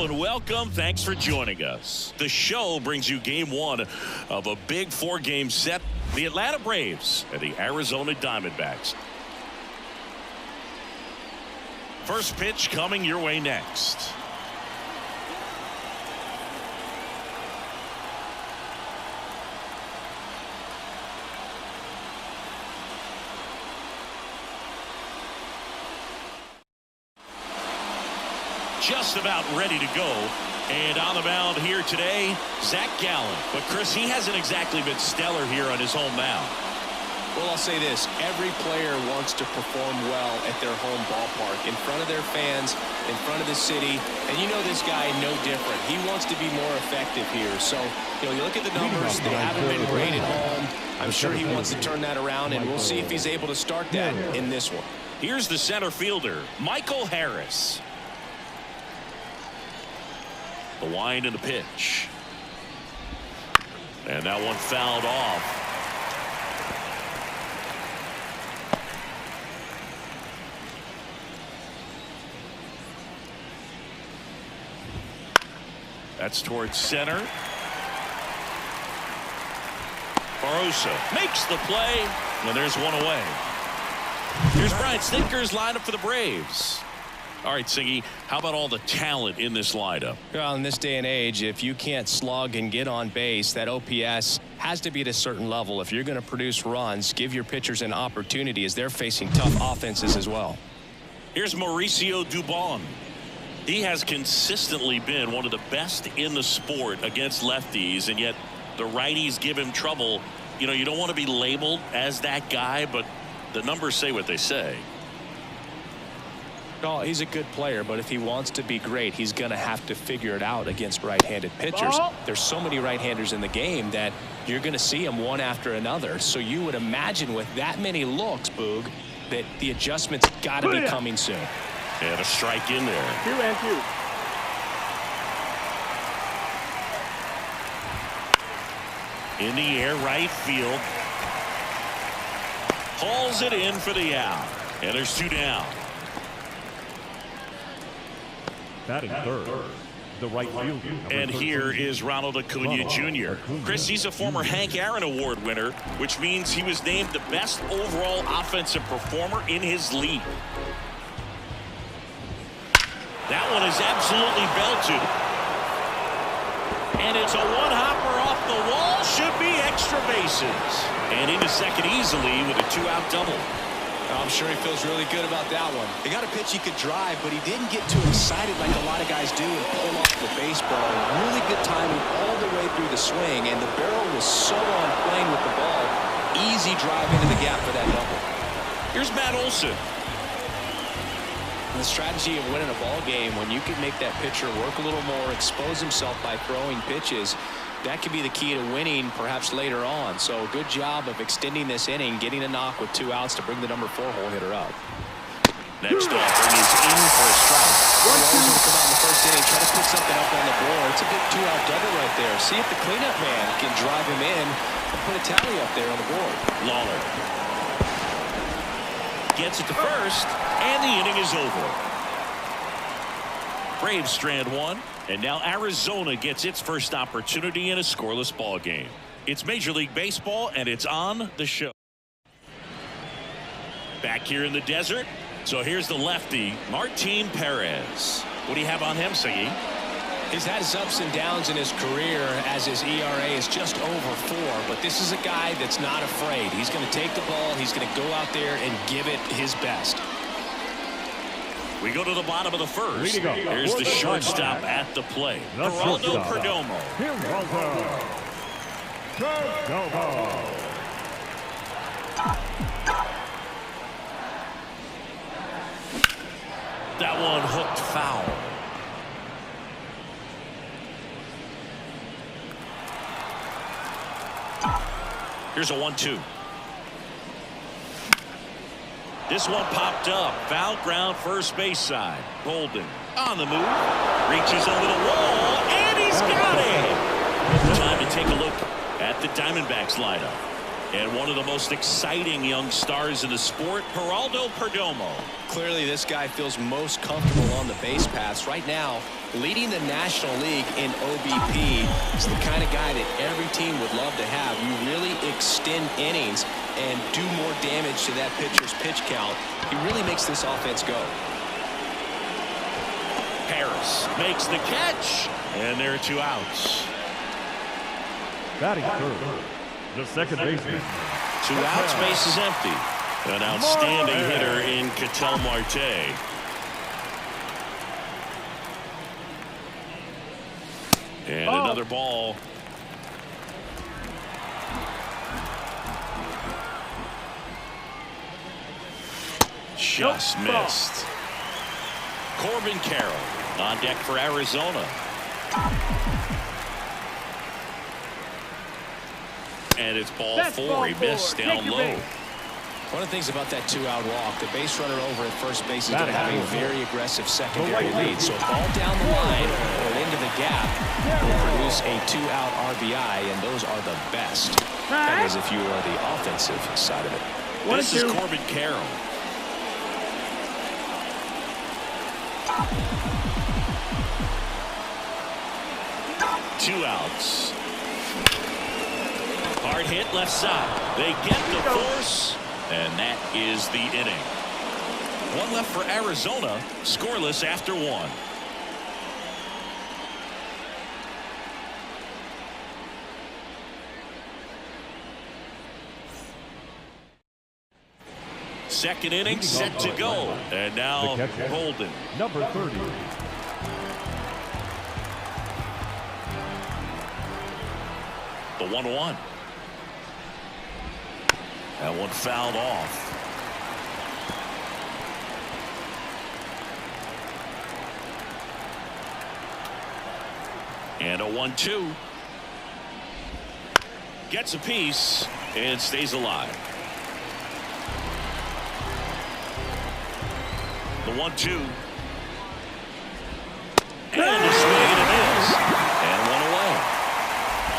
Hello and welcome. Thanks for joining us. The show brings you game one of a big 4-game set. The Atlanta Braves and the Arizona Diamondbacks. First pitch coming your way next. Just about ready to go. And on the mound here today, Zach Gallen. But Chris, he hasn't exactly been stellar here on his home mound. Well, I'll say this. Every player wants to perform well at their home ballpark, in front of their fans, in front of the city. And you know this guy no different. He wants to be more effective here. So, you look at the numbers. They haven't been great at home. I'm sure he wants to turn that around, and we'll see if he's able to start that in this one. Here's the center fielder, Michael Harris. The wind and the pitch. And that one fouled off. That's towards center. Barosa makes the play, and there's one away. Here's Brian Snitker's lineup for the Braves. All right, Siggy, how about all the talent in this lineup? Well, in this day and age, if you can't slug and get on base, that OPS has to be at a certain level. If you're going to produce runs, give your pitchers an opportunity as they're facing tough offenses as well. Here's Mauricio Dubon. He has consistently been one of the best in the sport against lefties, and yet the righties give him trouble. You know, you don't want to be labeled as that guy, but the numbers say what they say. No, he's a good player, but if he wants to be great, he's going to have to figure it out against right-handed pitchers. There's so many right-handers in the game that you're going to see them one after another. So you would imagine with that many looks, Boog, that the adjustment's got to be coming soon. And a strike in there. 2-2. In the air, right field. Hauls it in for the out. And there's 2 down. Batting third, the right fielder. And here is Ronald Acuna Jr. Chris, he's a former Hank Aaron Award winner, which means he was named the best overall offensive performer in his league. That one is absolutely belted. And it's a one-hopper off the wall. Should be extra bases. And into second easily with a 2-out double. I'm sure he feels really good about that one. He got a pitch he could drive, but he didn't get too excited like a lot of guys do and pull off the baseball. Really good timing all the way through the swing, and the barrel was so on plane with the ball. Easy drive into the gap for that double. Here's Matt Olson. The strategy of winning a ball game, when you can make that pitcher work a little more, expose himself by throwing pitches, that could be the key to winning perhaps later on. So good job of extending this inning, getting a knock with 2 outs to bring the number 4 hole hitter up. Next offering is in for a strike. Always going to come out in the first inning, try to put something up on the board. It's a big 2-out double right there. See if the cleanup man can drive him in and put a tally up there on the board. Lawler gets it to first, and the inning is over. Braves strand 1, and now Arizona gets its first opportunity in a scoreless ball game. It's Major League Baseball, and it's on the show. Back here in the desert, so here's the lefty, Martin Perez. What do you have on him, Siggy? He's had his ups and downs in his career as his ERA is just over 4, but this is a guy that's not afraid. He's going to take the ball, he's going to go out there and give it his best. We go to the bottom of the first. Here's the shortstop at the plate, Geraldo Perdomo. That one hooked foul. Here's a 1-2. This one popped up. Foul ground, first base side. Golden on the move. Reaches over the wall, and he's got it. Time to take a look at the Diamondbacks lineup. And one of the most exciting young stars in the sport, Geraldo Perdomo. Clearly, this guy feels most comfortable on the base paths. Right now, leading the National League in OBP is the kind of guy that every team would love to have. You really extend innings and do more damage to that pitcher's pitch count. He really makes this offense go. Harris makes the catch, and there are 2 outs. Batting third, the second baseman. 2 outs, base is empty. An outstanding hitter in Ketel Marte. And another ball. Just missed. Corbin Carroll on deck for Arizona. And it's ball 4. He missed down low. One of the things about that 2-out walk, the base runner over at first base is going to have a very aggressive secondary lead. So a ball down the line or into the gap will produce a 2-out RBI, and those are the best. That is if you are the offensive side of it. This is Corbin Carroll. Two outs. Hard hit left side. They get the force, and that is the inning. 1 left for Arizona, scoreless after 1. Second inning set to go, and now Holden. Number 30. The 1-1. That one fouled off. And a 1-2. Gets a piece and stays alive. The 1-2. And a swing and a miss. And one away.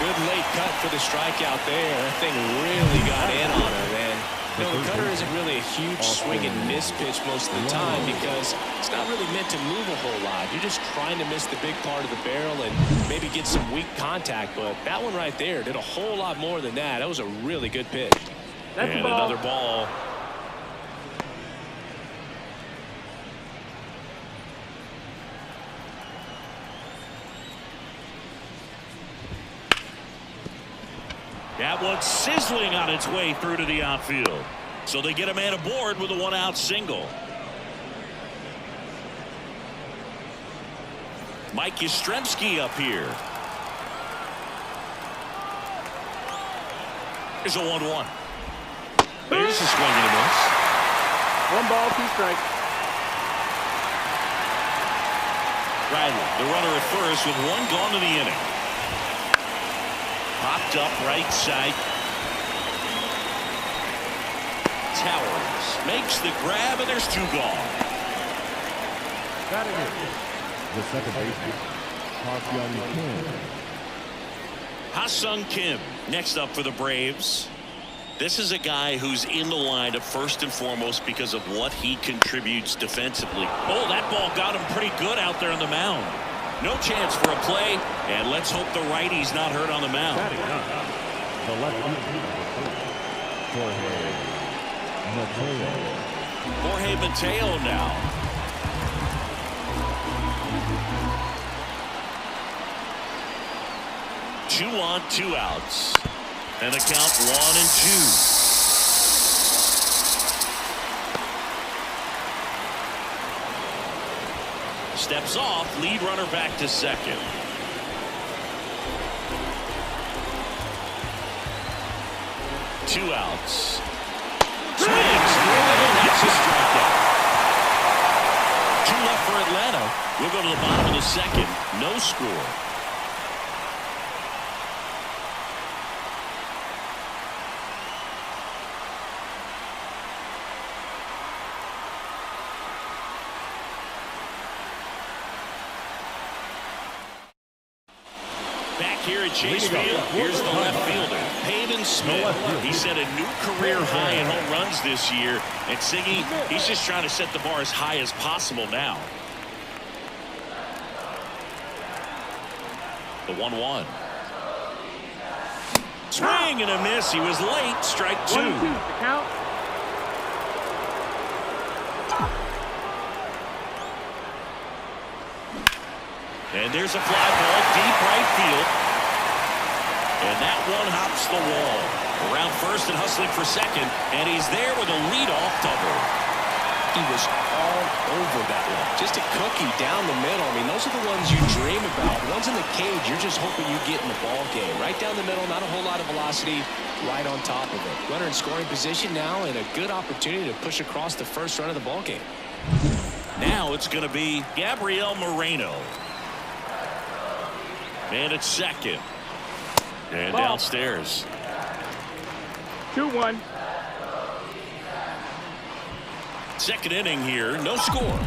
Good late cut for the strikeout there. That thing really got in on him, man. You know, the cutter isn't really a huge swing and miss pitch most of the time because it's not really meant to move a whole lot. You're just trying to miss the big part of the barrel and maybe get some weak contact. But that one right there did a whole lot more than that. That was a really good pitch. And another ball. That one's sizzling on its way through to the outfield. So they get a man aboard with a 1-out single. Mike Yastrzemski up here. Here's a 1-1. There's a swing and a miss. 1 ball, 2 strikes. Riley, the runner at first with 1 gone to the inning. Popped up right side. Towers makes the grab, and there's 2 gone. Batting it, the second baseman, Ha-Seong Kim. Ha-Seong Kim next up for the Braves. This is a guy who's in the lineup first and foremost because of what he contributes defensively. Oh, that ball got him pretty good out there on the mound. No chance for a play, and let's hope the righty's not hurt on the mound. Batting up, the left Jorge Mateo now. Two on, 2 outs. And the count 1-2. Steps off, lead runner back to second. Two outs. Swings. That's a strikeout. 2 left for Atlanta. We'll go to the bottom of the second. No score. Back here at Chase Field, here's the left fielder, Pavin Smith. He set a new career high in home runs this year. And Siggy, he's just trying to set the bar as high as possible now. The 1-1. Swing and a miss. He was late. Strike 2. 1-2 to count. And there's a fly ball deep right field. And that one hops the wall. Around first and hustling for second. And he's there with a leadoff double. He was all over that one. Just a cookie down the middle. I mean, those are the ones you dream about. Ones in the cage, you're just hoping you get in the ball game. Right down the middle, not a whole lot of velocity, right on top of it. Runner in scoring position now, and a good opportunity to push across the first run of the ball game. Now it's going to be Gabriel Moreno. Man at second. And ball. Downstairs. 2-1. Second inning here, no score. Line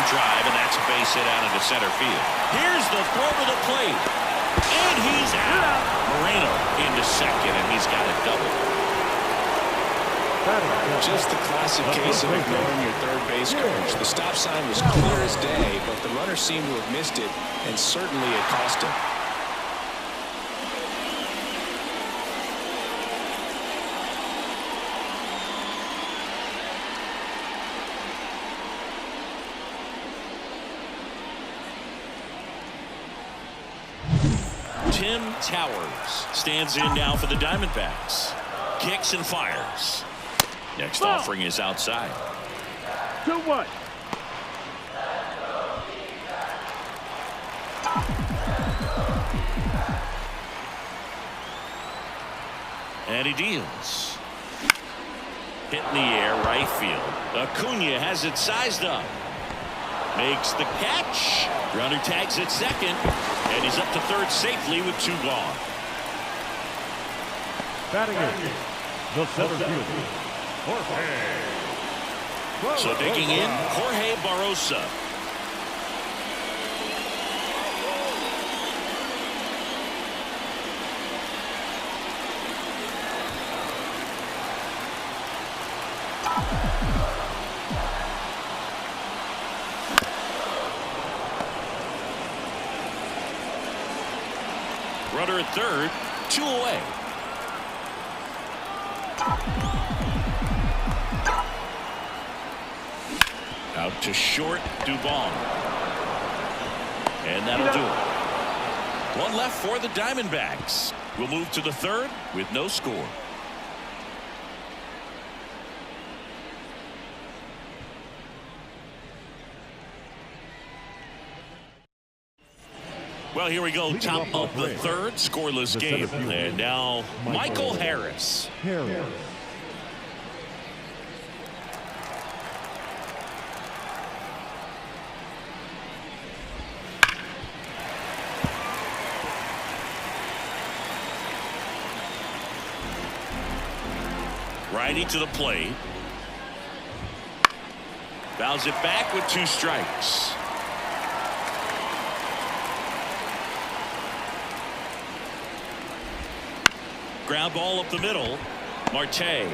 drive, and that's a base hit out into center field. Here's the throw to the plate. And he's out. Moreno into second, and he's got a double. Just the classic case of ignoring your third base coach. The stop sign was clear as day, but the runner seemed to have missed it, and certainly it cost him. Tim Towers stands in now for the Diamondbacks. Kicks and fires. Next offering is outside. 2-1. And he deals. Hit in the air, right field. Acuna has it sized up. Makes the catch. Runner tags at second. And he's up to third safely with 2 gone. Batting in, the center fielder, Jorge. So digging in, Jorge Barrosa. Runner at third, 2 away. Out to short, Dubon. And that'll do it. One left for the Diamondbacks. We'll move to the third with no score. Well, here we go. Top of the third, scoreless game. And now Michael Harris. Righty to the plate. Fouls it back with 2 strikes. Ground ball up the middle. Marte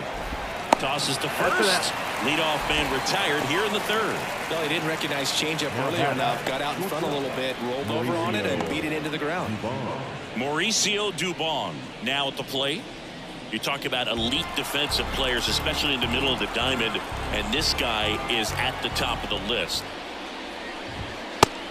tosses to first. Leadoff man retired here in the third. No, he didn't recognize changeup earlier enough. Got out in front a little bit, rolled over on it, and beat it into the ground. Mauricio Dubon now at the plate. You talk about elite defensive players, especially in the middle of the diamond, and this guy is at the top of the list.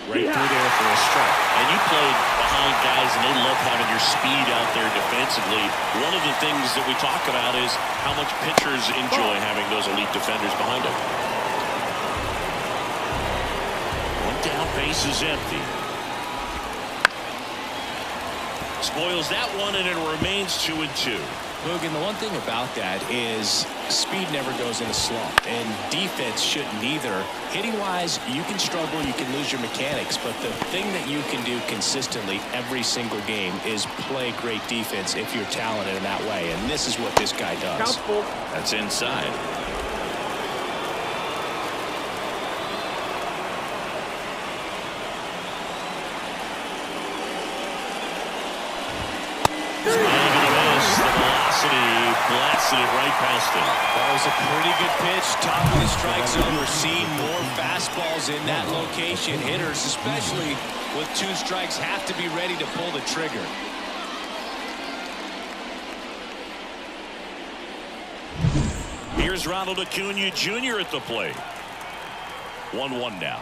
Right through there for a strike. And you played behind guys, and they love having your speed out there defensively. One of the things that we talk about is how much pitchers enjoy having those elite defenders behind them. One down, base is empty. Spoils that one, and it remains 2-2. Logan, the one thing about that is speed never goes in a slump, and defense shouldn't either. Hitting-wise, you can struggle, you can lose your mechanics, but the thing that you can do consistently every single game is play great defense if you're talented in that way, and this is what this guy does. That's inside. blasted it right past him. That was a pretty good pitch. Top of the strike zone. We're seeing more fastballs in that location. Hitters, especially with 2 strikes, have to be ready to pull the trigger. Here's Ronald Acuna Jr. at the plate. 1-1 now.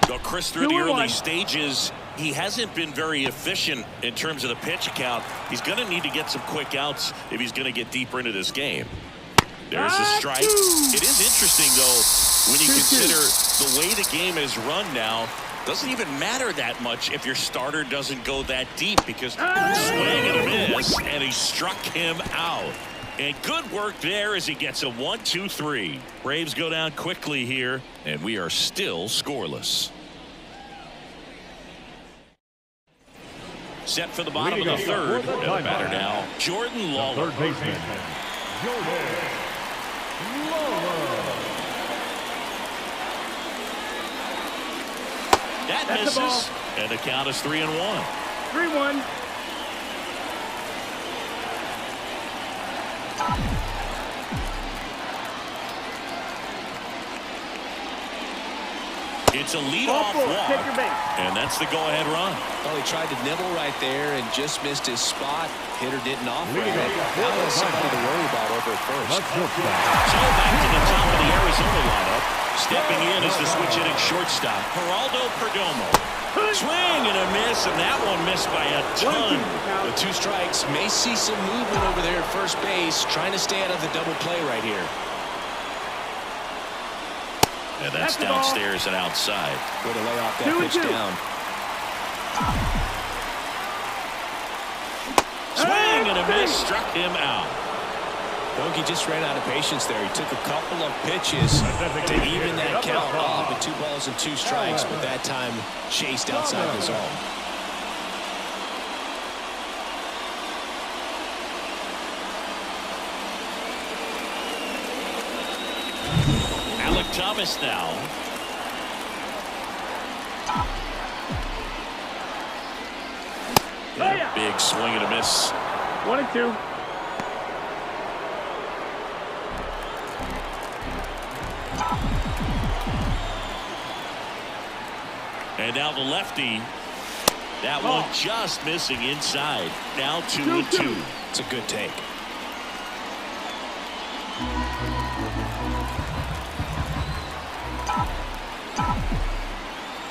So Chris, through the early stages, he hasn't been very efficient in terms of the pitch count. He's going to need to get some quick outs if he's going to get deeper into this game. There's a strike. It is interesting, though, when you consider the way the game is run now. Doesn't even matter that much if your starter doesn't go that deep, because swing and a miss, and he struck him out. And good work there as he gets a 1-2-3. Braves go down quickly here, and we are still scoreless. Set for the bottom of the third. And the batter now, Jordan Lawler. Third baseman, Jordan Lawler. That misses, and the count is 3-1. 3-1. It's a leadoff walk, and that's the go-ahead run. Well, he tried to nibble right there and just missed his spot. Hitter didn't offer it. Now there's somebody to worry about over at first. So back to the top of the Arizona lineup. Stepping in is the switch-hitting shortstop, Geraldo Perdomo. Swing and a miss, and that one missed by a ton. With 2 strikes, may see some movement over there at first base, trying to stay out of the double play right here. And that's downstairs and outside. Way to lay off that pitch down. Swing and a miss, struck him out. Bogey just ran out of patience there. He took a couple of pitches to even that count off with 2 balls and 2 strikes, but that time chased outside the zone. Alec Thomas now. And a big swing and a miss. 1-2. And now the lefty. That one just missing inside. Now 2-2. It's a good take.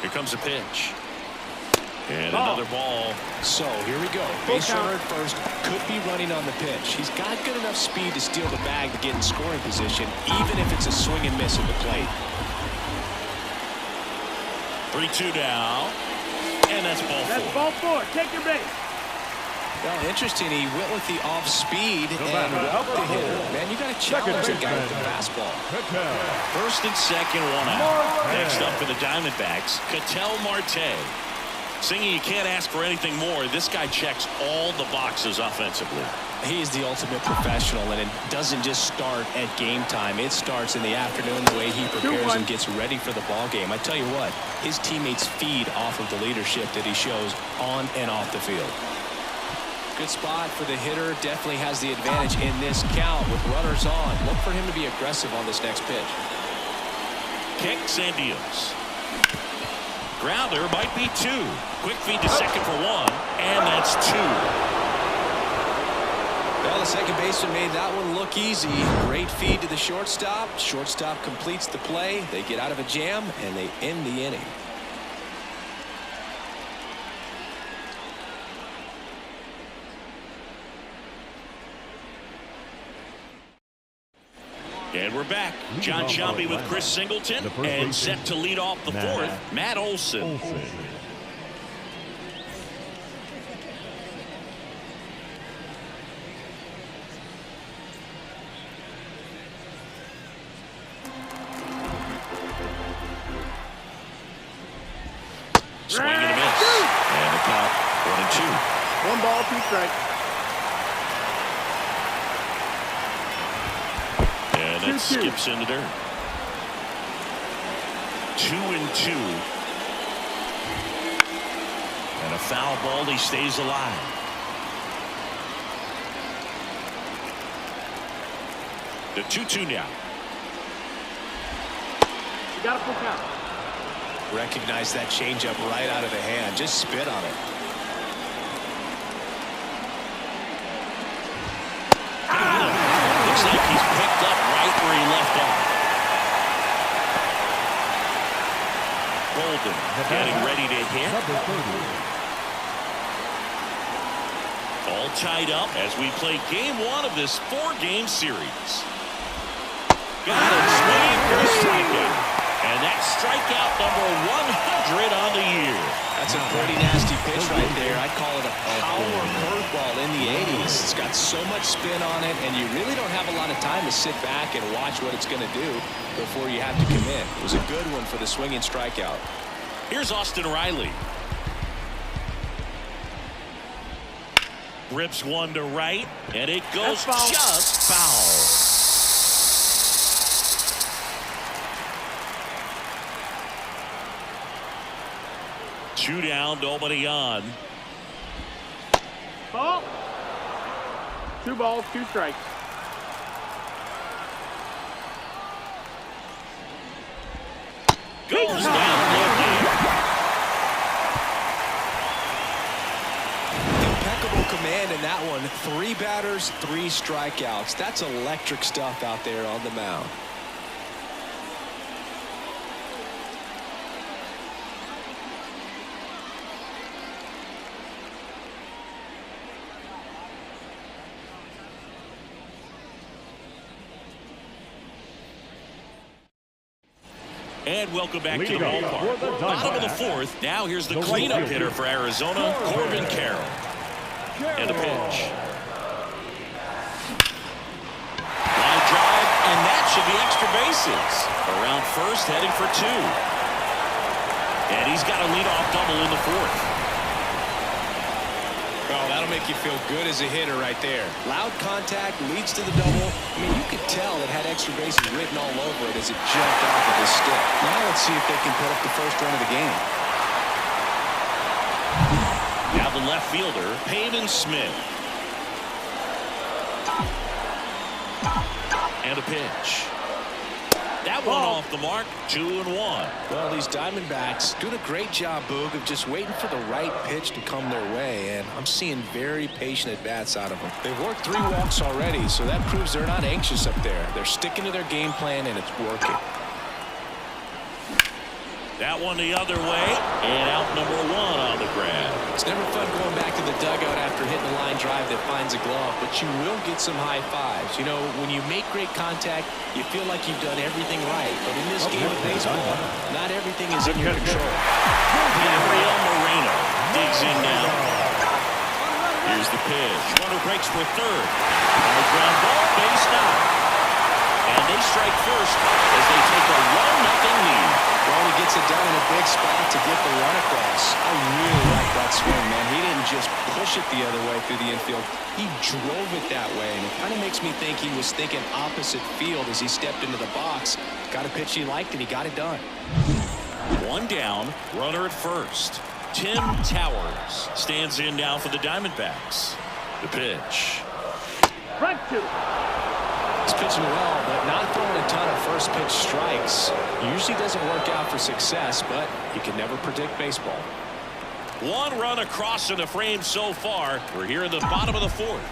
Here comes a pitch. And another ball. So here we go. Base runner at first. Could be running on the pitch. He's got good enough speed to steal the bag to get in scoring position, even if it's a swing and miss at the plate. 3-2 now. And that's ball 4. That's ball 4. Take your base. Well, interesting. He went with the off speed and walked the hitter. Man, you got to challenge a guy with the fastball. First and second, 1 out. Next up for the Diamondbacks, Ketel Marte. Singing, you can't ask for anything more. This guy checks all the boxes offensively. He is the ultimate professional, and it doesn't just start at game time. It starts in the afternoon, the way he prepares and gets ready for the ball game. I tell you what, his teammates feed off of the leadership that he shows on and off the field. Good spot for the hitter. Definitely has the advantage in this count with runners on. Look for him to be aggressive on this next pitch. Kicks and deals. Grounder might be 2. Quick feed to second for 1, and that's 2. Well, the second baseman made that one look easy. Great feed to the shortstop. Shortstop completes the play. They get out of a jam, and they end the inning. And we're back. John Shelby with Chris Singleton, and set to lead off the 4th, Matt Olson. Swing and a miss. And the count 1-2. 1 ball, 2 strikes. And that skips in the dirt. 2-2. And a foul ball. He stays alive. The 2-2 now. You got a full count. Recognize that changeup right out of the hand. Just spit on it. Looks like he's picked up right where he left off. Golden getting ready to hit. All tied up as we play game 1 of this 4-game series. Got it, swing for a strikeout. And that's strikeout number 100 on the year. That's a pretty nasty pitch right there. I'd call it a power curveball in the 80s. It's got so much spin on it, and you really don't have a lot of time to sit back and watch what it's going to do before you have to commit. It was a good one for the swinging strikeout. Here's Austin Riley. Rips one to right, and it goes just foul. Two down, nobody on. Ball. 2 balls, 2 strikes. Goes down. Impeccable command in that one. 3 batters, 3 strikeouts. That's electric stuff out there on the mound. And welcome back to the ballpark. Bottom of the 4th. Now here's the cleanup hitter for Arizona, Corbin Carroll. And a pitch. Line drive, and that should be extra bases. Around first, heading for 2. And he's got a leadoff double in the 4th. Oh, that'll make you feel good as a hitter right there. Loud contact leads to the double. I mean, you could tell it had extra bases written all over it as it jumped off of his stick. Now let's see if they can put up the first run of the game. Now the left fielder, Pavin Smith. And a pitch. That one off the mark, 2-1. Well, these Diamondbacks doing a great job, Boog, of just waiting for the right pitch to come their way, and I'm seeing very patient at-bats out of them. They've worked 3 walks already, so that proves they're not anxious up there. They're sticking to their game plan, and it's working. That one the other way, and out number 1 on the grab. It's never fun going back to the dugout after hitting a line drive that finds a glove, but you will get some high fives. You know, when you make great contact, you feel like you've done everything right. But in this game of baseball, not everything is in your control. Gabriel Moreno digs in now. Here's the pitch. Runner breaks for 3rd. High ground ball, base knock. And they strike first as they take a 1-0 lead. Well, he gets it done in a big spot to get the run across. I really like that swing, man. He didn't just push it the other way through the infield. He drove it that way, and it kind of makes me think he was thinking opposite field as he stepped into the box. Got a pitch he liked, and he got it done. 1 down, runner at first. Tim Towers stands in now for the Diamondbacks. The pitch. Strike 2. He's pitching well, but not throwing a ton of first pitch strikes. Usually doesn't work out for success, but you can never predict baseball. 1 run across in the frame so far. We're here in the bottom of the 4th.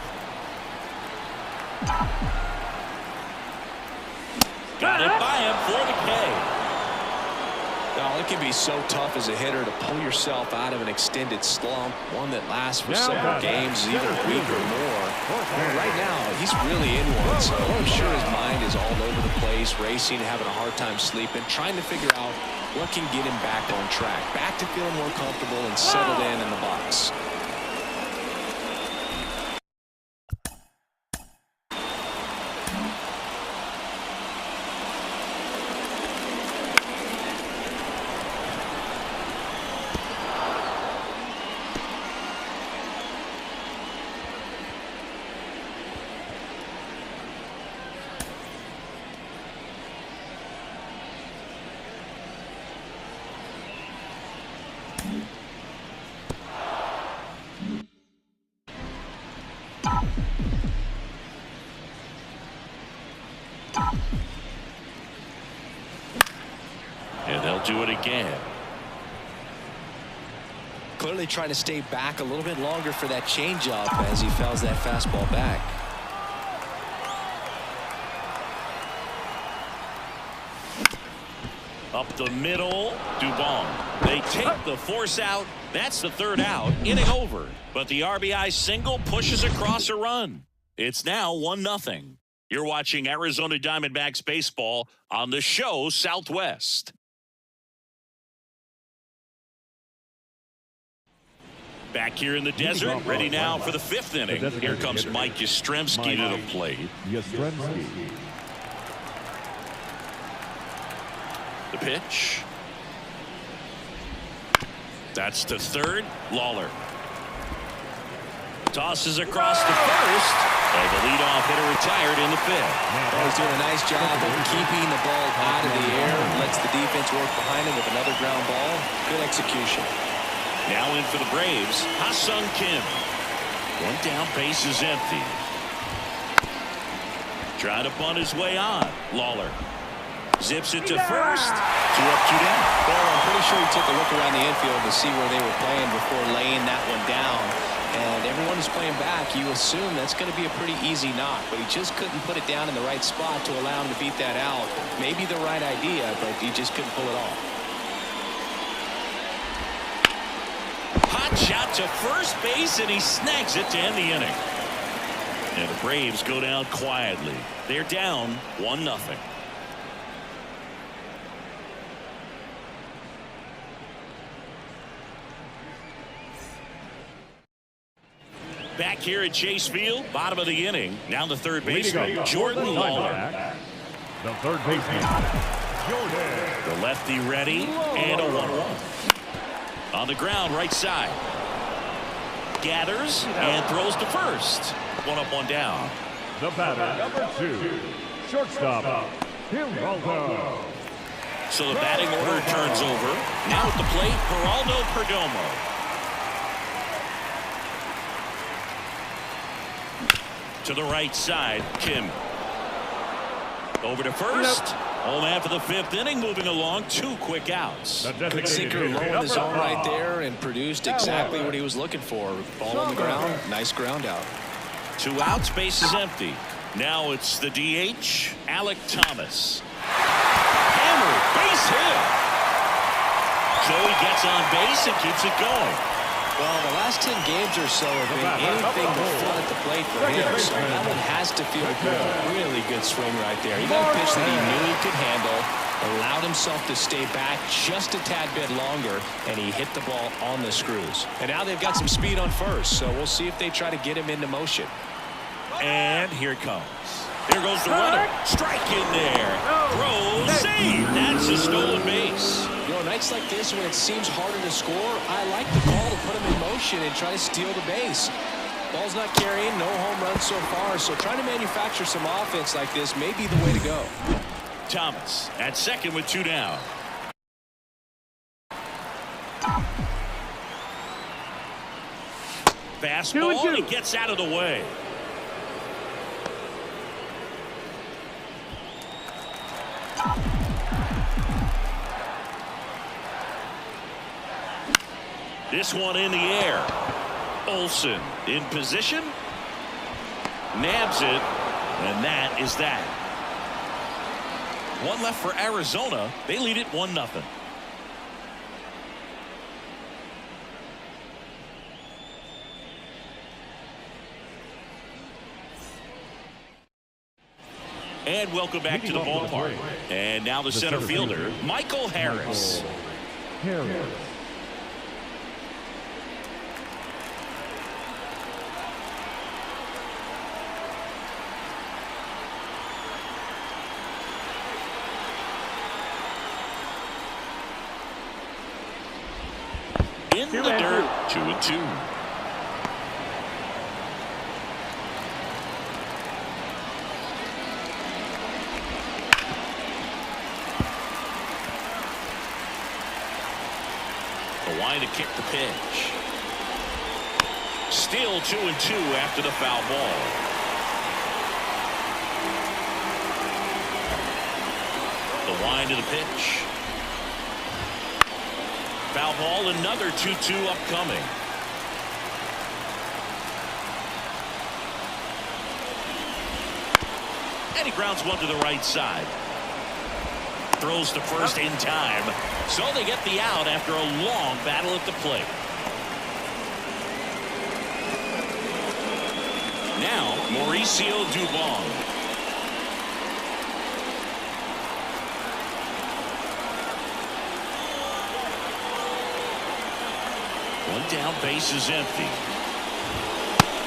Got it by him for the K. Well, it can be so tough as a hitter to pull yourself out of an extended slump, one that lasts for several games, either a week or more. Well, right now, he's really in one, so I'm sure his mind is all over the place, racing, having a hard time sleeping, trying to figure out what can get him back on track, back to feeling more comfortable and settled in the box. He'll do it again. Clearly trying to stay back a little bit longer for that changeup as he fouls that fastball back. Up the middle, Dubon. They take the force out. That's the third out. Inning over. But the RBI single pushes across a run. It's now 1-0. You're watching Arizona Diamondbacks baseball on the show Southwest. Back here in the desert, ready now for the fifth inning. Here comes Mike Yastrzemski to the plate. Yastrzemski. The pitch. That's to third. Lawler tosses across to first, and the leadoff hitter retired in the fifth. Well, he's doing a nice job of keeping the ball out of the air. Lets the defense work behind him with another ground ball. Good execution. Now in for the Braves, Ha-Sung Kim. One down, base is empty. Trying to bunt his way on. Lawler zips it to first. 2 up, 2 down. Well, I'm pretty sure he took a look around the infield to see where they were playing before laying that one down. And everyone who's playing back, you assume that's going to be a pretty easy knock. But he just couldn't put it down in the right spot to allow him to beat that out. Maybe the right idea, but he just couldn't pull it off. Hot shot to first base, and he snags it to end the inning. And the Braves go down quietly. They're down 1-0. Back here at Chase Field, bottom of the inning. Now the third baseman, Jordan Lawler. The third baseman, Jordan. The lefty ready, and a 1-1. On the ground, right side. Gathers and throws to first. 1 up, 1 down. The batter, number 2, shortstop, Geraldo. So the batting order turns over. Now at the plate, Geraldo Perdomo. To the right side, Kim. Over to first. Home after the fifth inning, moving along. 2 quick outs. Good sinker low in the zone right there and produced exactly what he was looking for. Ball on the ground, nice ground out. 2 outs, base is empty. Now it's the DH, Alek Thomas. Hammered, base hit. Joey gets on base and keeps it going. Well, the last 10 games or so have been anything but fun at the plate for him. So that one has to feel good. Really good swing right there. He got a pitch that he knew he could handle, allowed himself to stay back just a tad bit longer, and he hit the ball on the screws. And now they've got some speed on first, so we'll see if they try to get him into motion. And here it comes. Here goes the runner. Strike in there. Throw, save. That's a stolen base. You know, nights like this when it seems harder to score, I like the call to put him in motion and try to steal the base. Ball's not carrying, no home runs so far, so trying to manufacture some offense like this may be the way to go. Thomas at second with 2 down. Fastball, and he gets out of the way. This one in the air. Olsen in position. Nabs it. And that is that. 1 left for Arizona. They lead it 1-0. And welcome back to the ballpark. And now the center fielder, Michael Harris. In the dirt, 2-2. The line to kick the pitch. Still 2-2 after the foul ball. The line to the pitch. Foul ball, another 2-2 upcoming. And he grounds one to the right side. Throws to first in time. So they get the out after a long battle at the plate. Now, Mauricio Dubon. One down, base is empty.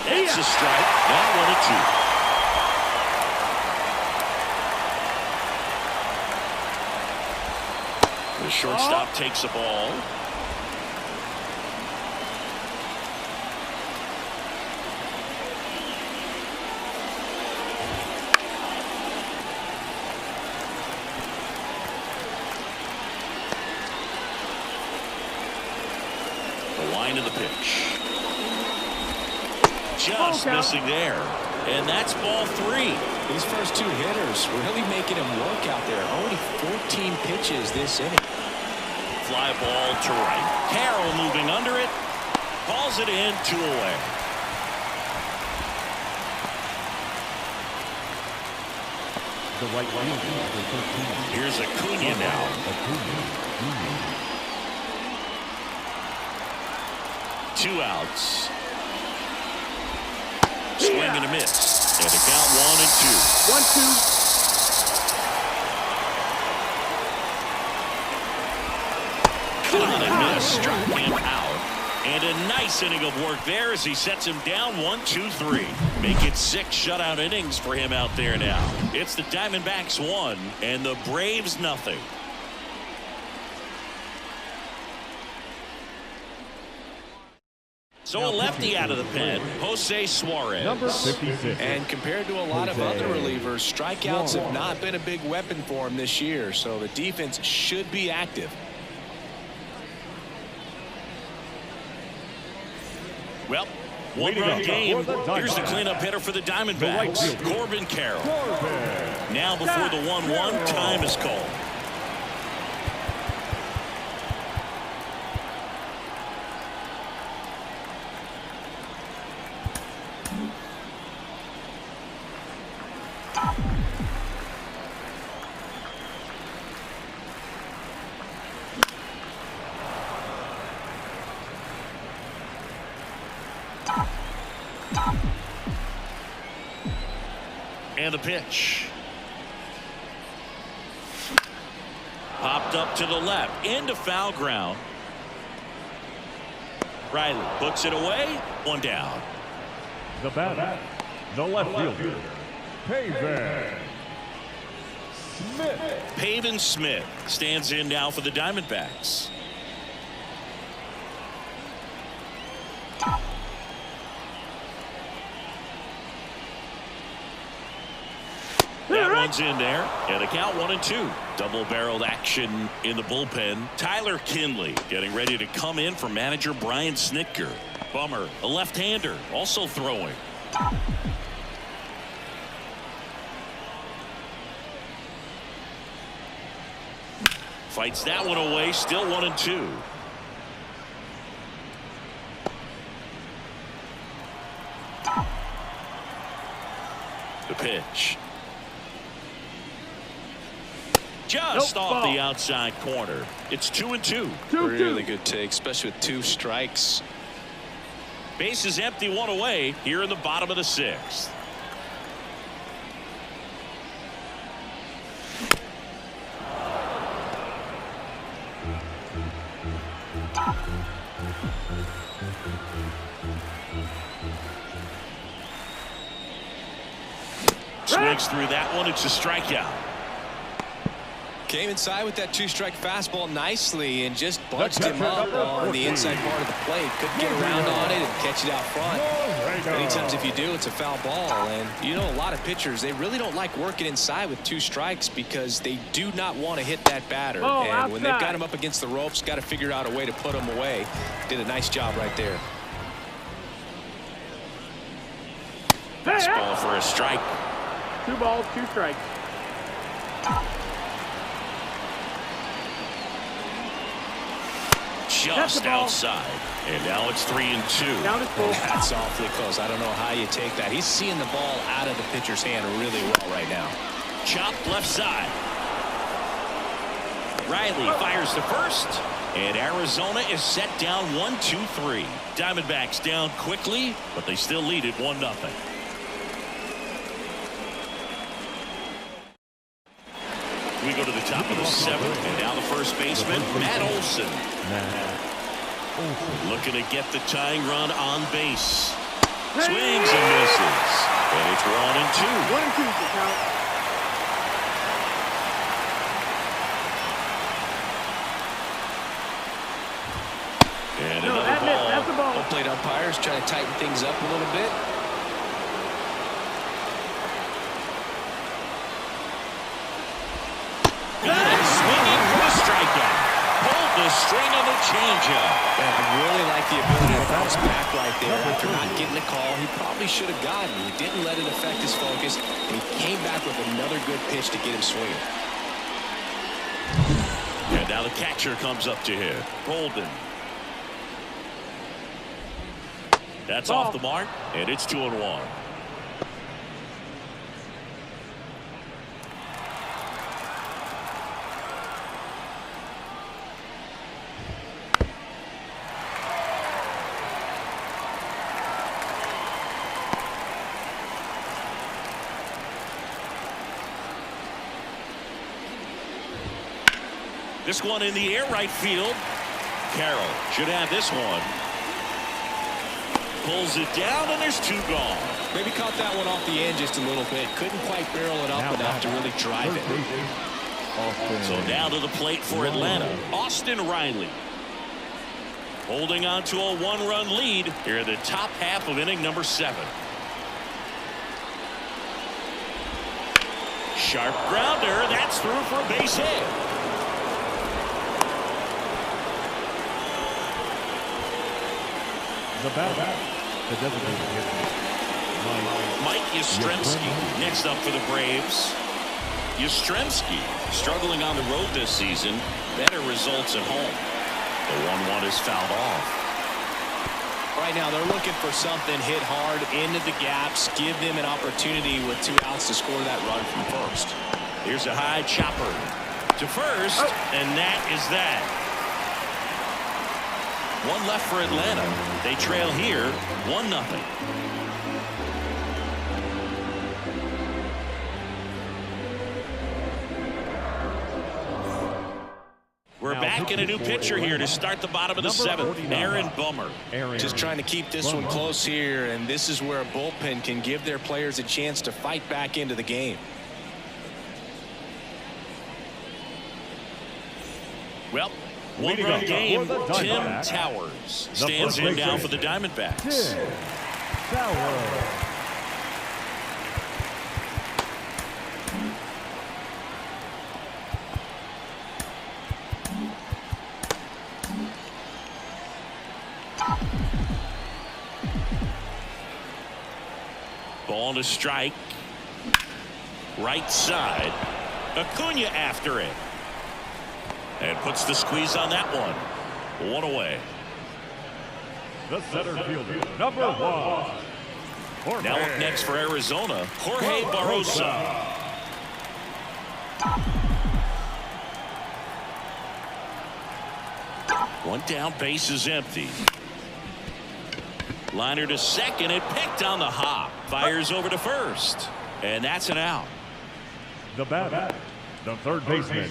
That's a strike. Now 1-2. The shortstop takes the ball. The line of the pitch. Just missing there. And that's ball 3. These first 2 hitters really making him work out there. Only 14 pitches this inning. Fly ball to right. Carroll moving under it. Calls it in, 2 away. The right fielder. Here's Acuna now. Two outs. Swing and a miss. And a count 1-2. 1-2. On and miss, struck him out. And a nice inning of work there as he sets him down 1-2-3. Make it 6 shutout innings for him out there now. It's the Diamondbacks 1 and the Braves nothing. So a lefty out of the pen, Jose Suarez. Number 56. And compared to a lot of other relievers, strikeouts have not been a big weapon for him this year. So the defense should be active. Well, one-run game. Here's the cleanup hitter for the Diamondbacks, Corbin Carroll. Now before the 1-1, time is called. And the pitch. Popped up to the left into foul ground. Riley puts it away. One down. The batter, the left fielder, Pavin Smith stands in now for the Diamondbacks. That one's in there, and a count 1-2. Double-barreled action in the bullpen. Tyler Kinley getting ready to come in for manager Brian Snitker. Bummer, a left-hander, also throwing. Fights that one away, still 1-2. The pitch. Just off the outside corner. It's 2-2. Really good take, especially with 2 strikes. Base is empty, 1 away here in the bottom of the 6th. Swings through that one. It's a strikeout. Came inside with that 2-strike fastball nicely and just bunched him up on the inside part of the plate. Couldn't get around on it and catch it out front. Many times if you do, it's a foul ball. And you know, a lot of pitchers, they really don't like working inside with 2 strikes because they do not want to hit that batter. And when they've got him up against the ropes, got to figure out a way to put him away. Did a nice job right there. This ball for a strike. 2 balls, 2 strikes. just outside. And now it's 3-2. Down is full. That's awfully close. I don't know how you take that. He's seeing the ball out of the pitcher's hand really well right now. Chopped left side. Riley fires to first. And Arizona is set down 1-2-3. Diamondbacks down quickly, but they still lead it 1-0. We go to the top of the 7th, and now the first baseman, Matt Olson. Looking to get the tying run on base. Swings and misses. And it's 1-2. 1-2 to count. And No, another ball. that's the ball. Home plate umpires trying to tighten things up a little bit. Swinging for a strikeout. Pulled the string on the changeup. Man, I really like the ability to bounce back right there. After not getting the call he probably should have gotten. He didn't let it affect his focus, and he came back with another good pitch to get him swinging. And now the catcher comes up to hit. Golden. That's off the mark, and it's 2-1. This one in the air right field. Carroll should have this one. Pulls it down, and there's 2 gone. Maybe caught that one off the end just a little bit. Couldn't quite barrel it up enough to really drive it. So now to the plate for Atlanta, Austin Riley. Holding on to a 1-run lead here in the top half of inning number 7. Sharp grounder. That's through for a base hit. The batter, the designated hitter, Mike Yastrzemski next up for the Braves. Yastrzemski struggling on the road this season. Better results at home. The 1-1 is fouled off. Right now they're looking for something hit hard into the gaps. Give them an opportunity with 2 outs to score that run from first. Here's a high chopper to first, and that is that. 1 left for Atlanta. They trail here 1-0. We're back in a new pitcher here to start the bottom of the 7th. Aaron Bummer. Just trying to keep this one close here, and this is where a bullpen can give their players a chance to fight back into the game. Well, 1-run game. Tim Towers stands in now for the Diamondbacks. Ball to strike. Right side. Acuna after it. And puts the squeeze on that one. 1 away. The center fielder, number 1. Now up next for Arizona, Jorge Barrosa. One down, base is empty. Liner to second, and picked on the hop. Fires over to first. And that's an out. The batter, the third baseman,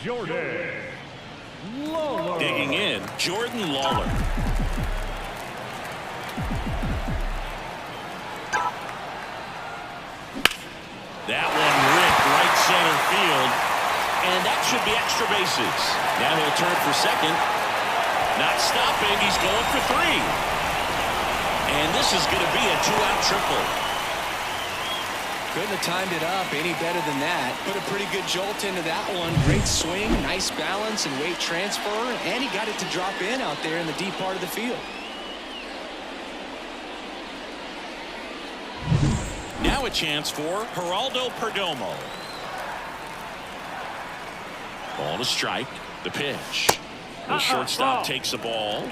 Jordan Lawler. Digging in, Jordan Lawler. That one ripped right center field, and that should be extra bases. Now he'll turn for second. Not stopping, he's going for 3. And this is going to be a 2-out triple. Couldn't have timed it up any better than that. Put a pretty good jolt into that one. Great swing, nice balance and weight transfer, and he got it to drop in out there in the deep part of the field. Now a chance for Geraldo Perdomo. Ball to strike. The pitch. The shortstop takes the ball.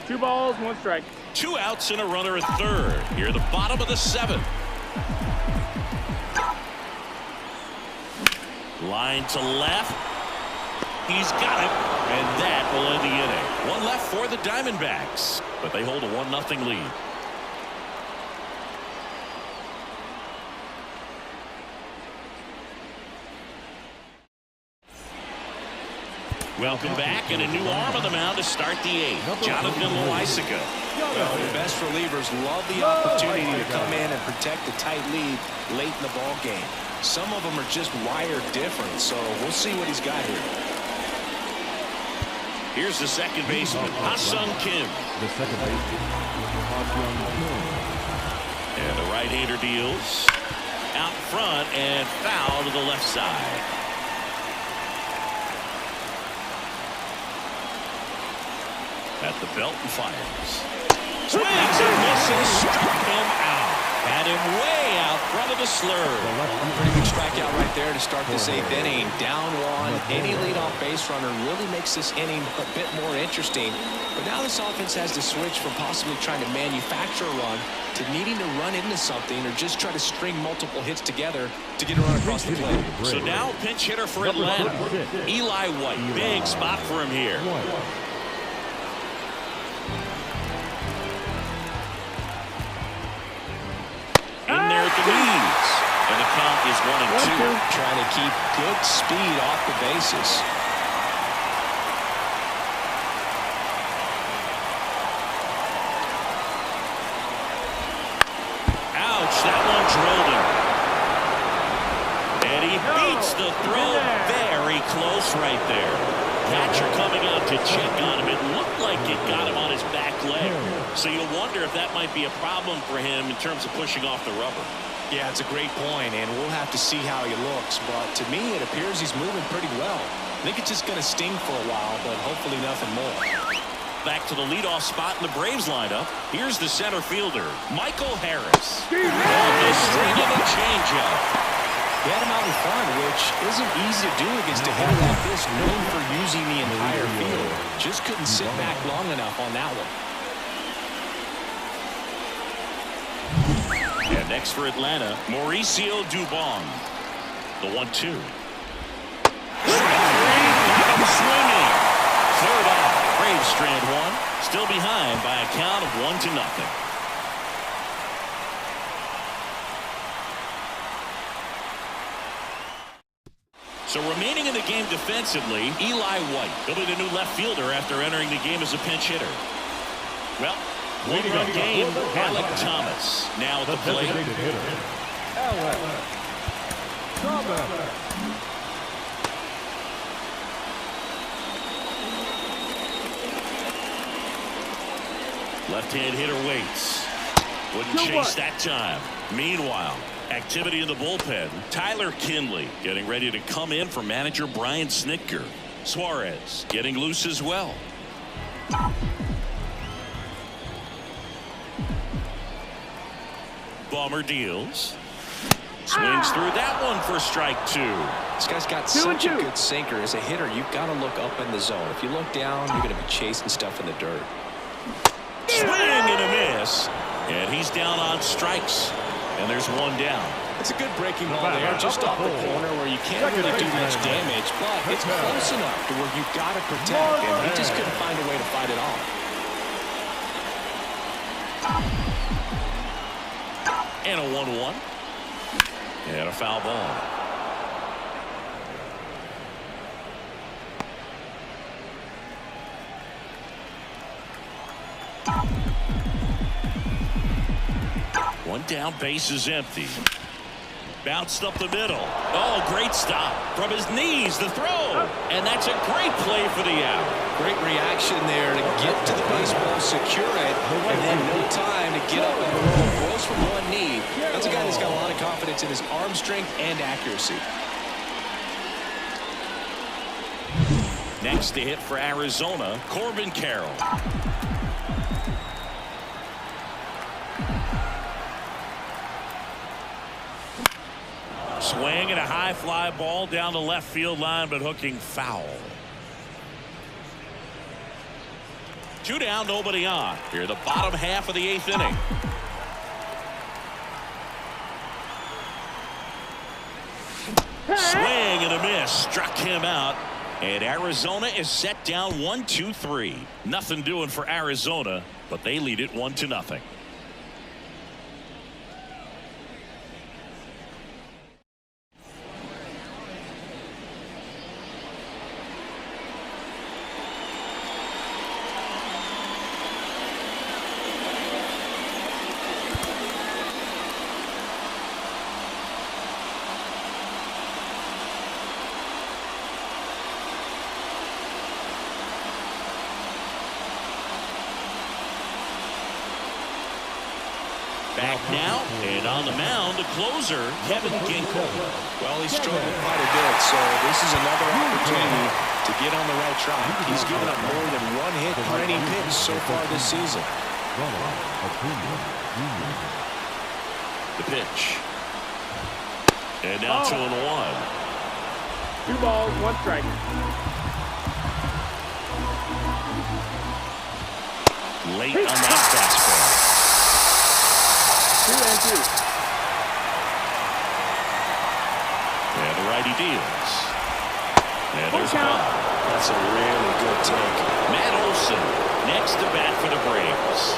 2 balls, 1 strike. 2 outs and a runner at third. Here, the bottom of the 7th. Line to left. He's got it, and that will end the inning. 1 left for the Diamondbacks, but they hold a 1-0 lead. Welcome back, and a new arm on the mound to start the 8th. Jonathan Loaisiga. Well, the best relievers love the opportunity to come in and protect the tight lead late in the ball game. Some of them are just wired different, so we'll see what he's got here. Here's the second baseman, Ha-Sung Kim. The second baseman, Ha-Sung Kim. And the right-hander deals out front and foul to the left side. At the belt and fires. Swings and misses, struck him out. Had him way out front of the slurve. Pretty good strikeout right there to start this 8th inning. Down 1. Any leadoff base runner really makes this inning a bit more interesting. But now this offense has to switch from possibly trying to manufacture a run to needing to run into something or just try to string multiple hits together to get a run across the plate. So now pinch hitter for Atlanta, Eli White. Big spot for him here. In there at the knees. And the count is 1-2. Trying to keep good speed off the bases. Ouch, that one drilled him. And he beats the throw very close right there. Catcher coming out to check on him. It looked like it got him on his back leg. So you wonder if that might be a problem for him in terms of pushing off the rubber. Yeah, it's a great point, and we'll have to see how he looks. But to me, it appears he's moving pretty well. I think it's just going to sting for a while, but hopefully nothing more. Back to the leadoff spot in the Braves lineup. Here's the center fielder, Michael Harris. On the string of a changeup. He had him out in front, which isn't easy to do against a hitter like this, known for using the entire field. Just couldn't sit back long enough on that one. And next for Atlanta, Mauricio Dubon. The 1-2. Swinging. Third off. Braves strand 1. Still behind by a count of 1-0. So remaining in the game defensively, Eli White. He'll be the new left fielder after entering the game as a pinch hitter. Well, 1-run game, Alec Thomas now at the plate. Left-hand hitter waits. Wouldn't chase that time. Meanwhile, activity in the bullpen. Tyler Kinley getting ready to come in for manager Brian Snitker. Suarez getting loose as well. Bomber deals. Swings through that one for strike 2. This guy's got such a good sinker. As a hitter, you've got to look up in the zone. If you look down, you're going to be chasing stuff in the dirt. Swing and a miss. And he's down on strikes. And there's 1 down. It's a good breaking ball there, just off the corner where you can't really do much damage, but it's close enough to where you've got to protect, and he just couldn't find a way to fight it off. And a 1-1. And a foul ball. One down, base is empty. Bounced up the middle. Oh, great stop. From his knees, the throw. And that's a great play for the out. Great reaction there to get to the baseball, secure it, and then no time to get up and roll. Throws from one knee. That's a guy that's got a lot of confidence in his arm strength and accuracy. Next to hit for Arizona, Corbin Carroll. Swing and a high fly ball down the left field line, but hooking foul. 2 down, nobody on. Here, the bottom half of the 8th inning. Swing and a miss. Struck him out. And Arizona is set down 1-2-3. Nothing doing for Arizona, but they lead it 1-0. Back now, and on the mound, the closer, Kevin Ginkel. Well, he struggled quite a bit, so this is another opportunity to get on the right track. He's given up more than 1 hit per inning pitch so far this season. The pitch. And now 2-1. 2 balls, 1 strike. Late on that fastball. 2-2. And the righty deals. And there's one. That's a really good take. Matt Olson next to bat for the Braves.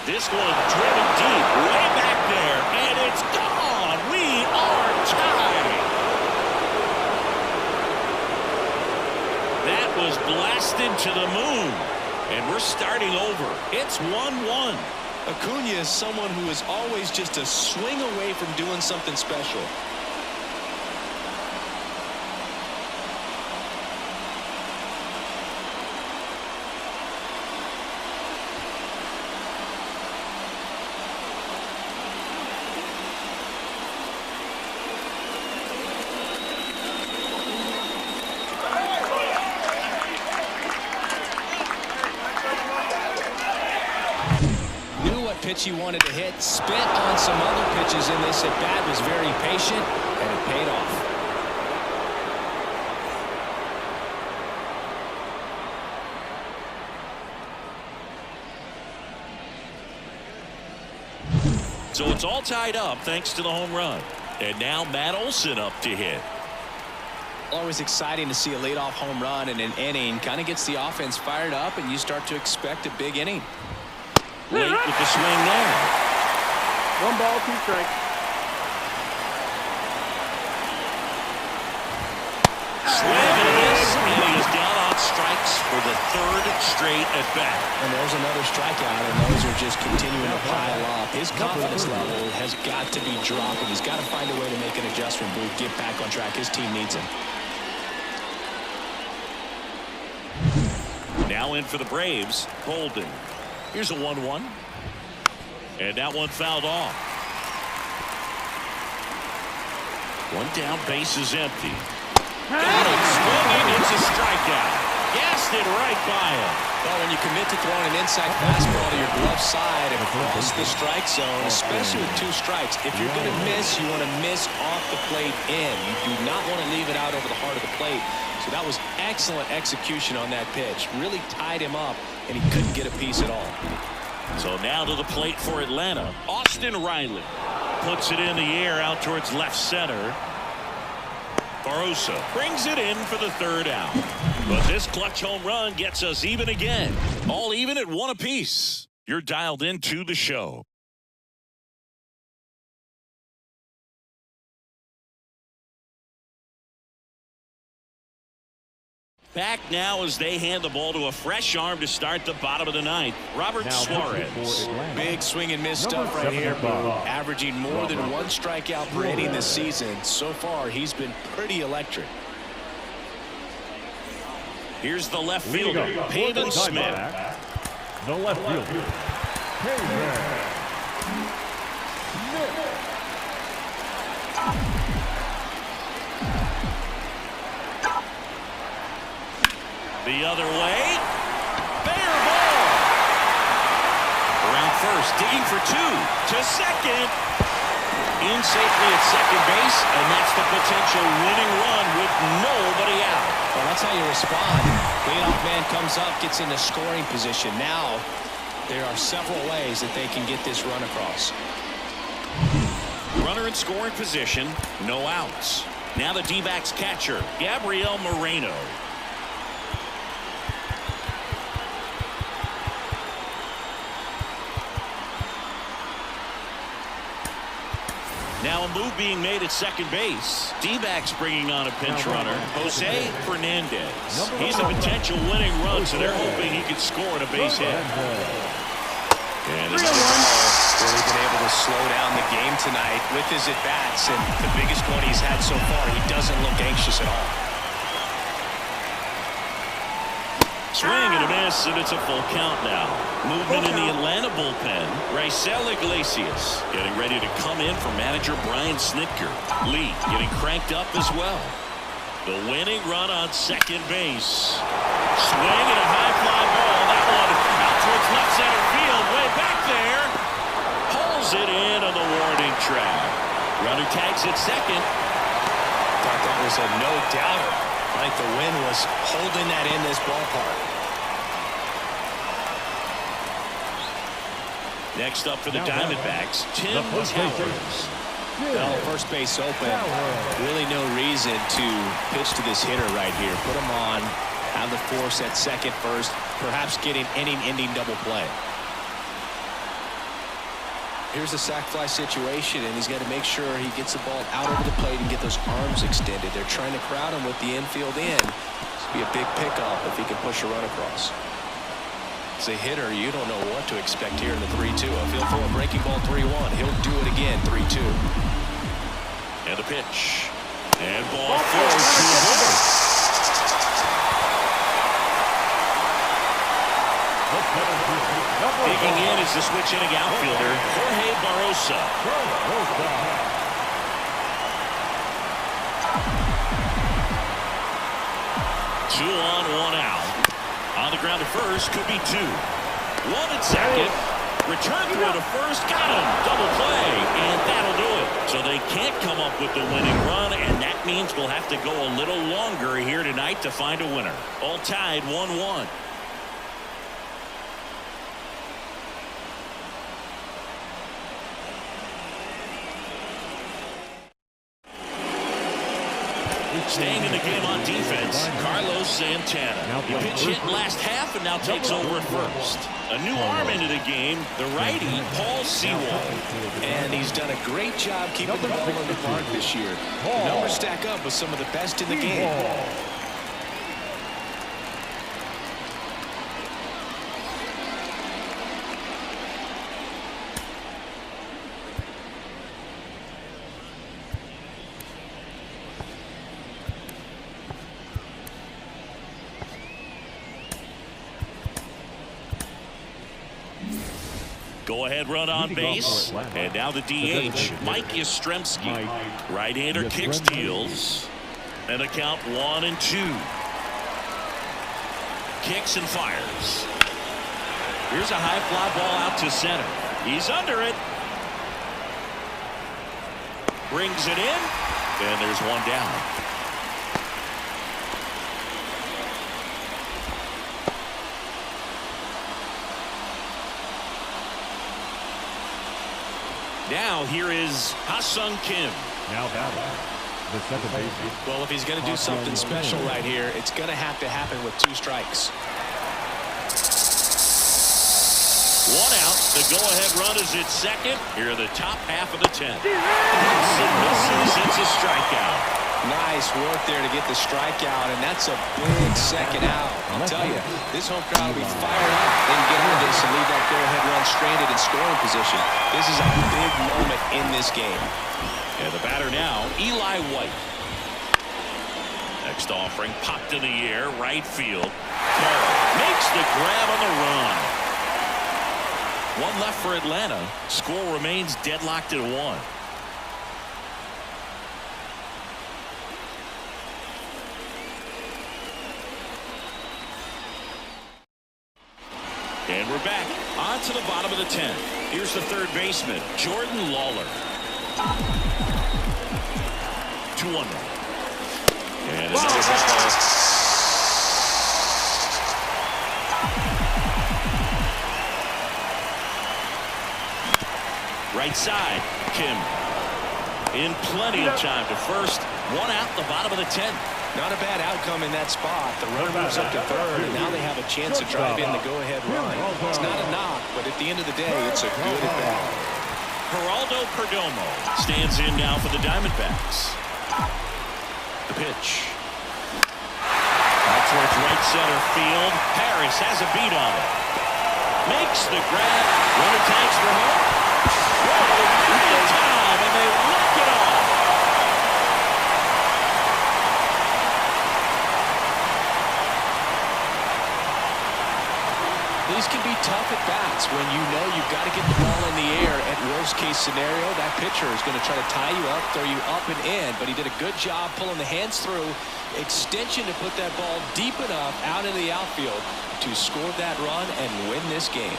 This one driven deep, way back there, and it's gone. We are tied. That was blasted to the moon, and we're starting over. It's 1-1. Acuna is someone who is always just a swing away from doing something special. Pitch he wanted to hit, spit on some other pitches in this at bat, was very patient, and it paid off. So it's all tied up thanks to the home run. And now Matt Olson up to hit. Always exciting to see a leadoff home run in an inning. Kind of gets the offense fired up, and you start to expect a big inning. Late with the swing there. 1 ball, 2 strikes. Swing and a miss, and he is down on strikes for the 3rd straight at bat. And there's another strikeout, and those are just continuing to pile up. His confidence level has got to be dropping. He's got to find a way to make an adjustment move, get back on track. His team needs him. Now in for the Braves, Bolden. Here's a 1-1. And that one fouled off. 1 down, base is empty. Got it, swinging, it's a strikeout. Gassed it right by him. Well, when you commit to throwing an inside fastball to your glove side and across the strike zone, especially with 2 strikes, if you're going to miss, you want to miss off the plate in. You do not want to leave it out over the heart of the plate. So that was excellent execution on that pitch. Really tied him up, and he couldn't get a piece at all. So now to the plate for Atlanta. Austin Riley puts it in the air out towards left center. Barroso brings it in for the 3rd out. But this clutch home run gets us even again. All even at 1 apiece. You're dialed into the show. Back now as they hand the ball to a fresh arm to start the bottom of the 9th. Robert Suarez. Big swing and miss stuff right here. Averaging more than 1 strikeout per inning this season. So far, he's been pretty electric. Here's the left fielder, Pavin Smith. The left fielder, Pavin Smith. The other way. Fair ball. Around first, digging for 2. To second. in safely at second base, and that's the potential winning run with nobody out. Well, that's how you respond. Leadoff man comes up, gets into scoring position. Now, there are several ways that they can get this run across. Runner in scoring position, no outs. Now the D-backs catcher, Gabriel Moreno. Now a move being made at second base. D-backs bringing on a pinch runner, Jose Fernandez. He's a potential winning run, so they're hoping he can score at a base hit. And this is really been able to slow down the game tonight with his at-bats, and the biggest one he's had so far. He doesn't look anxious at all. Swing and a miss, and it's a full count now. Movement in the Atlanta bullpen. Raisel Iglesias getting ready to come in for manager Brian Snitker. Lee getting cranked up as well. The winning run on second base. Swing and a high fly ball. That one out towards left center field. Way back there. Pulls it in on the warning track. Runner tags at second. Thought that was a no-doubter. Right, the wind was holding that in this ballpark. Next up for the Diamondbacks, Tim Towers. Well, first base open. Really no reason to pitch to this hitter right here. Put him on, have the force at second first, perhaps getting inning-ending double play. Here's a sac fly situation, and he's got to make sure he gets the ball out over the plate and get those arms extended. They're trying to crowd him with the infield in. This would be a big pickup if he can push a run across. As a hitter, you don't know what to expect here in the 3-2. If he'll throw a breaking ball 3-1, he'll do it again 3-2. And the pitch. And ball 4-2. Digging in is the switch hitting outfielder, Jorge Barrosa. 2 on, 1 out. On the ground to first, could be 2. 1 at second. Return throw to first, got him. Double play, and that'll do it. So they can't come up with the winning run, and that means we'll have to go a little longer here tonight to find a winner. All tied 1-1. Staying in the game on defense, Carlos Santana. He pitch hit last half and now takes over at first. A new arm into the game, the righty, Paul Sewald. And he's done a great job keeping the ball in the park this year. The numbers stack up with some of the best in the game. Go-ahead run on base. And now the DH, Mike Yastrzemski. Right-hander kicks, deals. And a count 1-2. Kicks and fires. Here's a high fly ball out to center. He's under it. Brings it in. And there's one down. Now here is Ha-Sung Kim. Now batting the second baseman. Well, if he's going to do something special right here, it's going to have to happen with 2 strikes. 1 out. The go-ahead run is at second. Here are the top half of the 10th. It's a strikeout. Nice work there to get the strikeout, and that's a big second out. I'll tell you, this home crowd will be fired up. They can get out of this and leave that go-ahead run stranded in scoring position. This is a big moment in this game. And the batter now, Eli White. Next offering, popped in the air, right field. Makes the grab on the run. 1 left for Atlanta. Score remains deadlocked at 1. And we're back on to the bottom of the 10th. Here's the third baseman, Jordan Lawler. 2-1. And another ball. Right side, Kim. In plenty of time to first. One out, the bottom of the 10th. Not a bad outcome in that spot. The runner moves up to third, and now they have a chance to drive in the go-ahead run. It's not a knock, but at the end of the day, it's a good at-bat. Geraldo Perdomo stands in now for the Diamondbacks. The pitch. Out towards right center field. Harris has a beat on it. Makes the grab. Runner tanks for home. Right in time, and they walk it off. These can be tough at bats when you know you've got to get the ball in the air. At worst case scenario, that pitcher is going to try to tie you up, throw you up and in, but he did a good job pulling the hands through, extension to put that ball deep enough out into the outfield to score that run and win this game.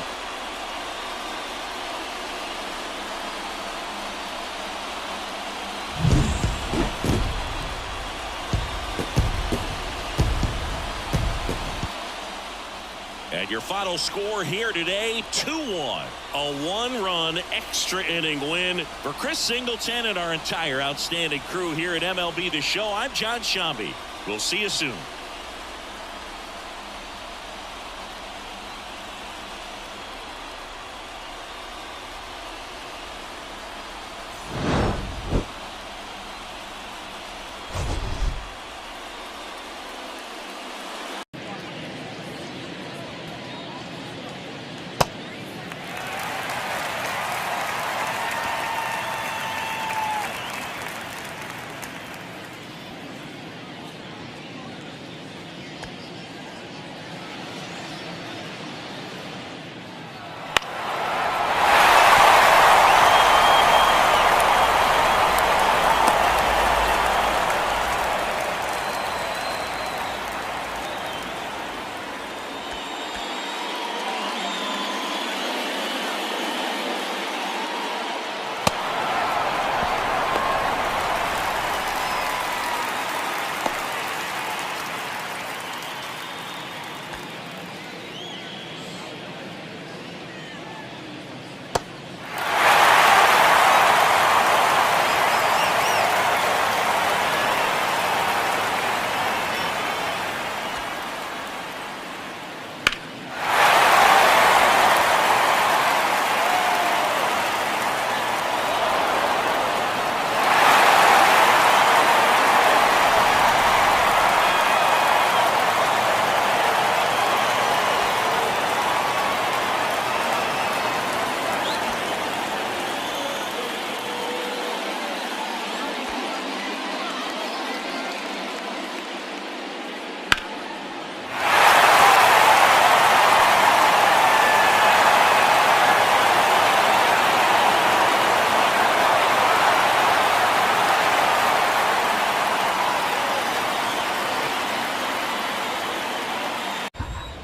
And your final score here today, 2-1. A one-run extra inning win for Chris Singleton and our entire outstanding crew here at MLB The Show. I'm John Shambi. We'll see you soon.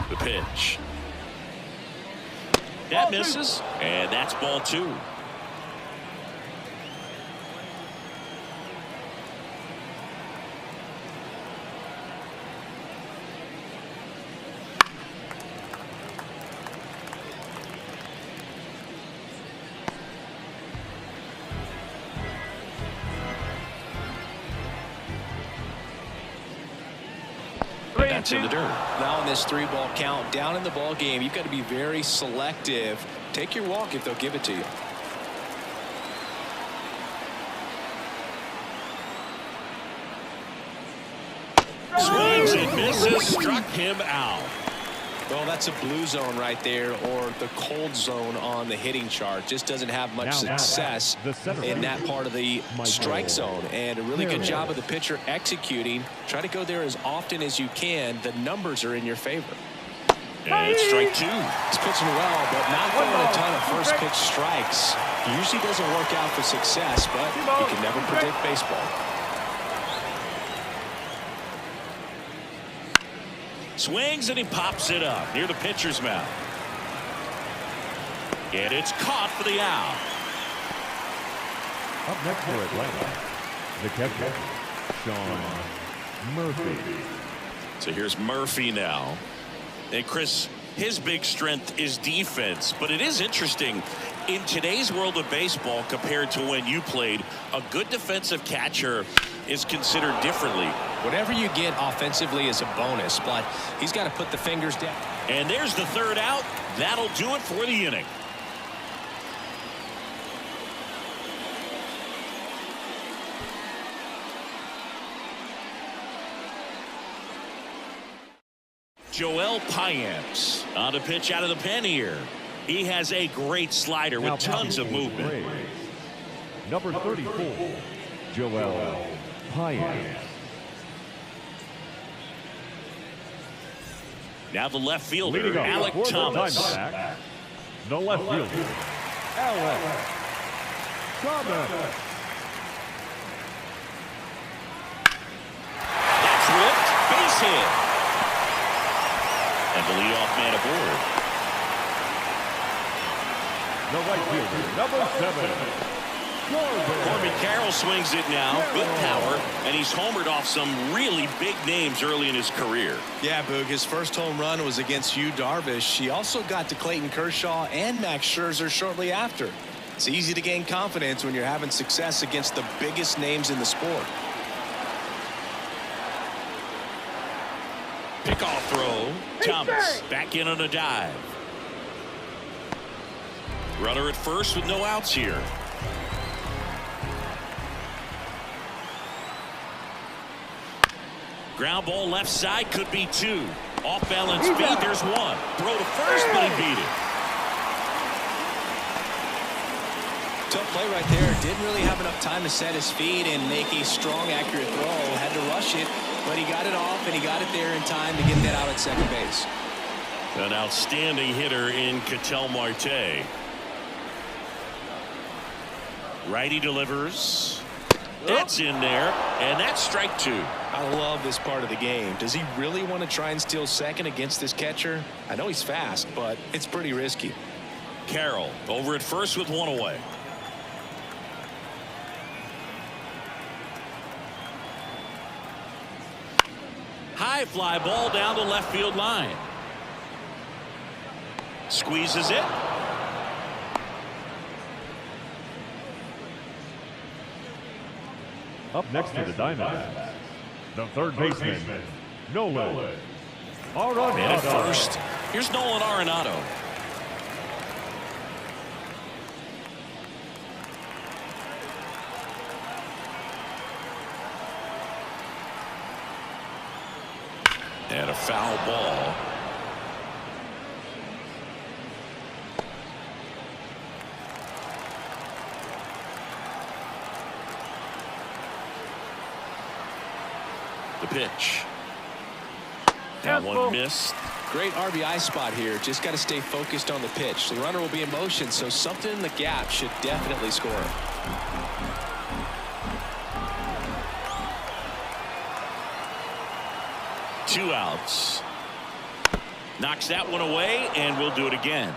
The pitch. That misses, and that's ball 2. That's in the dirt. Now in this 3-ball count, down in the ball game, you've got to be very selective. Take your walk if they'll give it to you. Swings and misses, struck him out. Well, that's a blue zone right there, or the cold zone on the hitting chart. Just doesn't have much success in that part of the strike zone. And a really good job of the pitcher executing. Try to go there as often as you can. The numbers are in your favor. And it's strike 2. He's pitching well, but not throwing a ton of first pitch strikes. Usually doesn't work out for success, but you can never predict baseball. Swings and he pops it up near the pitcher's mouth. And it's caught for the out. Up next for Atlanta, the catcher, Sean Murphy. So here's Murphy now. And Chris, his big strength is defense, but it is interesting in today's world of baseball compared to when you played. A good defensive catcher is considered differently. Whatever you get offensively is a bonus, but he's got to put the fingers down. And there's the third out. That'll do it for the inning. Joel Payamps on a pitch out of the pen here. He has a great slider with tons of movement. Braves. Number 34, Joel Payamps. Now the left fielder, Leading up Alec for the Thomas. Diamondbacks, the left fielder, Alec Thomas. That's ripped. Base hit. And the leadoff man aboard. The right fielder, number 7, Corbin Carroll swings it now. Good power. And he's homered off some really big names early in his career. Yeah, Boog, his first home run was against Yu Darvish. He also got to Clayton Kershaw and Max Scherzer shortly after. It's easy to gain confidence when you're having success against the biggest names in the sport. Pickoff throw. Thomas back in on a dive. Runner at first with no outs here. Ground ball left side, could be 2. Off balance beat, there's 1. Throw to first, but he beat it. Tough play right there. Didn't really have enough time to set his feet and make a strong, accurate throw. Had to rush it, but he got it off and he got it there in time to get that out at second base. An outstanding hitter in Ketel Marte. Righty delivers. That's in there, and that's strike 2. I love this part of the game. Does he really want to try and steal second against this catcher? I know he's fast, but it's pretty risky. Carroll over at first with 1 away. High fly ball down the left field line. Squeezes it. Up next to the Diamondbacks, the third baseman, Nolan Arenado. Man at first. Here's Nolan Arenado. And a foul ball. The pitch. That one missed. Great RBI spot here. Just got to stay focused on the pitch. The runner will be in motion, so something in the gap should definitely score. 2 outs. Knocks that one away, and we'll do it again.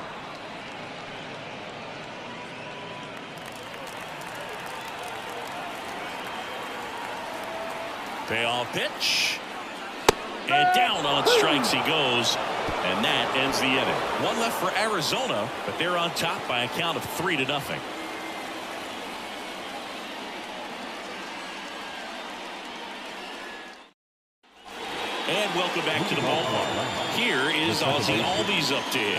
Payoff pitch. And down on strikes he goes. And that ends the inning. 1 left for Arizona, but they're on top by a count of 3-0. And welcome back to the ballpark. Here is Ozzie Albies up to hit.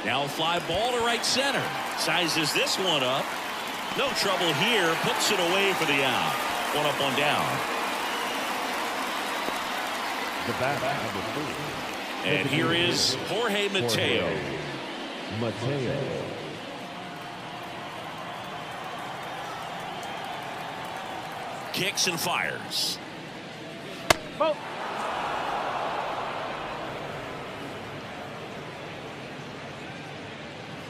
Now a fly ball to right center. Sizes this one up. No trouble here. Puts it away for the out. 1 up, 1 down. The bat number 3. And here is Jorge Mateo. Kicks and fires. Oh.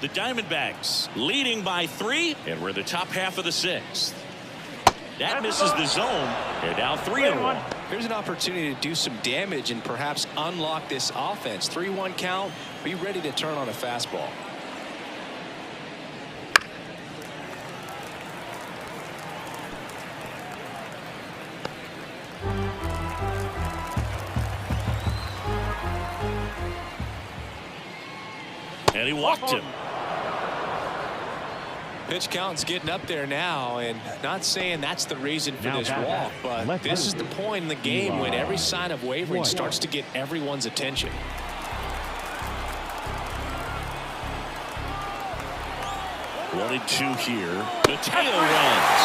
The Diamondbacks leading by 3, and we're the top half of the 6th. That misses the zone. They're now 3-1. Here's an opportunity to do some damage and perhaps unlock this offense. 3-1 count. Be ready to turn on a fastball. And he walked him. Pitch count's getting up there now, and not saying that's the reason for this walk, but this is the point in the game when every sign of wavering starts to get everyone's attention. One and two here. Mateo runs.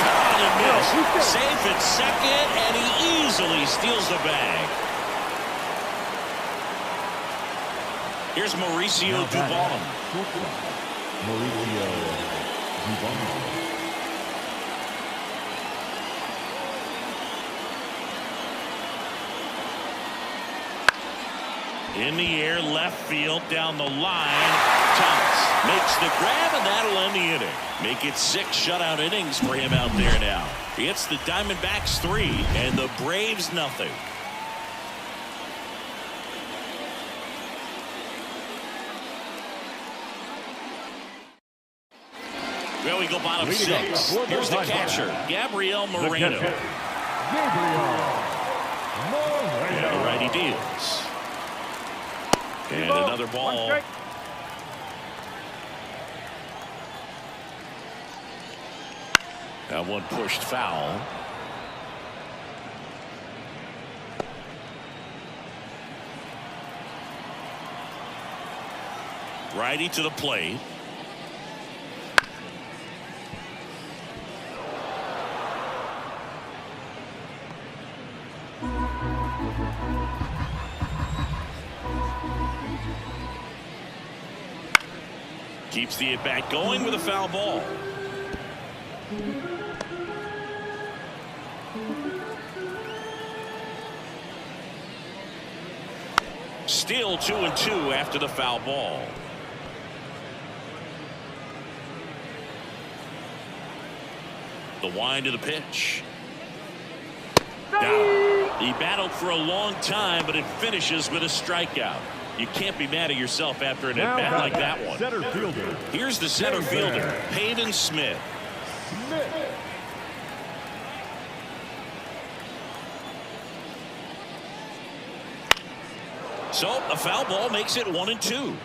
Caught and missed. Safe at second, and he easily steals the bag. Here's Mauricio Dubon. Mauricio Dubon. In the air, left field, down the line. Thomas makes the grab, and that'll end the inning. Make it 6 shutout innings for him out there now. It's the Diamondbacks 3 and the Braves nothing. Well, we go bottom 6. Here's the catcher, Gabriel Moreno. The righty deals. And another ball. That one pushed foul. Righty to the plate. Keeps the at-bat going with a foul ball. Still 2-2 after the foul ball. The wind of the pitch. Down. He battled for a long time, but it finishes with a strikeout. You can't be mad at yourself after an at-bat like that one. Center fielder. Here's the center fielder, Pavin Smith. So a foul ball makes it 1-2.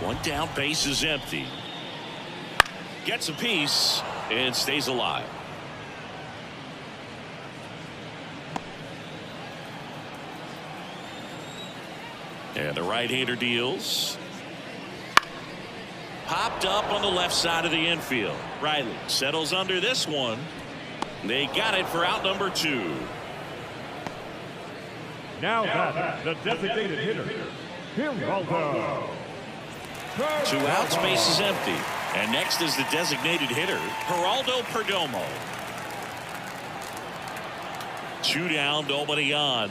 One down, base is empty. Gets a piece and stays alive. And the right-hander deals. Popped up on the left side of the infield. Riley settles under this one. They got it for out number 2. Now that the designated hitter, Geraldo. 2 outs, base is empty. And next is the designated hitter, Geraldo Perdomo. 2 down, nobody on.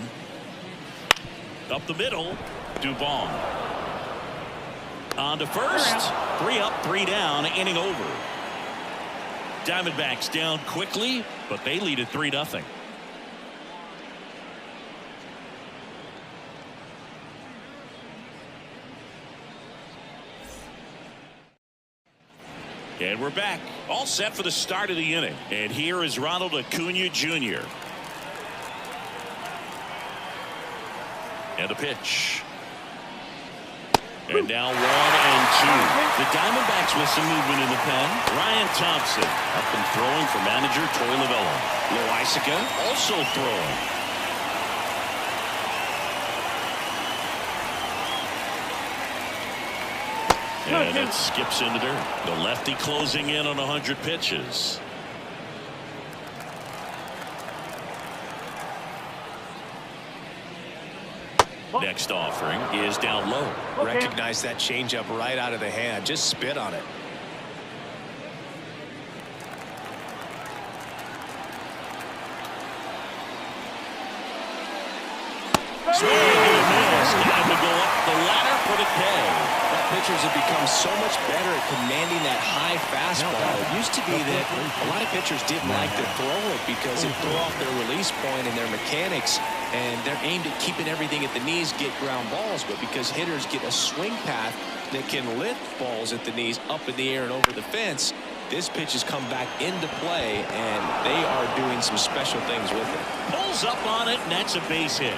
Up the middle, Dubon. On to first. 3 up, 3 down, inning over. Diamondbacks down quickly, but they lead at 3-0. And we're back, all set for the start of the inning. And here is Ronald Acuna Jr. And a pitch. And now 1-2. The Diamondbacks with some movement in the pen. Ryan Thompson up and throwing for manager Torey Lovullo. Loaisiga also throwing. And it skips into dirt. The lefty closing in on 100 pitches. Next offering is down low. Recognize that changeup right out of the hand. Just spit on it. Swing and a miss. Time to go up the ladder for the K. That pitchers have become so much better at commanding that high fastball. It used to be that a lot of pitchers didn't like to throw it because it threw off their release point and their mechanics, and they're aimed at keeping everything at the knees, get ground balls. But because hitters get a swing path that can lift balls at the knees up in the air and over the fence, this pitch has come back into play, and they are doing some special things with it. Pulls up on it, and that's a base hit.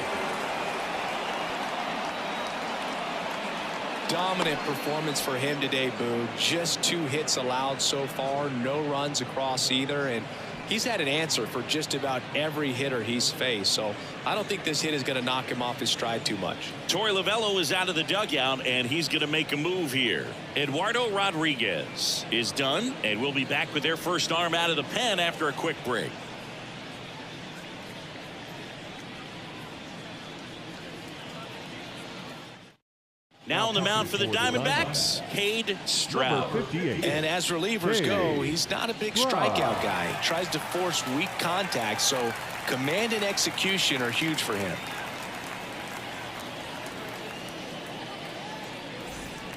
Dominant performance for him today, Boo. Just 2 hits allowed so far, no runs across either, and he's had an answer for just about every hitter he's faced. So I don't think this hit is going to knock him off his stride too much. Torey Lovullo is out of the dugout, and he's going to make a move here. Eduardo Rodriguez is done, and we'll be back with their first arm out of the pen after a quick break. Now on the mound for the Diamondbacks, Cade Stroud. And as relievers go, he's not a big strikeout guy. He tries to force weak contact, so command and execution are huge for him.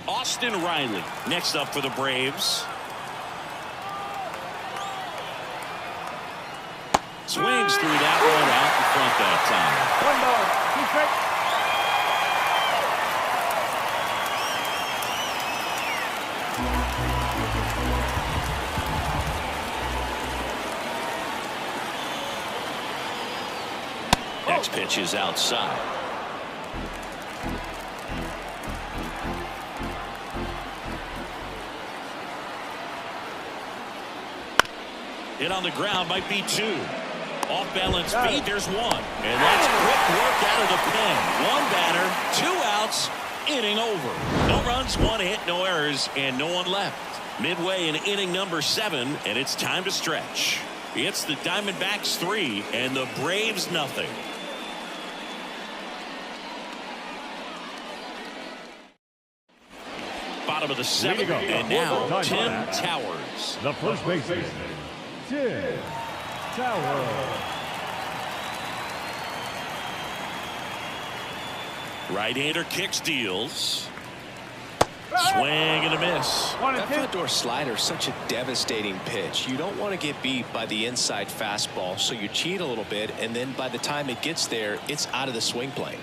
Austin Riley next up for the Braves. Swings through that one out in front that time. 1 ball, 2 strikes. Next pitch is outside. Hit on the ground, might be 2. Off balance beat, there's 1. And that's quick work out of the pen. 1 batter, 2 outs, inning over. No runs, 1 hit, no errors, and no one left. Midway in inning number 7, and it's time to stretch. It's the Diamondbacks 3 and the Braves nothing. Bottom of the 7th, and now Tim Towers. The first baseman, Tim Towers. Right-hander kicks, deals. Swing and a miss. That front door slider is such a devastating pitch. You don't want to get beat by the inside fastball, so you cheat a little bit, and then by the time it gets there, it's out of the swing plane.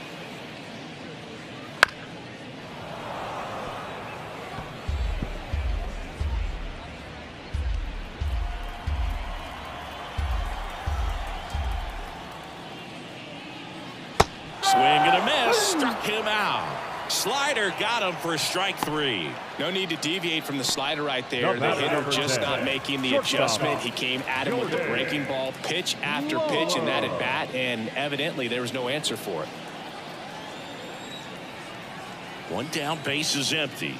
Swing and a miss. Struck him out. Slider got him for strike 3. No need to deviate from the slider right there. The hitter just not making the adjustment. He came at him with the breaking ball pitch after pitch in that at bat, and evidently there was no answer for it. 1 down, base is empty.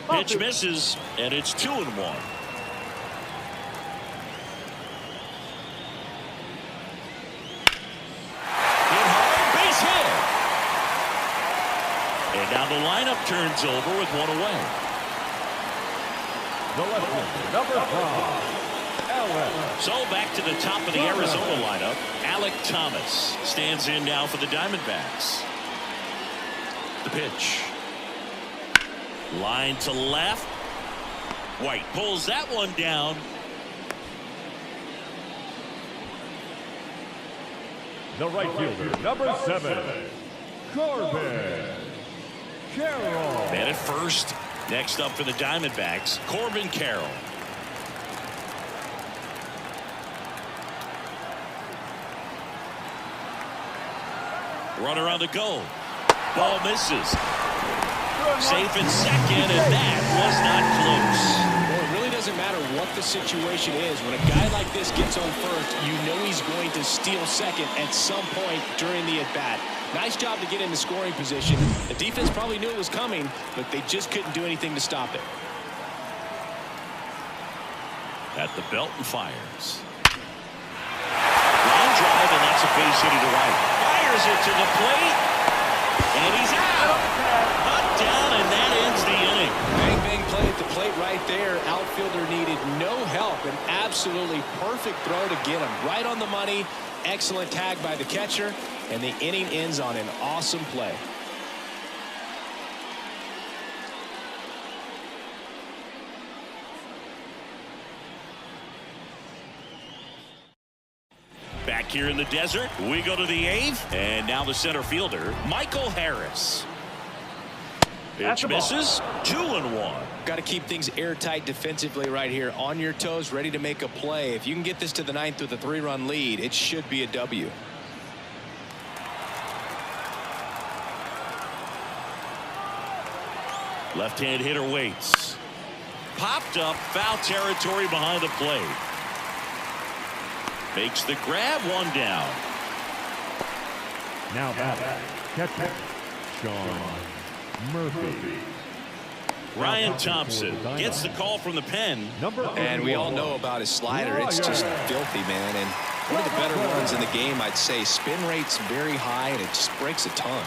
Pitch misses, and it's 2-1. And now the lineup turns over with 1 away. The left-hander, number 5, Alec. So back to the top of the Arizona lineup. Alec Thomas stands in now for the Diamondbacks. The pitch. Line to left. White pulls that one down. The right fielder, number 7, Corbin Carroll. Man at first. Next up for the Diamondbacks, Corbin Carroll. Runner on the go. Ball misses. Safe in second, and that was not close. Well, it really doesn't matter what the situation is. When a guy like this gets on first, you know he's going to steal second at some point during the at-bat. Nice job to get in the scoring position. The defense probably knew it was coming, but they just couldn't do anything to stop it. At the belt and fires. Line drive, and that's a base hit to right. Fires it to the plate, and he's out. Up, down, and that ends the inning. Bang, bang play at the plate right there. Outfielder needed no help. An absolutely perfect throw to get him right on the money. Excellent tag by the catcher, and the inning ends on an awesome play. back here in the desert. We go to the 8th, and now the center fielder, Michael Harris. Pitch misses. 2-1. Got to keep things airtight defensively right here, on your toes, ready to make a play. If you can get this to the 9th with a 3-run lead, it should be a W. Left-hand hitter waits. Popped up, foul territory behind the plate. Makes the grab, 1 down. Now back, catcher, Sean Murphy. Ryan Thompson gets the call from the pen. And we all know about his slider. It's just filthy, man. And one of the better ones in the game, I'd say. Spin rate's very high, and it just breaks a ton.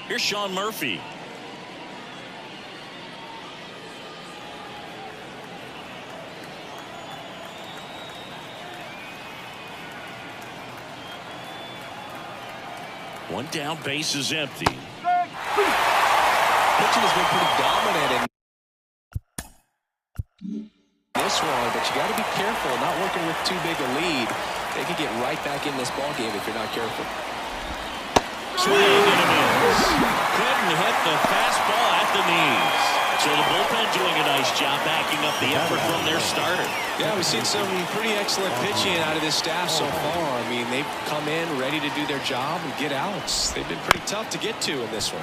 Here's Sean Murphy. One down, base is empty. Pitching has been pretty dominant in this one, but you got to be careful, not working with too big a lead. They could get right back in this ball game if you're not careful. Swing and a miss. Couldn't hit the fastball at the knees. So the bullpen doing a nice job backing up the effort from their starter. Yeah, we've seen some pretty excellent pitching out of this staff so far. I mean, they've come in ready to do their job and get outs. They've been pretty tough to get to in this one.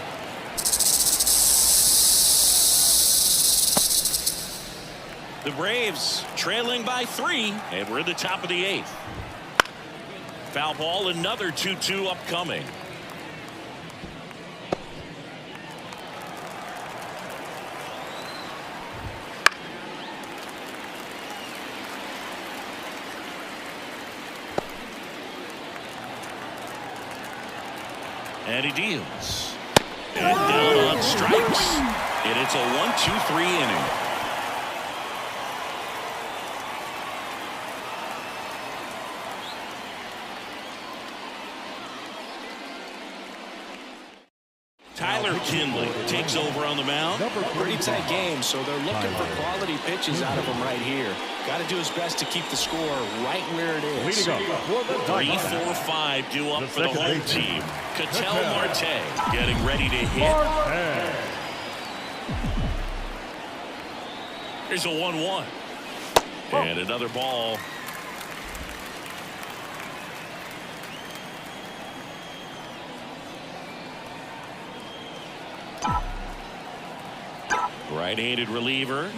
The Braves trailing by 3, and we're in the top of the 8th. Foul ball, another 2-2 upcoming. And he deals. And down on strikes. And it's a 1-2-3 inning. Tyler Kinley takes over on the mound. Pretty tight game, so they're looking for quality pitches out of him right here. Got to do his best to keep the score right where it is. 3-4-5 due up for the home team. Ketel Marte getting ready to hit. Here's a 1-1. And another ball. Right-handed reliever.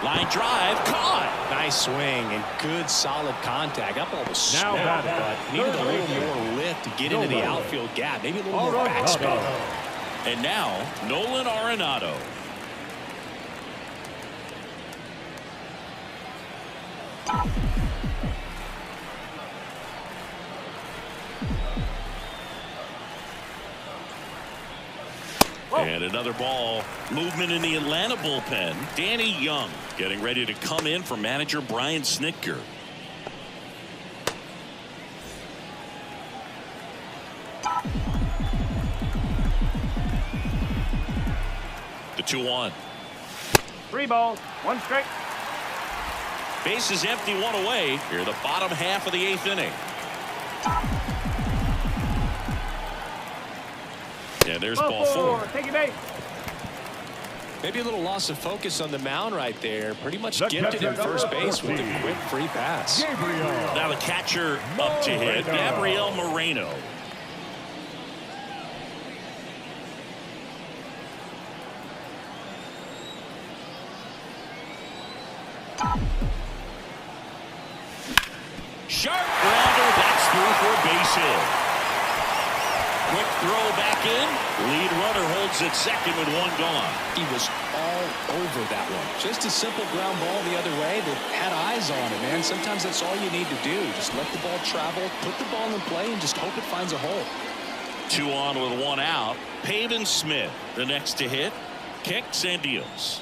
Line drive, caught. Nice swing and good solid contact. That ball was smart, but needed a little more lift to get into the outfield gap. Maybe a little more backspin. And now, Nolan Arenado. And another ball. Movement in the Atlanta bullpen. Danny Young getting ready to come in for manager Brian Snitker. The 2-1. 3 balls, 1 strike. Base is empty, 1 away. Here the bottom half of the 8th inning. And there's ball 4. Take it base. Maybe a little loss of focus on the mound right there. Pretty much gifted in first base with a quick free pass. Now the catcher up to hit, Gabriel Moreno. Sharp grounder, that's through for a base hit. Quick throw back in. Lead runner holds at second with 1 gone. He was all over that one. Just a simple ground ball the other way that had eyes on it, man. Sometimes that's all you need to do. Just let the ball travel, put the ball in play, and just hope it finds a hole. 2 on with 1 out. Pavin Smith, the next to hit. Kicks and deals.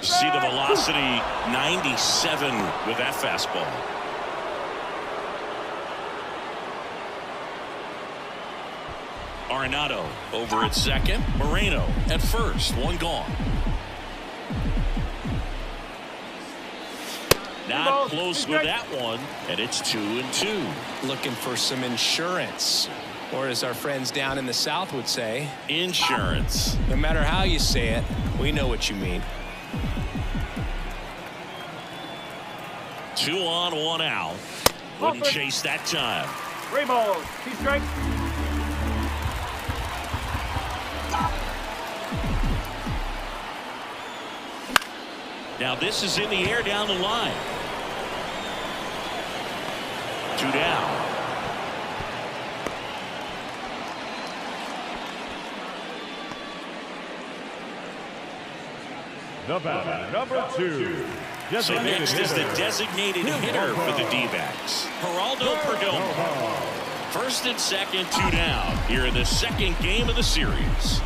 See the velocity, 97 with that fastball. Arenado over at second. Moreno at first. 1 gone. Not close with that one, and it's 2-2. Looking for some insurance, or as our friends down in the South would say, insurance. No matter how you say it, we know what you mean. 2 on, 1 out. Wouldn't chase that time. 3 balls, 2 strikes. Now this is in the air down the line. 2 down. The batter, number 2. So next is the designated hitter for the D-backs, Geraldo Perdomo. First and second, 2 down here in the second game of the series.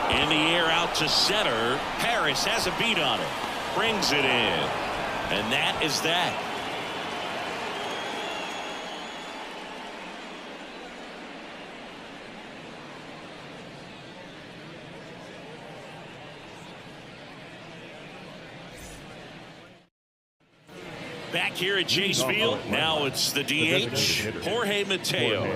In the air out to center. Harris has a beat on it. Brings it in. And that is that. Back here at Chase Field, now it's the DH, Jorge Mateo.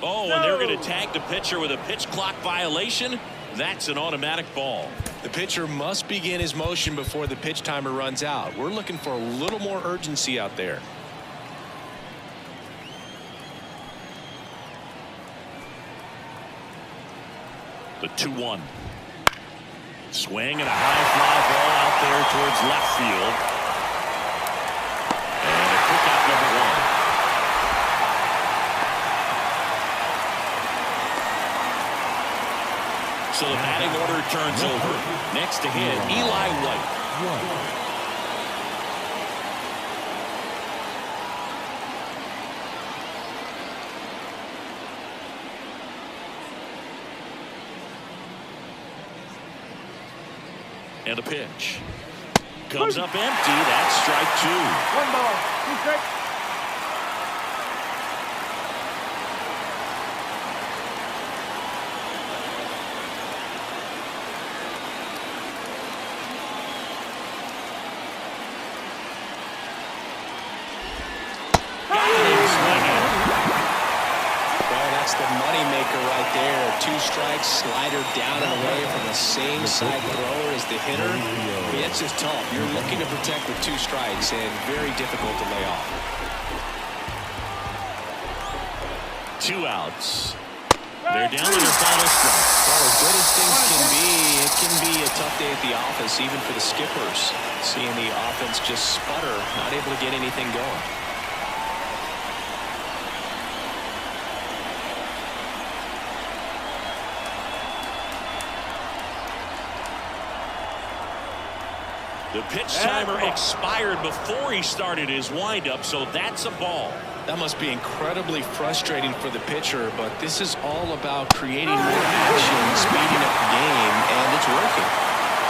Oh, and they're going to tag the pitcher with a pitch clock violation. That's an automatic ball. The pitcher must begin his motion before the pitch timer runs out. We're looking for a little more urgency out there. The 2-1. Swing and a high fly ball out there towards left field. And a quick out number 1. So the batting order turns over. Next to hit, Eli White. And a pitch. Comes up empty. That's strike 2. 1 ball, 2 strikes. The moneymaker right there. 2 strikes, slider down and away from the same side thrower as the hitter. It's just tough. You're looking to protect with 2 strikes and very difficult to lay off. 2 outs. They're down to their final strike. Well, as good as things can be, it can be a tough day at the office, even for the skippers. Seeing the offense just sputter, not able to get anything going. The pitch timer expired before he started his windup, so that's a ball. That must be incredibly frustrating for the pitcher, but this is all about creating more action, speeding up the game, and it's working.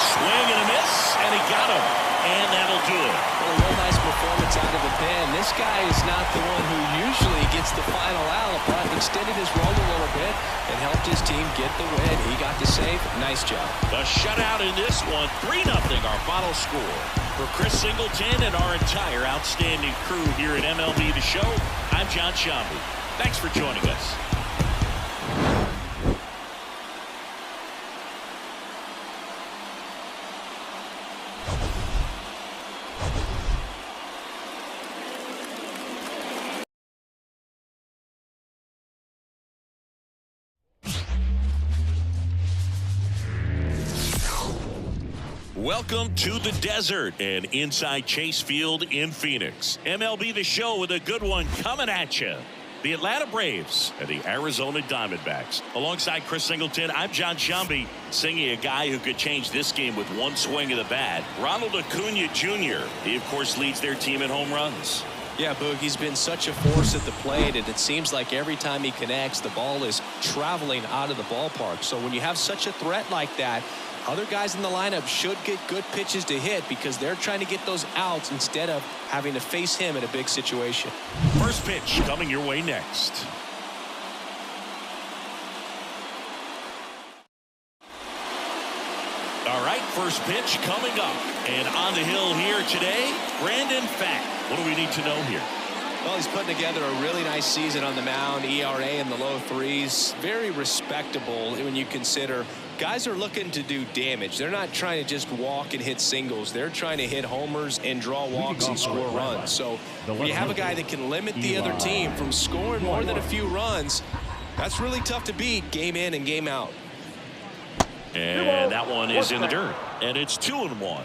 Swing and a miss, and he got him. And that'll do it. Well, a real nice performance out of the pen. This guy is not the one who usually gets the final out, but extended his role a little bit and helped his team get the win. He got the save. Nice job. The shutout in this one, 3-0 our final score. For Chris Singleton and our entire outstanding crew here at MLB The Show, I'm John Shambi. Thanks for joining us. Welcome to the desert and inside Chase Field in Phoenix. MLB The Show with a good one coming at you. The Atlanta Braves and the Arizona Diamondbacks. Alongside Chris Singleton, I'm John Shambi, singing a guy who could change this game with one swing of the bat. Ronald Acuna Jr. He, of course, leads their team in home runs. Yeah, Boog, he's been such a force at the plate, and it seems like every time he connects, the ball is traveling out of the ballpark. So when you have such a threat like that, Other guys in the lineup should get good pitches to hit because they're trying to get those outs instead of having to face him in a big situation. First pitch coming your way next. All right, first pitch coming up. And on the hill here today, Brandon Fack. What do we need to know here? Well, he's putting together a really nice season on the mound. ERA in the low 3s. Very respectable when you consider guys are looking to do damage. They're not trying to just walk and hit singles. They're trying to hit homers and draw walks and score runs. So when you have a guy that can limit the other team from scoring more than a few runs, that's really tough to beat game in and game out. And that one is in the dirt. And it's 2-1.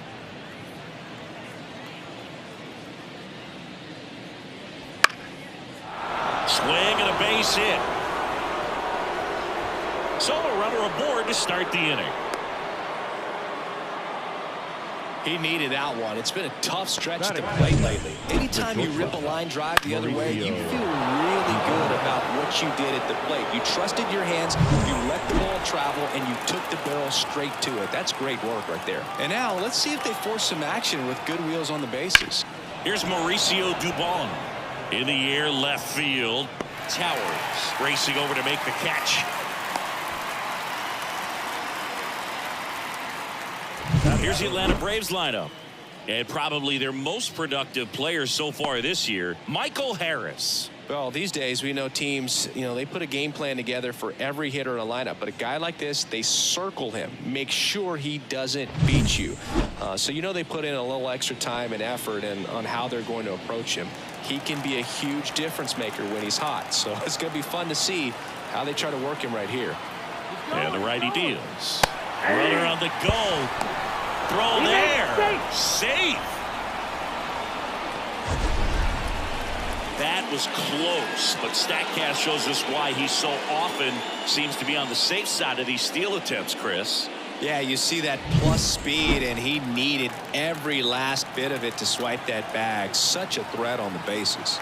Swing and a base hit. So a runner aboard to start the inning. He needed that one. It's been a tough stretch at the plate lately. Anytime you rip a line drive the other way, you feel really good about what you did at the plate. You trusted your hands, you let the ball travel, and you took the barrel straight to it. That's great work right there. And now let's see if they force some action with good wheels on the bases. Here's Mauricio Dubon. In the air, left field. Towers racing over to make the catch. Here's the Atlanta Braves lineup. And probably their most productive player so far this year, Michael Harris. Well, these days we know teams, they put a game plan together for every hitter in a lineup. But a guy like this, they circle him, make sure he doesn't beat you. So they put in a little extra time and effort on how they're going to approach him. He can be a huge difference maker when he's hot. So it's going to be fun to see how they try to work him right here. And the righty deals. Runner on the go. Throw there. Safe. That was close, but StatCast shows us why he so often seems to be on the safe side of these steal attempts, Chris. Yeah, you see that plus speed, and he needed every last bit of it to swipe that bag. Such a threat on the bases.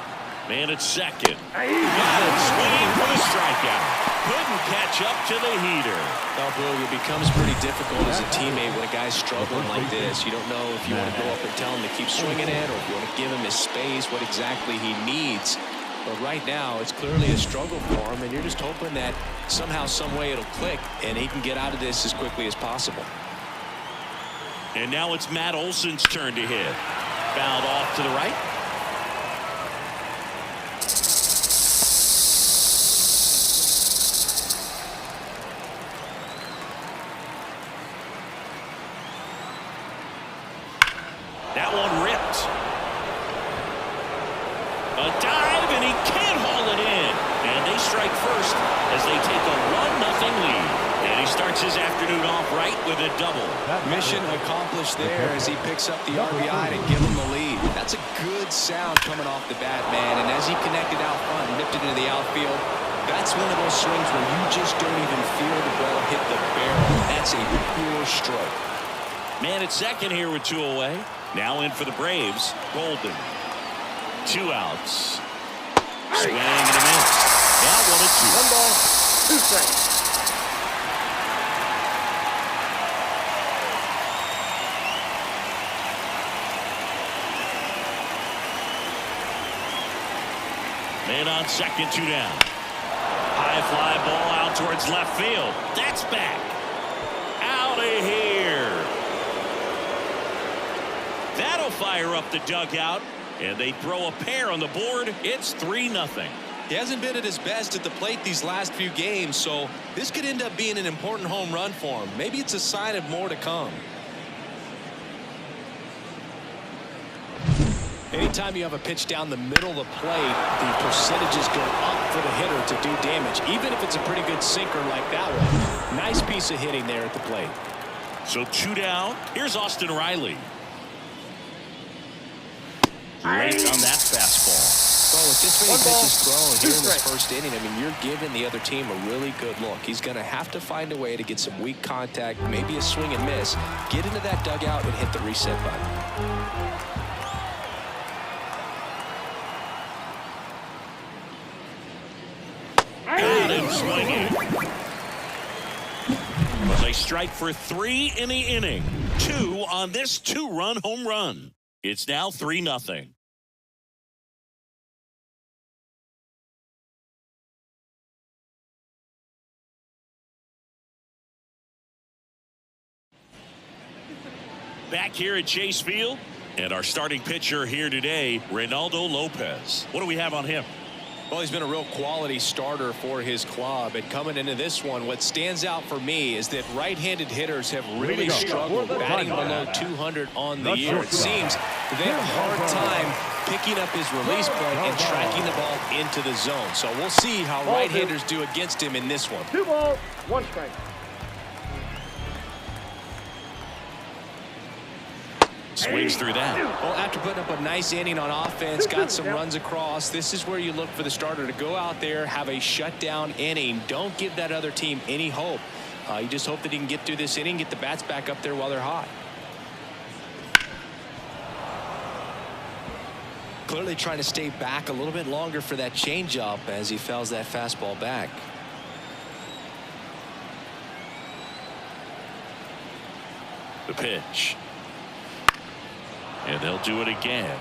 Man at second. Got him swinging for the strikeout. Couldn't catch up to the heater. Well, Blue, it becomes pretty difficult as a teammate when a guy's struggling like this. You don't know if you want to go up and tell him to keep swinging it or if you want to give him his space, what exactly he needs. But right now, it's clearly a struggle for him, and you're just hoping that somehow, some way it'll click, and he can get out of this as quickly as possible. And now it's Matt Olson's turn to hit. Fouled off to the right. That one ripped. A dive, and he can't haul it in. And they strike first as they take a 1-0 lead. And he starts his afternoon off right with a double. Mission accomplished there as he picks up the RBI to give him the lead. That's a good sound coming off the bat, man. And as he connected out front and nipped it into the outfield, that's one of those swings where you just don't even feel the ball hit the barrel. That's a pure stroke. Man at second here with 2 away. Now in for the Braves, Golden. 2 outs. Swing and a miss. Now 1-2. 1 ball, 2 strikes. Man on second, 2 down. High fly ball out towards left field. That's back. Out of here. That'll fire up the dugout, and they throw a pair on the board. It's 3-0. He hasn't been at his best at the plate these last few games, so this could end up being an important home run for him. Maybe it's a sign of more to come. Anytime you have a pitch down the middle of the plate, the percentages go up for the hitter to do damage, even if it's a pretty good sinker like that one. Nice piece of hitting there at the plate. So 2 down. Here's Austin Riley. Late on that fastball. Well, with this many pitches thrown here in this first inning, I mean, you're giving the other team a really good look. He's going to have to find a way to get some weak contact, maybe a swing and miss, get into that dugout and hit the reset button. Got him swinging. They strike for 3 in the inning. 2 on this 2-run home run. It's now 3-0. Back here at Chase Field, and our starting pitcher here today, Reynaldo Lopez. What do we have on him? Well, he's been a real quality starter for his club. And coming into this one, what stands out for me is that right-handed hitters have really struggled batting below 200 on the year. It seems they have a hard time picking up his release point and tracking the ball into the zone. So we'll see how right-handers do against him in this one. 2 balls, 1 strike. Swings through that. Well, after putting up a nice inning on offense, got some runs across, this is where you look for the starter to go out there, have a shutdown inning. Don't give that other team any hope. You just hope that he can get through this inning, get the bats back up there while they're hot. Clearly trying to stay back a little bit longer for that changeup as he fouls that fastball back. The pitch. And they'll do it again.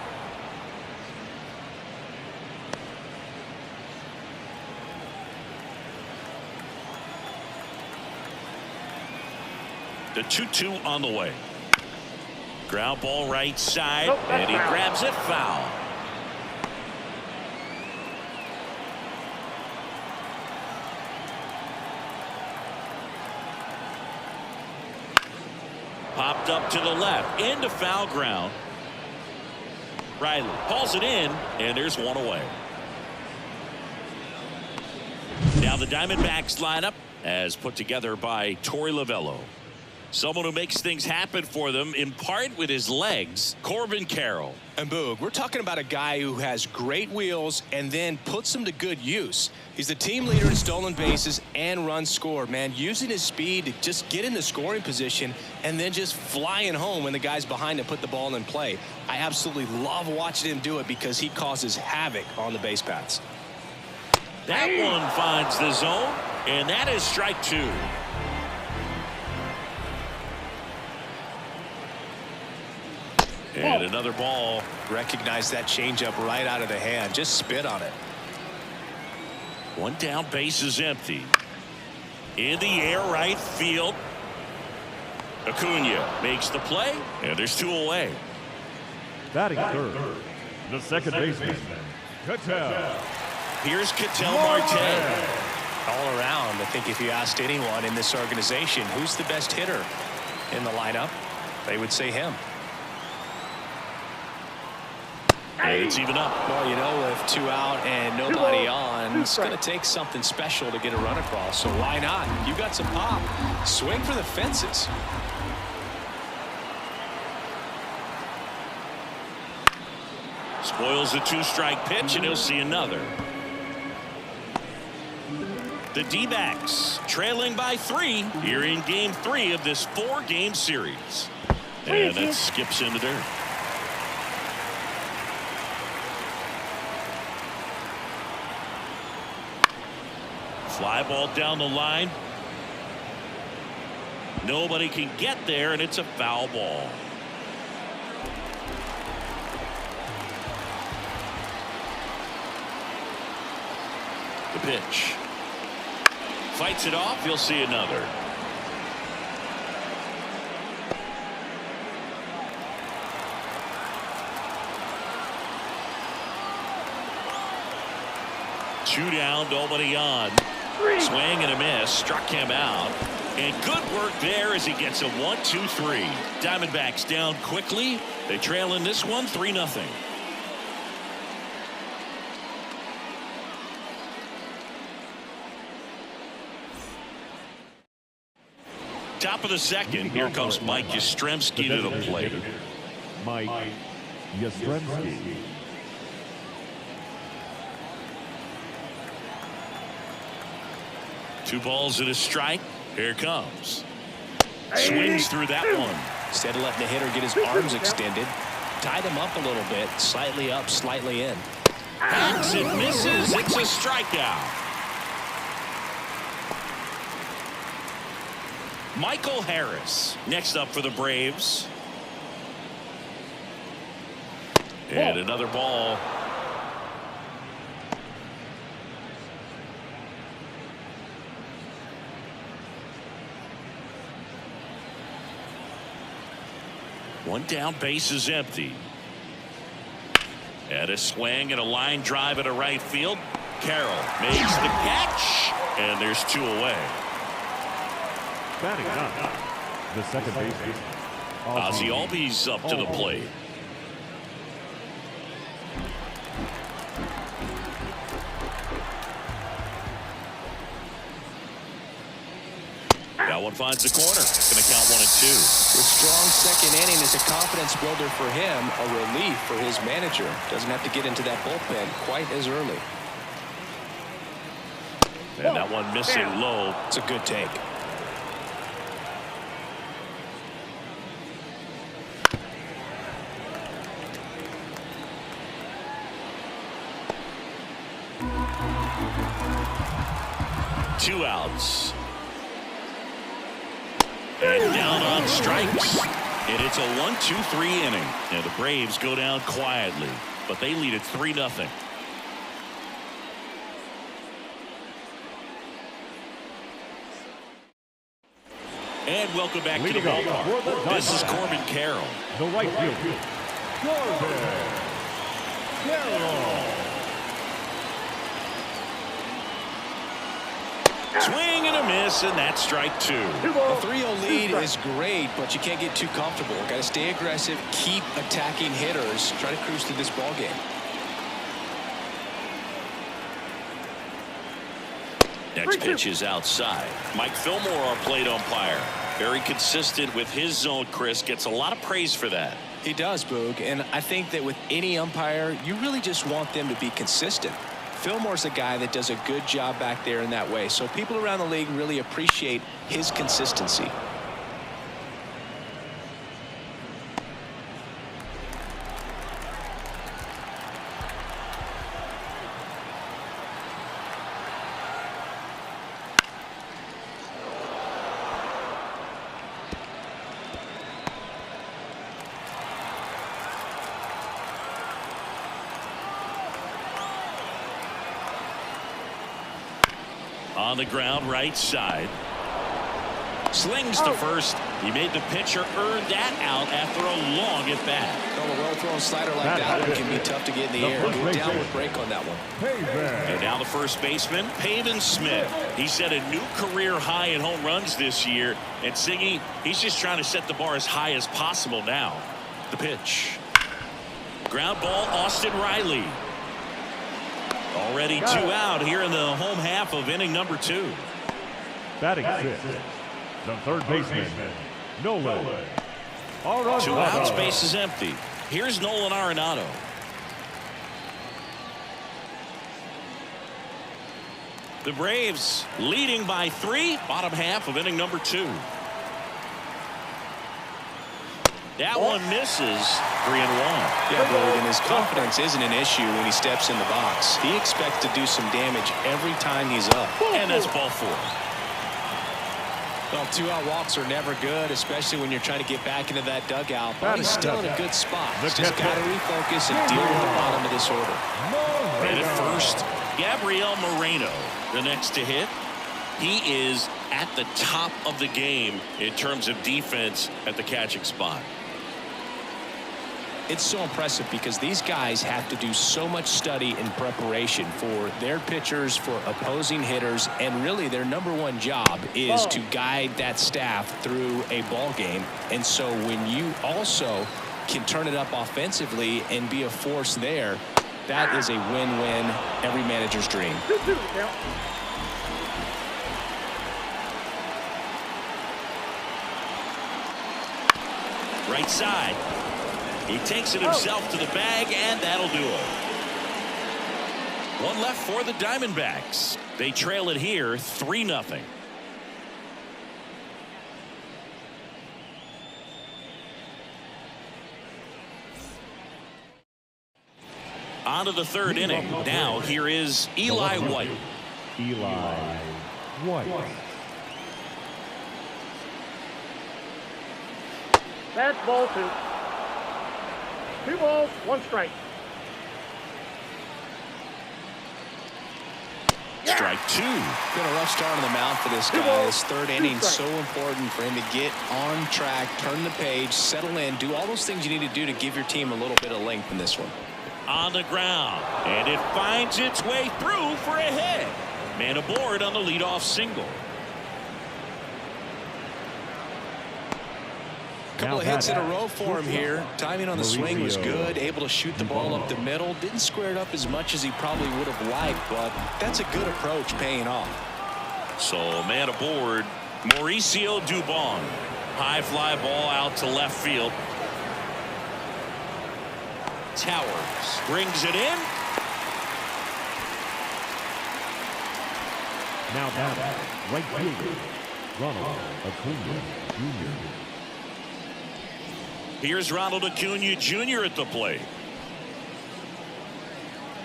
The 2-2 on the way. Ground ball right side, and he grabs it foul. Popped up to the left, into foul ground. Riley hauls it in, and there's one away. Now the Diamondbacks lineup as put together by Torey Lovullo. Someone who makes things happen for them in part with his legs, Corbin Carroll. And Boog, we're talking about a guy who has great wheels and then puts them to good use. He's the team leader in stolen bases and runs scored, man. Using his speed to just get in the scoring position and then just flying home when the guy's behind to put the ball in play. I absolutely love watching him do it because he causes havoc on the base paths. That one finds the zone, and that is strike 2. And another ball. Recognize that changeup right out of the hand. Just spit on it. One down, base is empty. In the air, right field. Acuna makes the play, and there's 2 away. Batting third, the second baseman, Ketel. Here's Ketel Marte. All around, I think if you asked anyone in this organization who's the best hitter in the lineup, they would say him. And it's even up. Well, you know, with 2 out and nobody on, it's going to take something special to get a run across. So why not? You got some pop. Swing for the fences. Spoils a 2-strike pitch, and he'll see another. The D-backs trailing by 3 here in Game 3 of this 4-game series. And that skips into dirt. Fly ball down the line. Nobody can get there, and it's a foul ball. The pitch. Fights it off. You'll see another. Two down, nobody on. Swing and a miss. Struck him out. And good work there as he gets a 1-2-3. Diamondbacks down quickly. They trail in this one 3-0. Top of the second. Here comes Mike Yastrzemski to the plate. Mike Yastrzemski. Two balls and a strike. Here it comes. Swings through that one. Instead of letting the hitter get his arms extended, tied him up a little bit, slightly up, slightly in. Hacks and misses. It's a strikeout. Michael Harris next up for the Braves. And another ball. One down, base is empty. And a swing and a line drive at a right field. Carroll makes the catch, and there's 2 away. Batting up, the second baseman, Ozzie Albies up to the plate. That one finds the corner. It's going to count 1 and 2. The strong second inning is a confidence builder for him, a relief for his manager. Doesn't have to get into that bullpen quite as early. And that one missing low. It's a good take. Two outs. And down on strikes. And it's a 1-2-3 inning. And the Braves go down quietly, but they lead it 3-0. And welcome back to the ballpark. This is Corbin Carroll. The right fielder, Corbin Carroll. Swing and a miss, and that's strike 2. A 3-0 lead is great, but you can't get too comfortable. Got to stay aggressive, keep attacking hitters, try to cruise through this ball game. Next pitch is outside. Mike Fillmore, our plate umpire. Very consistent with his zone, Chris. Gets a lot of praise for that. He does, Boog, and I think that with any umpire, you really just want them to be consistent. Fillmore's a guy that does a good job back there in that way, so people around the league really appreciate his consistency. On the ground, right side. Slings to first. He made the pitcher earn that out after a long at bat. A well-thrown slider like that one can be tough to get in the air. Go downward break on that one. And now the first baseman, Pavin Smith. He set a new career high in home runs this year. And Siggy, he's just trying to set the bar as high as possible now. The pitch. Ground ball, Austin Riley. Already 2 out here in the home half of inning number 2. Batting fifth, the third baseman, Nolan. 2 outs, base is empty. Here's Nolan Arenado. The Braves leading by 3, bottom half of inning number 2. That one misses. 3-1. Yeah, Boog, and his confidence isn't an issue when he steps in the box. He expects to do some damage every time he's up. And that's ball 4. Well, 2-out walks are never good, especially when you're trying to get back into that dugout. But he's still in a good spot. He's just got to refocus and deal with the bottom of this order. And at first, Gabriel Moreno, the next to hit. He is at the top of the game in terms of defense at the catching spot. It's so impressive because these guys have to do so much study and preparation for their pitchers, for opposing hitters, and really their #1 job is to guide that staff through a ball game. And so when you also can turn it up offensively and be a force there, that is a win-win, every manager's dream. Right side. He takes it himself to the bag, and that'll do it. 1 left for the Diamondbacks. They trail it here 3-0. On to the 3rd inning. Now here is Eli White. Eli White. That's ball 2. 2 balls, 1 strike. Strike 2. Been a rough start on the mound for this guy. His third inning so important for him to get on track, turn the page, settle in, do all those things you need to do to give your team a little bit of length in this one. On the ground, and it finds its way through for a hit. Man aboard on the leadoff single. Couple of hits in a row for him here. Timing on the swing was good. Able to shoot the ball up the middle. Didn't square it up as much as he probably would have liked, but that's a good approach paying off. So man aboard, Mauricio Dubon. High fly ball out to left field. Towers brings it in. Now batting, right fielder, Ronald Acuna Jr. Here's Ronald Acuna Jr. at the plate.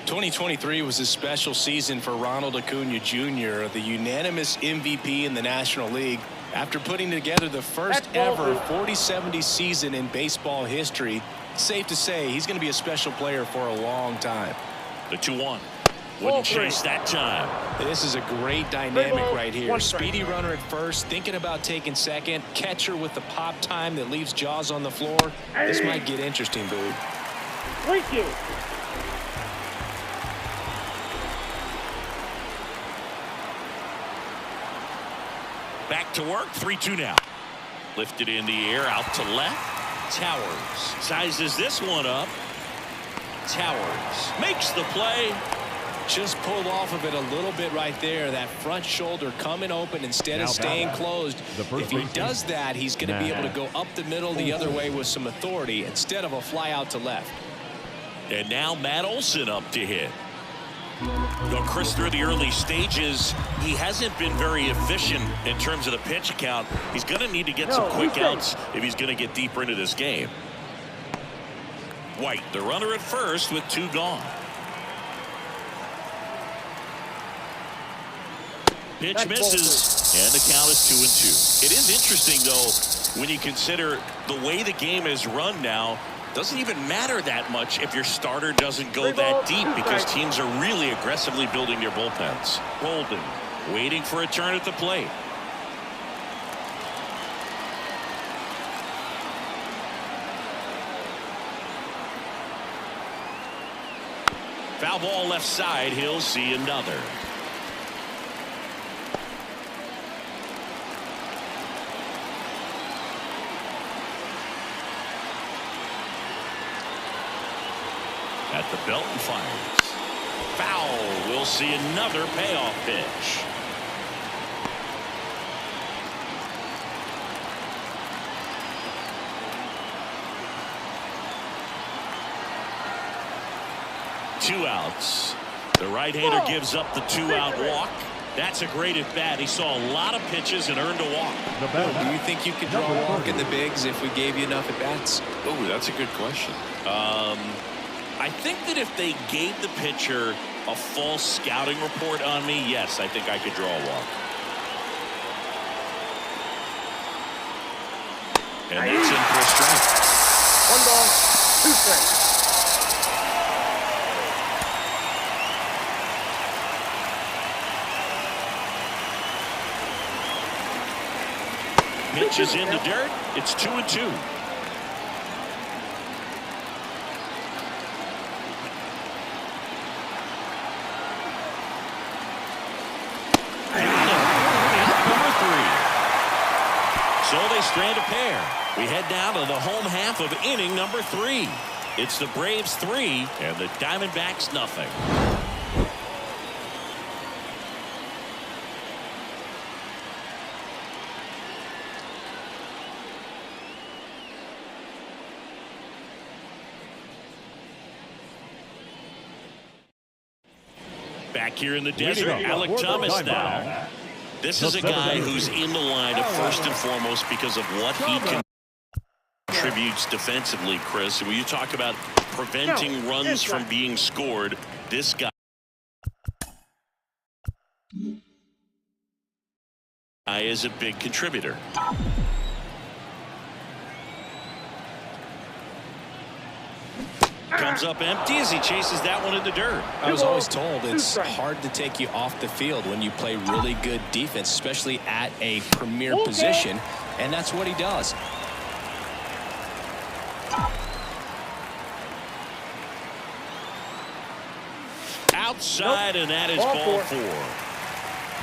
2023 was a special season for Ronald Acuna Jr., the unanimous MVP in the National League. After putting together the first ever 40-70 season in baseball history, it's safe to say he's going to be a special player for a long time. The 2-1. Wouldn't chase that time. This is a great dynamic right here. Speedy runner at first, thinking about taking second. Catcher with the pop time that leaves Jaws on the floor. This might get interesting, Boog. Thank you. Back to work. 3-2 now. Lifted in the air out to left. Towers sizes this one up. Towers makes the play. Just pulled off of it a little bit right there. That front shoulder coming open instead of staying closed. If he does that, he's going to be able to go up the middle the other way with some authority instead of a fly out to left. And now Matt Olson up to hit. Chris, through the early stages, he hasn't been very efficient in terms of the pitch count. He's going to need to get some quick outs if he's going to get deeper into this game. White, the runner at first with 2 gone. Pitch misses, and the count is 2-2. It is interesting, though, when you consider the way the game is run now. Doesn't even matter that much if your starter doesn't go that deep, because teams are really aggressively building their bullpens. Holden waiting for a turn at the plate. Foul ball left side. He'll see another. At the belt and fires. Foul. We'll see another payoff pitch. Two outs. The right-hander gives up the 2-out walk. That's a great at-bat. He saw a lot of pitches and earned a walk. Do you think you could draw a walk in the bigs if we gave you enough at-bats? Oh, that's a good question. I think that if they gave the pitcher a false scouting report on me, yes, I think I could draw a walk. And that's in for a strike. 1 ball, 2 strikes. Pitch is in the dirt. It's 2-2. So they strand a pair. We head down to the home half of inning number 3. It's the Braves 3 and the Diamondbacks nothing. Back here in the desert, Alec Thomas now. This is a guy who's in the lineup first and foremost because of what he contributes defensively, Chris. When you talk about preventing runs from being scored, this guy is a big contributor. Comes up empty as he chases that one in the dirt. I was always told it's hard to take you off the field when you play really good defense, especially at a premier position, and that's what he does. Outside, and that is ball 4.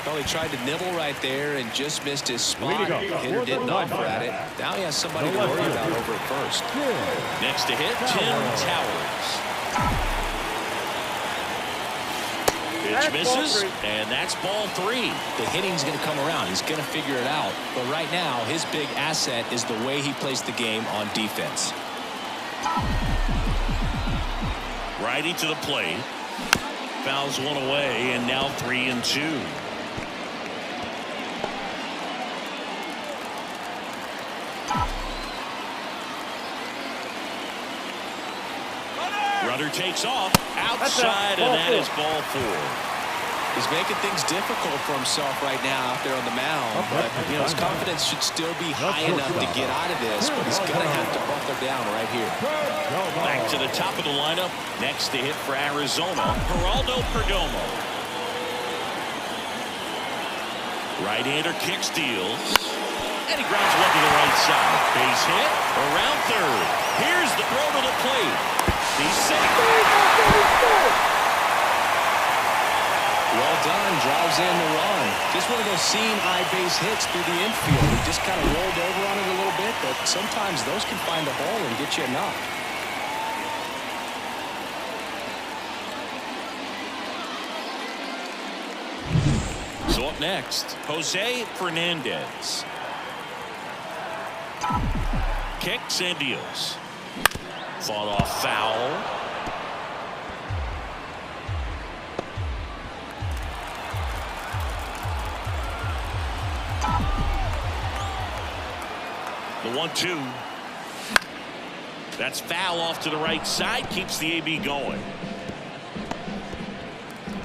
Well, he tried to nibble right there and just missed his spot. The hitter didn't offer at it. Now he has somebody to worry about over at first. Next to hit, Tim Towers. Pitch misses, and that's ball 3. The hitting's going to come around. He's going to figure it out. But right now, his big asset is the way he plays the game on defense. Righty to the plate. Fouls one away, and now 3-2. Runner takes off outside, and that is ball 4. He's making things difficult for himself right now out there on the mound. But, you know, his confidence should still be high enough to get out of this, but he's going to have to buckle down right here. Back to the top of the lineup. Next to hit for Arizona, Geraldo Perdomo. Right-hander kicks, deals, and he grounds one to the right side. Base hit around third. Here's the throw to the plate. He's safe. Well done, drives in the run. Just one of those seeing eye base hits through the infield. He just kind of rolled over on it a little bit, but sometimes those can find a hole and get you a knock. So up next, Jose Fernandez. Kicks and deals. Fought off foul. The 1-2. That's foul off to the right side. Keeps the AB going.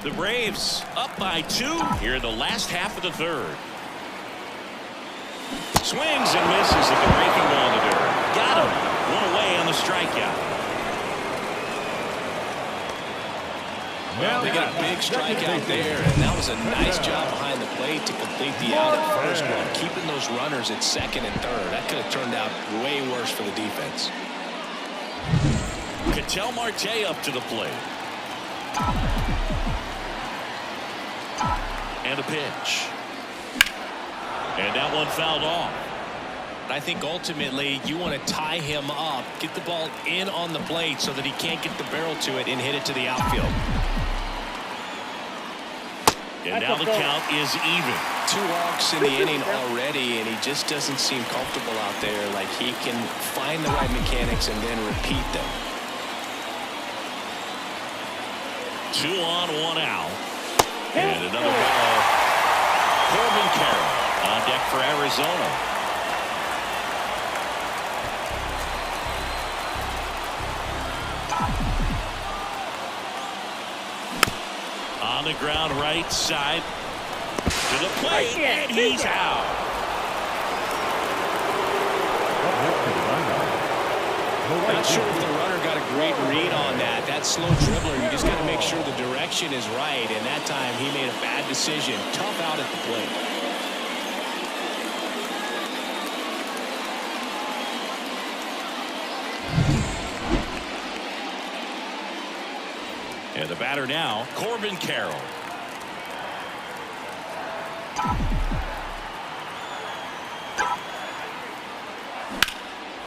The Braves up by 2 here in the last half of the third. Swings and misses at the breaking ball in the dirt. Got him. One away on the strikeout. Well, they got a big strikeout there, and that was a nice job behind the plate to complete the out at first while keeping those runners at second and third. That could have turned out way worse for the defense. Ketel Marte up to the plate. And a pitch. And that one fouled off. I think ultimately you want to tie him up, get the ball in on the plate so that he can't get the barrel to it and hit it to the outfield. And now the count is even. 2 walks in the inning already, and he just doesn't seem comfortable out there. Like he can find the right mechanics and then repeat them. 2 on, 1 out. And another ball. Corbin Carroll on deck for Arizona. On the ground right side to the plate, and he's out. Not sure if the runner got a great read on that. That slow dribbler, you just got to make sure the direction is right, and that time he made a bad decision. Tough out at the plate. And the batter now, Corbin Carroll.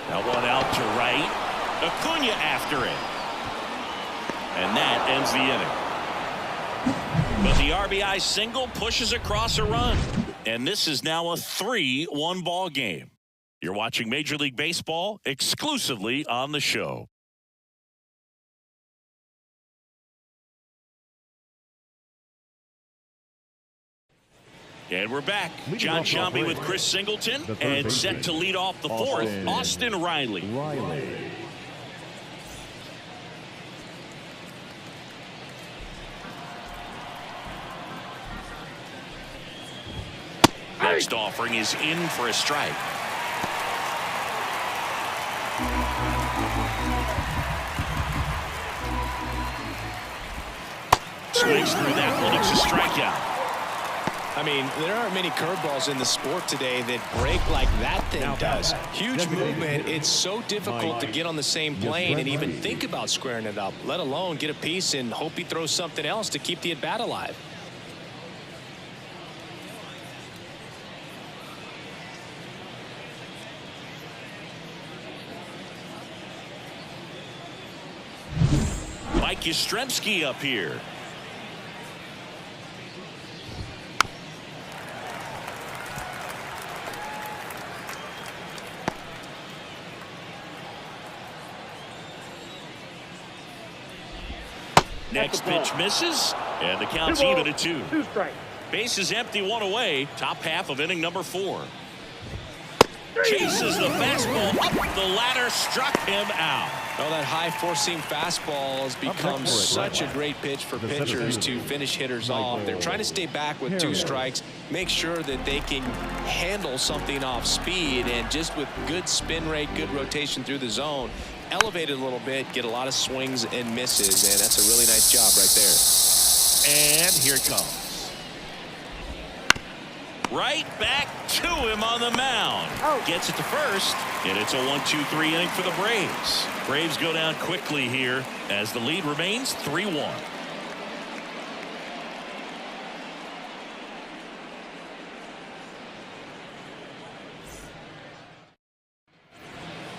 Now one out to right. Acuna after it. And that ends the inning. But the RBI single pushes across a run. And this is now a 3-1 ball game. You're watching Major League Baseball exclusively on the show. And we're back. John Sciambi with Chris Singleton, and set to lead off the fourth, Austin Riley. Next offering is in for a strike. Swings through that one. It's a strikeout. I mean, there aren't many curveballs in the sport today that break like that thing does. Huge movement. It's so difficult to get on the same plane and even think about squaring it up, let alone get a piece and hope he throws something else to keep the at-bat alive. Mike Yastrzemski up here. Next pitch misses, and the count's even at 2. 2 strikes. Base is empty, 1 away. Top half of inning number 4. Chases the fastball up the ladder, struck him out. Oh, that high four-seam fastball has become such a great pitch for pitchers to finish hitters off. They're trying to stay back with 2 strikes, make sure that they can handle something off speed, and just with good spin rate, good rotation through the zone, elevate it a little bit, get a lot of swings and misses, and that's a really nice job right there. And here it comes. Right back to him on the mound. Gets it to first, and it's a 1-2-3 inning for the Braves. Braves go down quickly here as the lead remains 3-1.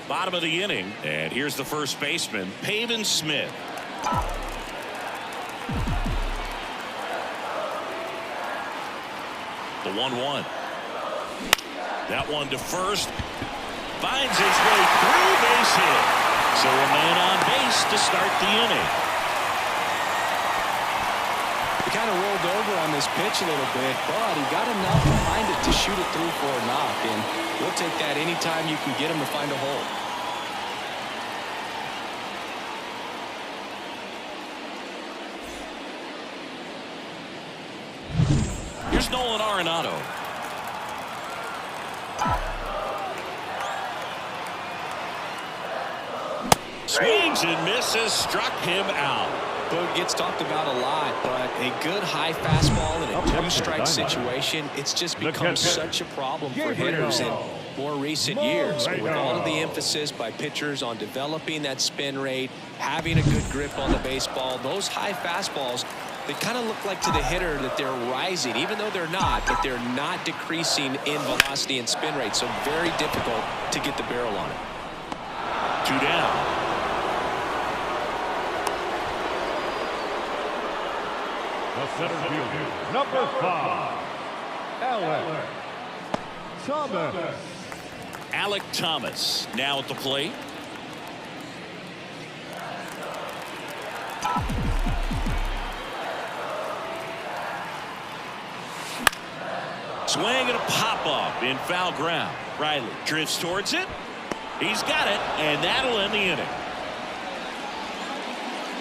Bottom of the inning, and here's the first baseman, Pavin Smith. The 1-1. That one to first. Finds his way through, base hit. So a man on base to start the inning. He kind of rolled over on this pitch a little bit, but he got enough behind it to shoot it through for a knock, and we'll take that anytime you can get him to find a hole. Here's Nolan Arenado. Swings and misses, struck him out. Boog gets talked about a lot, but a good high fastball in a 2-strike situation, it's just become such a problem for hitters in more recent years. With all of the emphasis by pitchers on developing that spin rate, having a good grip on the baseball, those high fastballs, they kind of look like to the hitter that they're rising, even though they're not, but they're not decreasing in velocity and spin rate, so very difficult to get the barrel on it. 2 down. The center fielder, number 5, Alec Thomas. Alec Thomas now at the plate. Swing and a pop-up in foul ground. Riley drifts towards it. He's got it, and that'll end the inning.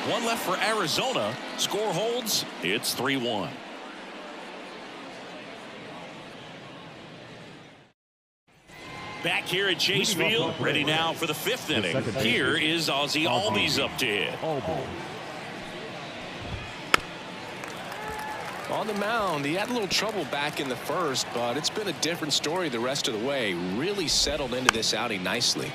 1 left for Arizona. Score holds. It's 3-1. Back here at Chase Field, ready now for the 5th inning. Here is Ozzie Albies up to hit. On the mound, he had a little trouble back in the first, but it's been a different story the rest of the way. Really settled into this outing nicely.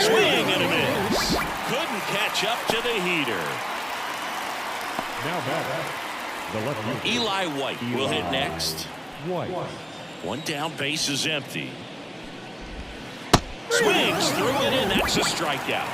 Swing and a miss. Couldn't catch up to the heater. Now back, the left fielder, Eli White will hit next. White. 1 down, base is empty. Swings through it, and that's a strikeout.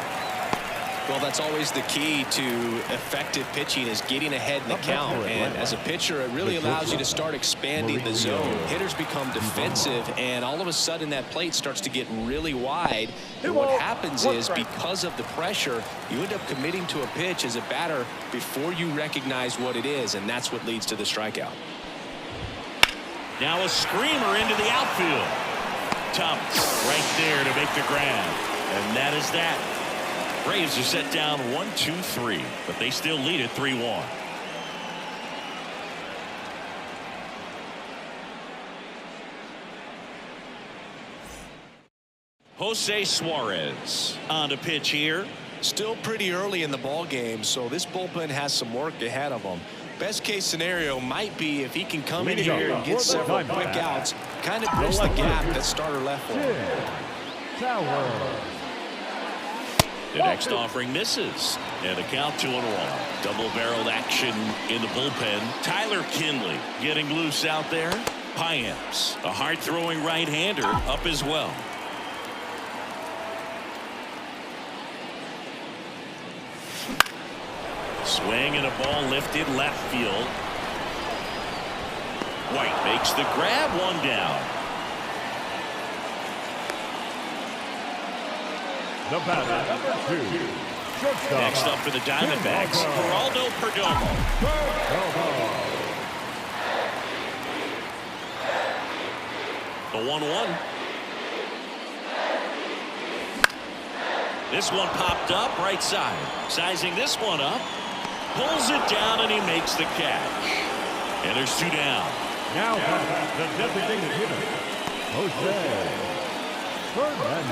Well, that's always the key to effective pitching, is getting ahead in the count. And as a pitcher, it really allows you to start expanding the zone. Hitters become defensive, and all of a sudden that plate starts to get really wide. And what happens is, because of the pressure, you end up committing to a pitch as a batter before you recognize what it is, and that's what leads to the strikeout. Now a screamer into the outfield. Thomas right there to make the grab. And that is that. Braves are set down 1-2-3, but they still lead it 3-1. Jose Suarez on the pitch here. Still pretty early in the ball game, so this bullpen has some work ahead of him. Best case scenario might be if he can come in here and get several quick outs, kind of bridge the gap that starter left for him. The next offering misses, and the count 2-1. Double-barreled action in the bullpen. Tyler Kinley getting loose out there. Payamps, a hard-throwing right-hander, up as well. Swing and a ball lifted left field. White makes the grab, one down. The batter, number 2. Shortstop. Next up for the Diamondbacks, Geraldo Perdomo. The 1-1. This one popped up right side. Sizing this one up. Pulls it down and he makes the catch. And there's 2 down. Now the designated hitter, Jose.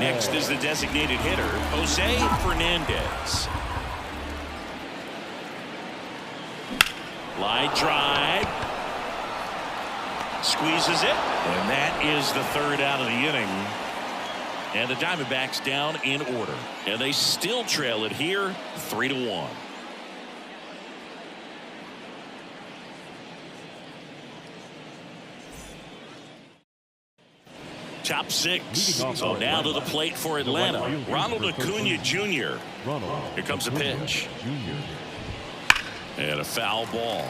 Next is the designated hitter, Jose Fernandez. Line drive. Squeezes it. And that is the 3rd out of the inning. And the Diamondbacks down in order. And they still trail it here 3-1. Top 6. So now to the plate for Atlanta. Ronald Acuna Jr. Here comes a pitch. And a foul ball.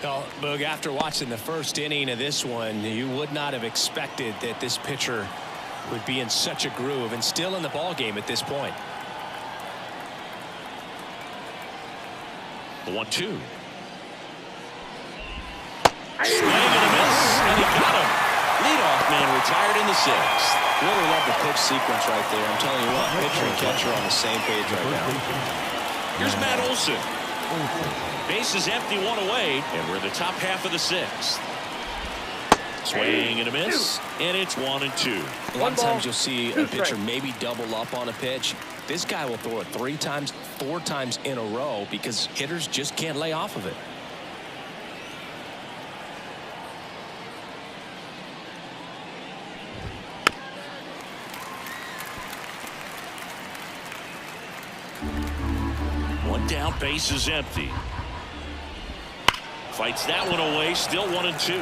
Well, Boog, after watching the first inning of this one, you would not have expected that this pitcher would be in such a groove and still in the ball game at this point. The 1-2. Swing and a miss, and he got him. Leadoff man retired in the 6th. Really love the pitch sequence right there. I'm telling you what, pitcher and catcher on the same page right now. Here's Matt Olson. Bases empty, 1 away, and we're in the top half of the 6th. Swing and a miss, and it's 1-2. A lot of times you'll see a pitcher maybe double up on a pitch. This guy will throw it 3 times, 4 times in a row because hitters just can't lay off of it. One down, base is empty. Fights that one away, still 1-2.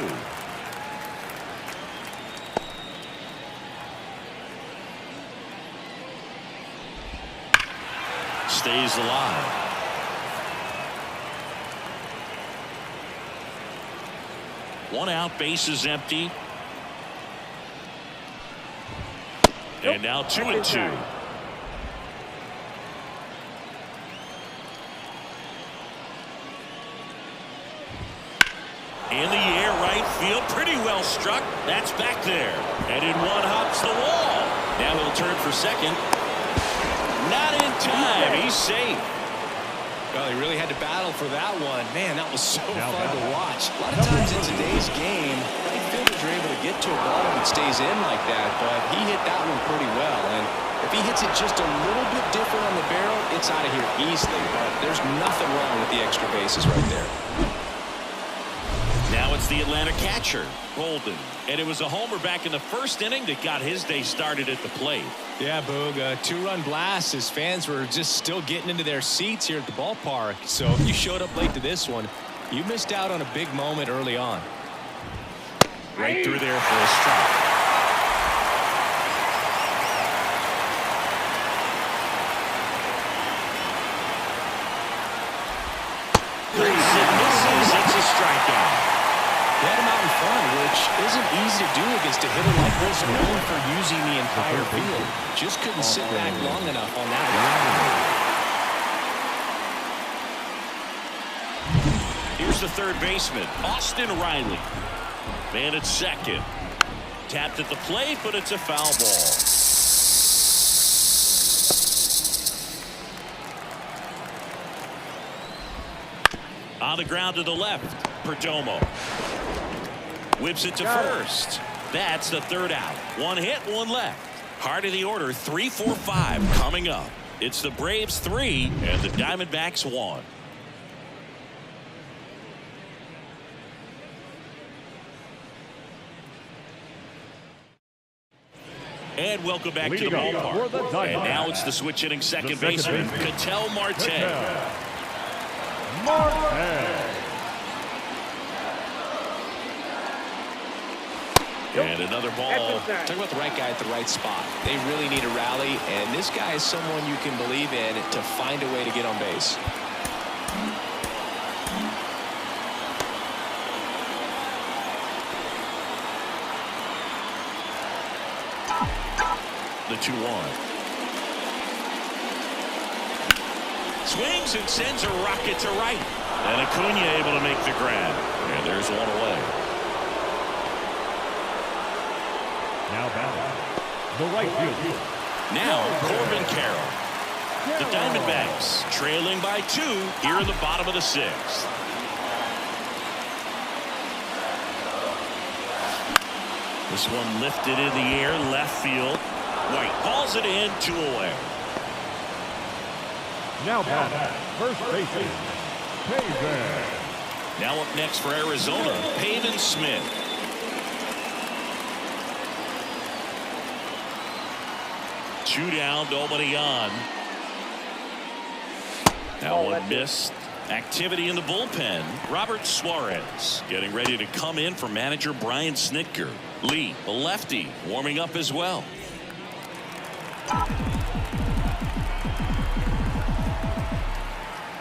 Stays alive. One out, base is empty. And now 2-2. In the air, right field, pretty well struck. That's back there. And in one hops the wall. Now he'll turn for second. Not in time. He's safe. Well, he really had to battle for that one. Man, that was so fun to watch. A lot of times in today's game, right fielders are able to get to a ball and it stays in like that, but he hit that one pretty well. And if he hits it just a little bit different on the barrel, it's out of here easily. But there's nothing wrong with the extra bases right there. Now it's the Atlanta catcher, Golden. And it was a homer back in the first inning that got his day started at the plate. Yeah, Boog, a 2-run blast. His fans were just still getting into their seats here at the ballpark. So if you showed up late to this one, you missed out on a big moment early on. Right through there for a strike. It's a strikeout. He had him out in front, which isn't easy to do against a hitter like this, known for using the entire field. Just couldn't sit back long enough on that one. Here's the third baseman, Austin Riley. Man at second. Tapped at the plate, but it's a foul ball. On the ground to the left, Perdomo. Whips it to first. That's the third out. One hit, one left. Heart of the order, 3, 4, 5 coming up. It's the Braves 3 and the Diamondbacks 1. And welcome back to the ballpark. And now it's the switch hitting second baseman, Ketel Marte. And another ball. Talk about the right guy at the right spot. They really need a rally, and this guy is someone you can believe in to find a way to get on base. The 2-1. Swings and sends a rocket to right. And Acuna able to make the grab. And there's one away. Now batting, the right field. Now Corbin Carroll. The Diamondbacks trailing by 2 here in the bottom of the 6th. This one lifted in the air, left field. White hauls it in, 2 away. Now batting, first baseman, Pavin. Now up next for Arizona, Pavin Smith. Two down, nobody on. Now one missed. Activity in the bullpen. Robert Suarez getting ready to come in for manager Brian Snitker. Lee, the lefty, warming up as well.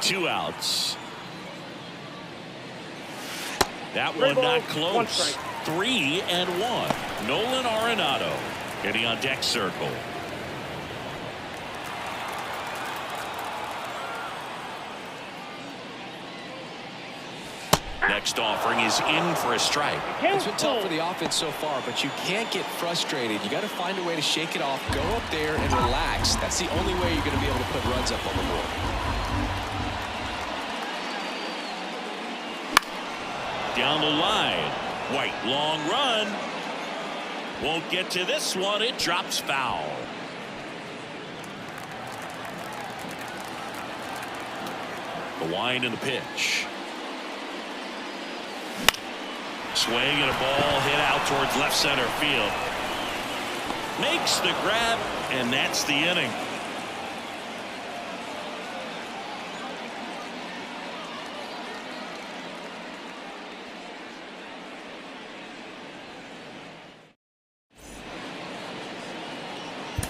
Two outs. That one not close. 3-1. Nolan Arenado getting on deck circle. Next offering is in for a strike. It's been tough for the offense so far, but you can't get frustrated. You got to find a way to shake it off, go up there and relax. That's the only way you're going to be able to put runs up on the board. Down the line. White, long run. Won't get to this one. It drops foul. The wind and the pitch. Swing and a ball hit out towards left center field. Makes the grab, and that's the inning.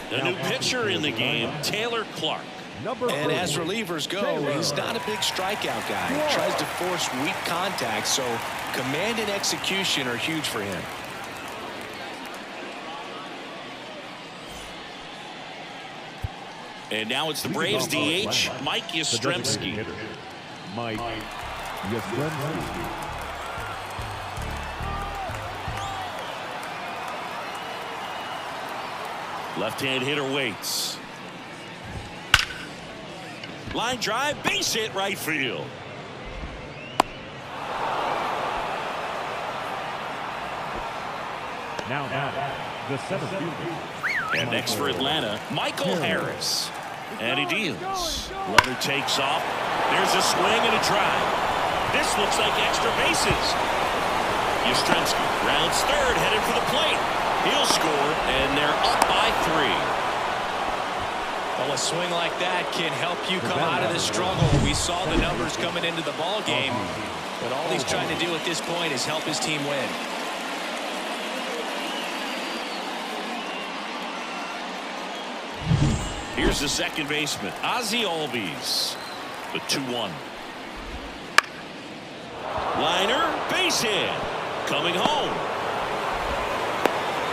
The new pitcher in the game, Taylor Clark. And as relievers go, he's not a big strikeout guy. He tries to force weak contact, so command and execution are huge for him. And now it's the Braves DH, Mike Yastrzemski. Mike Yastrzemski. Left-hand hitter waits. Line drive, base hit, right field. Now the seventh fielder. And next for Atlanta, Michael Harris. And he deals. Runner takes off. There's a swing and a drive. This looks like extra bases. Yastrzemski rounds third, headed for the plate. He'll score, and they're up by 3. Well, a swing like that can help you come out of this struggle. We saw the numbers coming into the ball game, but all he's trying to do at this point is help his team win. Here's the second baseman, Ozzie Albies. The 2-1. Liner, base hit. Coming home.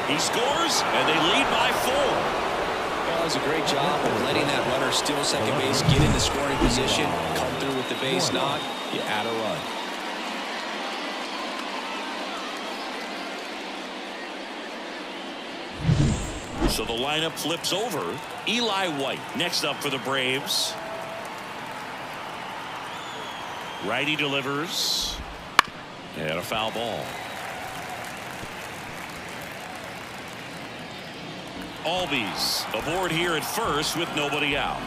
He scores, and they lead by 4. Well, that was a great job of letting that runner steal second base, get in the scoring position, come through with the base knock, you add a run. So the lineup flips over. Eli White next up for the Braves. Righty delivers. And a foul ball. Albies aboard here at first with nobody out.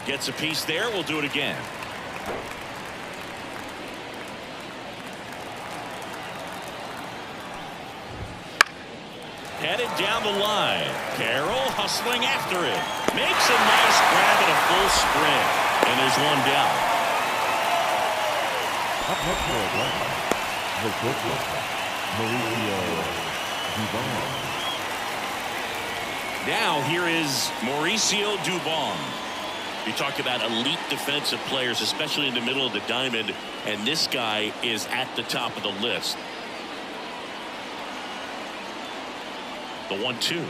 Gets a piece there. We'll do it again. Headed down the line. Carroll hustling after it. Makes a nice grab at a full sprint. And there's one down. Up next for Atlanta, the pitcher, Mauricio Dubon. Now here is Mauricio Dubon. You talk about elite defensive players, especially in the middle of the diamond, and this guy is at the top of the list. The 1-2.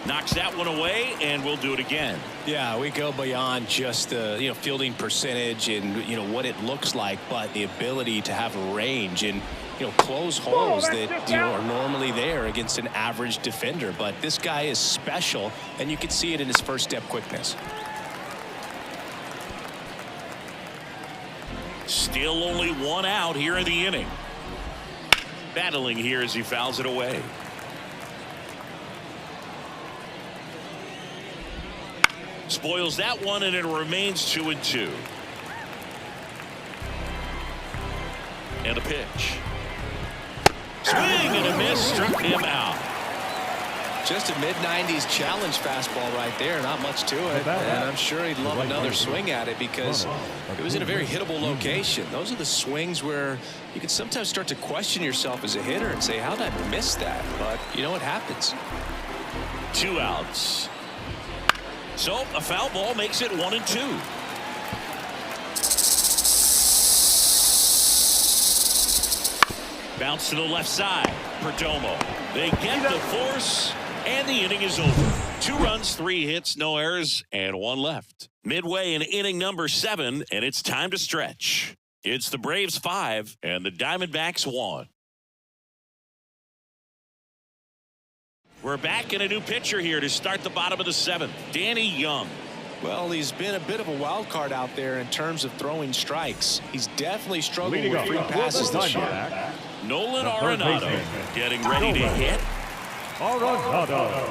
Knocks that one away, and we'll do it again. Yeah, we go beyond just the fielding percentage and what it looks like, but the ability to have range and close holes that are normally there against an average defender. But this guy is special, and you can see it in his first step quickness. Still only one out here in the inning. Battling here as he fouls it away. Spoils that one, and it remains 2-2. And a pitch. Swing and a miss, struck him out. Just a mid-90s challenge fastball right there. Not much to it. And I'm sure he'd love another swing at it because it was in a very hittable location. Those are the swings where you can sometimes start to question yourself as a hitter and say, how did I miss that? But it happens. 2 outs. So a foul ball makes it 1-2. Bounce to the left side. Perdomo. They get the force, and the inning is over. 2 runs, 3 hits, no errors, and 1 left. Midway in inning number 7, and it's time to stretch. It's the Braves 5 and the Diamondbacks 1. We're back in a new pitcher here to start the bottom of the 7th. Danny Young. Well, he's been a bit of a wild card out there in terms of throwing strikes. He's definitely struggled with free passes this year. Nolan Arenado getting ready to hit. Arenado.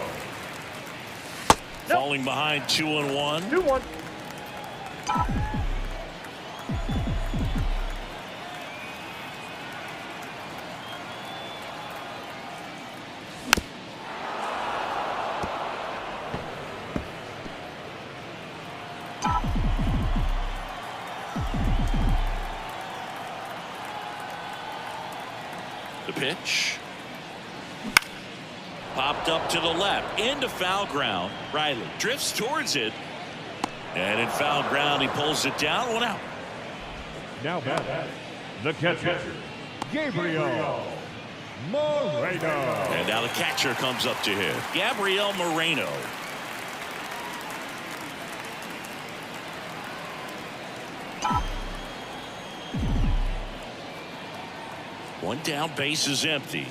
Falling behind 2-1. 2-1. The pitch. Popped up to the left into foul ground. Riley drifts towards it, and in foul ground he pulls it down. 1 out. Now back, the catcher, Gabriel Moreno. And now the catcher comes up to him, Gabriel Moreno. One down, base is empty.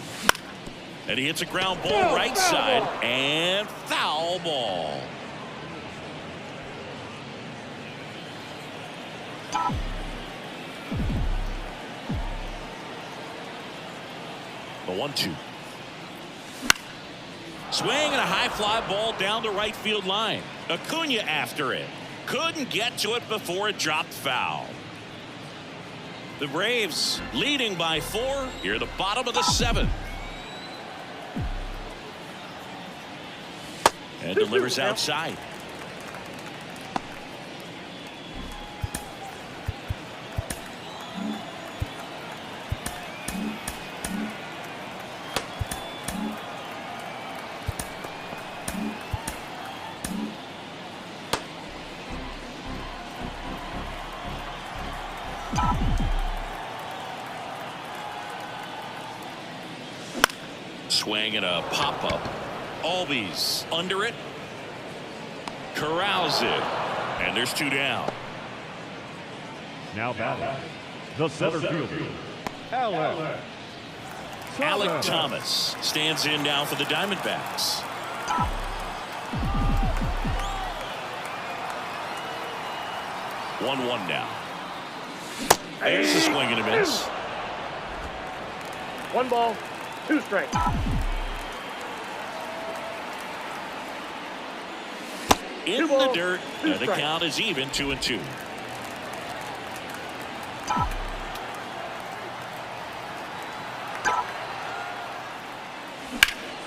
And he hits a ground ball right side, and foul ball. The 1-2. Swing and a high fly ball down the right field line. Acuna after it. Couldn't get to it before it dropped foul. The Braves leading by 4 here at the bottom of the 7th. And delivers outside. Swing and a pop-up. Albies under it. Corrals it. And there's 2 down. Now batting, the center fielder, Alec Thomas stands in now for the Diamondbacks. One now. There's a swing and a miss. 1 ball, 2 strikes. in the dirt, and the count is even 2-2.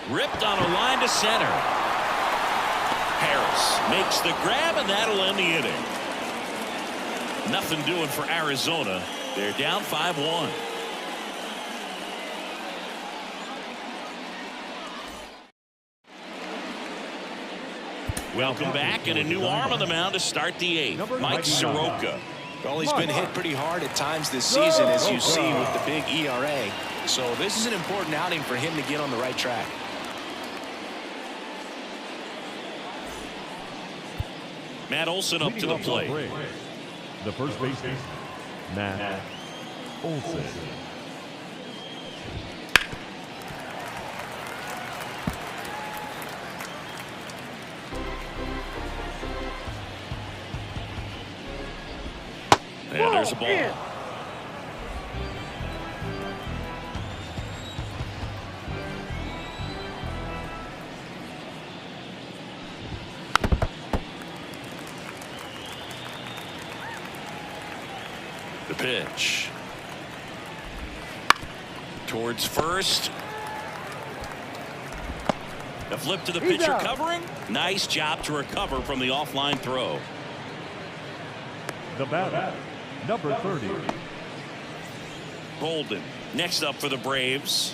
Ripped on a line to center. Harris makes the grab, and that'll end the inning. Nothing doing for Arizona. They're down 5-1. Welcome back, and a new arm on the mound to start the 8th. Mike Soroka. Well, he's been hit pretty hard at times this season, as you see with the big ERA. So this is an important outing for him to get on the right track. Matt Olson up to the plate. The first baseman, Matt Olson. And there's a ball. The pitch. Towards first. A flip to the pitcher covering. Nice job to recover from the offline throw. The batter, number 30. Bolden next up for the Braves.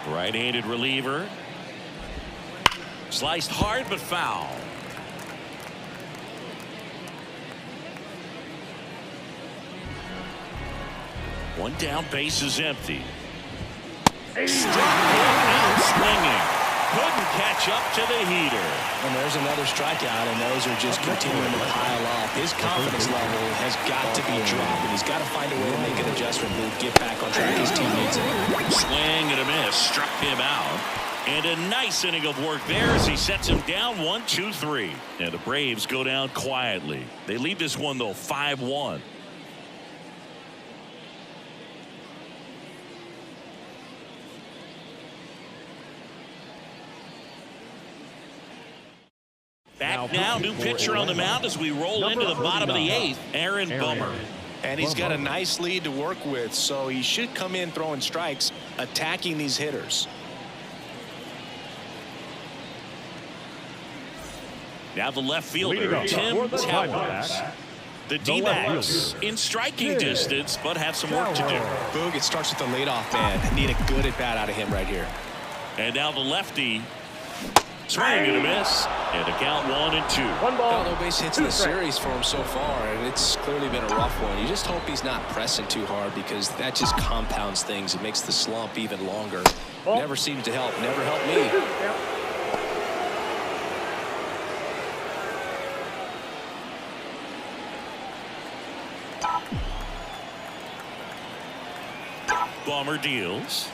Right-handed reliever. Sliced hard but foul. One down, base is empty. Struck out swinging. Couldn't catch up to the heater. And there's another strikeout, and those are just continuing to pile up. His confidence level has got to be dropping. He's got to find a way to make an adjustment move, get back on track. His team needs him. Swing and a miss, struck him out. And a nice inning of work there as he sets him down 1-2-3. And the Braves go down quietly. They lead this one, though, 5-1. Back now, new pitcher on the mound as we roll into the bottom of the 8th, Aaron Bummer. And he's got a nice lead to work with, so he should come in throwing strikes, attacking these hitters. Now the left fielder, Tim Towers. The D-backs in striking distance, but have some work to do. Boog, it starts with the leadoff man. Need a good at-bat out of him right here. And now the lefty. Swing and a miss. And a count 1-2. One ball. No base hits in the series for him so far, and it's clearly been a rough one. You just hope he's not pressing too hard, because that just compounds things. It makes the slump even longer. Never seems to help. Never helped me. Bummer deals.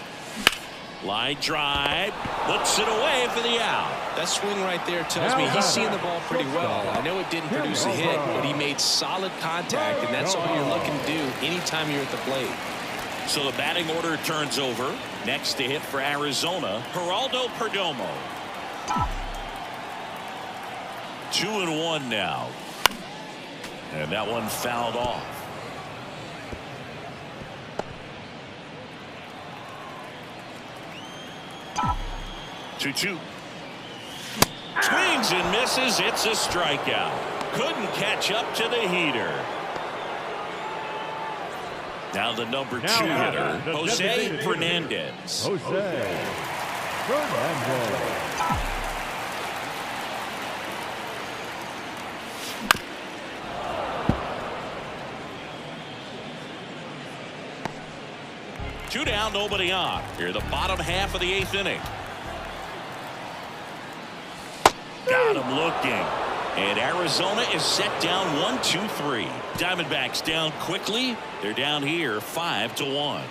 Line drive, puts it away for the out. That swing right there tells me he's seeing the ball pretty well. I know it didn't produce a hit, but he made solid contact, and that's all you're looking to do anytime you're at the plate. So the batting order turns over. Next to hit for Arizona, Geraldo Perdomo. 2-1 now. And that one fouled off. 2-2. Swings and misses. It's a strikeout. Couldn't catch up to the heater. Now the number 2 hitter, Jose Fernandez. Jose Fernandez. Two down, nobody on. Here the bottom half of the 8th inning. Got him looking. And Arizona is set down 1-2-3. Diamondbacks down quickly. They're down here 5-1.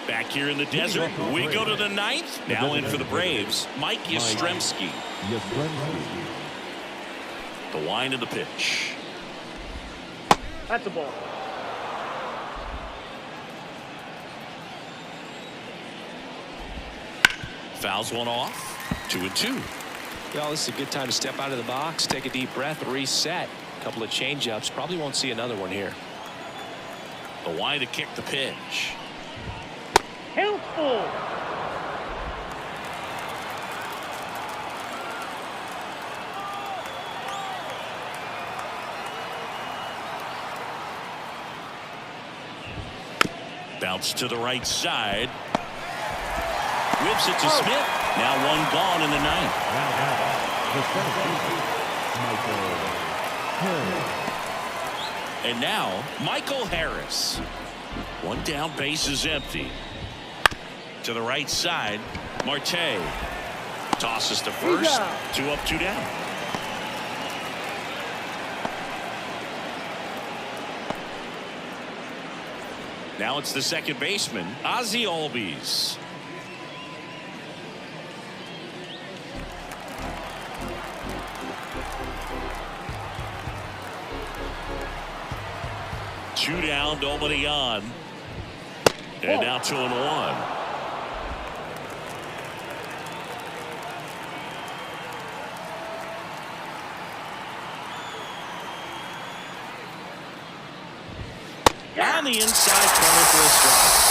Back here in the desert, we go to the 9th. Now in for the Braves, Mike Yastrzemski. The wind of the pitch. That's a ball. Fouls one off. 2-2. Well, this is a good time to step out of the box, take a deep breath, reset. A couple of change-ups. Probably won't see another one here. The Y to kick the pitch. Helpful. Bounce to the right side. Whips it to Smith. Now one gone in the ninth. Now the center fielder, Michael Harris. And now Michael Harris. One down, base is empty. To the right side, Marte tosses to first. 2 up, 2 down. Now it's the second baseman, Ozzie Albies. Two down, nobody on. And now 2-1. On the inside corner for a strike.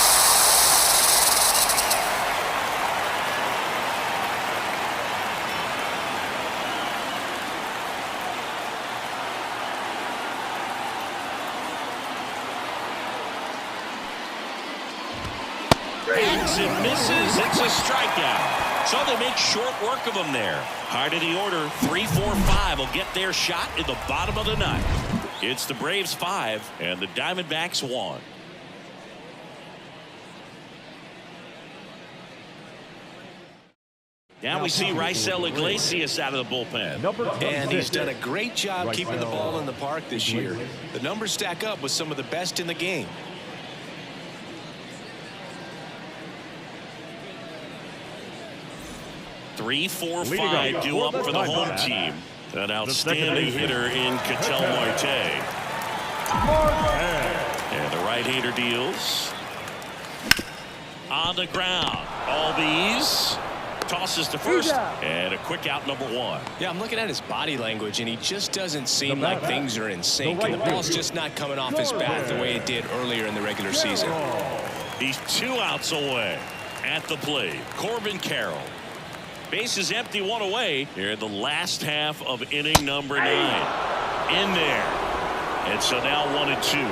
Hangs and misses. It's a strikeout. So they make short work of him there. Heart of the order, 3, 4, 5 will get their shot in the bottom of the ninth. It's the Braves 5 and the Diamondbacks 1. Now we see Raisel Iglesias out of the bullpen. And he's done a great job keeping the ball in the park this year. The numbers stack up with some of the best in the game. Three, 4, 5 due up for the home team. An outstanding hitter in Ketel Marte. And the right-hander deals. On the ground. Albies tosses to first. And a quick out, number 1. Yeah, I'm looking at his body language, and he just doesn't seem like things are in sync. And the ball's just not coming off his bat the way it did earlier in the regular season. He's 2 outs away at the plate. Corbin Carroll. Base is empty, 1 away here in the last half of inning number 9. In there. And so now 1-2.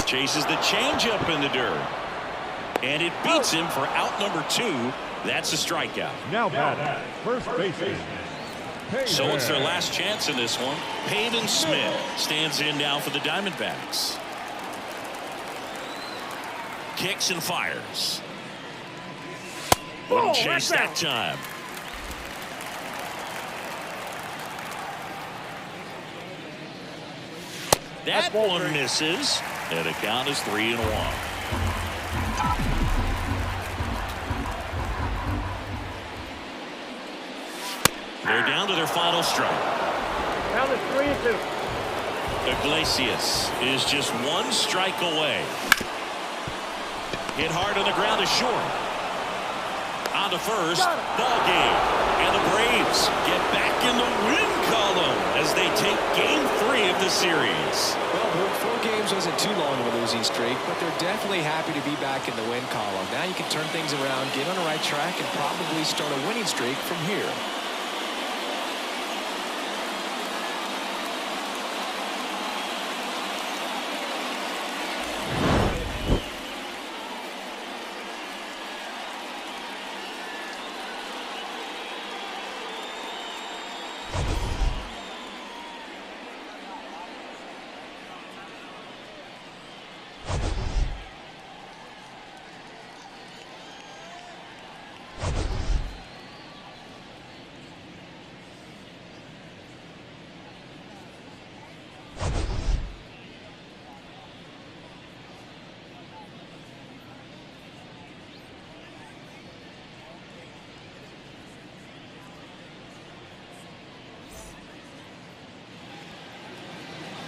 Chases the changeup in the dirt. And it beats him for out number 2. That's a strikeout. Now batting, first baseman. So it's their last chance in this one. Pavin Smith stands in now for the Diamondbacks. Kicks and fires. Wouldn't chase that time. That one misses, and the count is 3-1. They're down to their final strike. Count is 3-2. Iglesias is just 1 strike away. Hit hard on the ground is short. On to first, ball game. And the Braves get back in the win column as they take game 3 of the series. Well, 4 games wasn't too long of a losing streak, but they're definitely happy to be back in the win column. Now you can turn things around, get on the right track, and probably start a winning streak from here.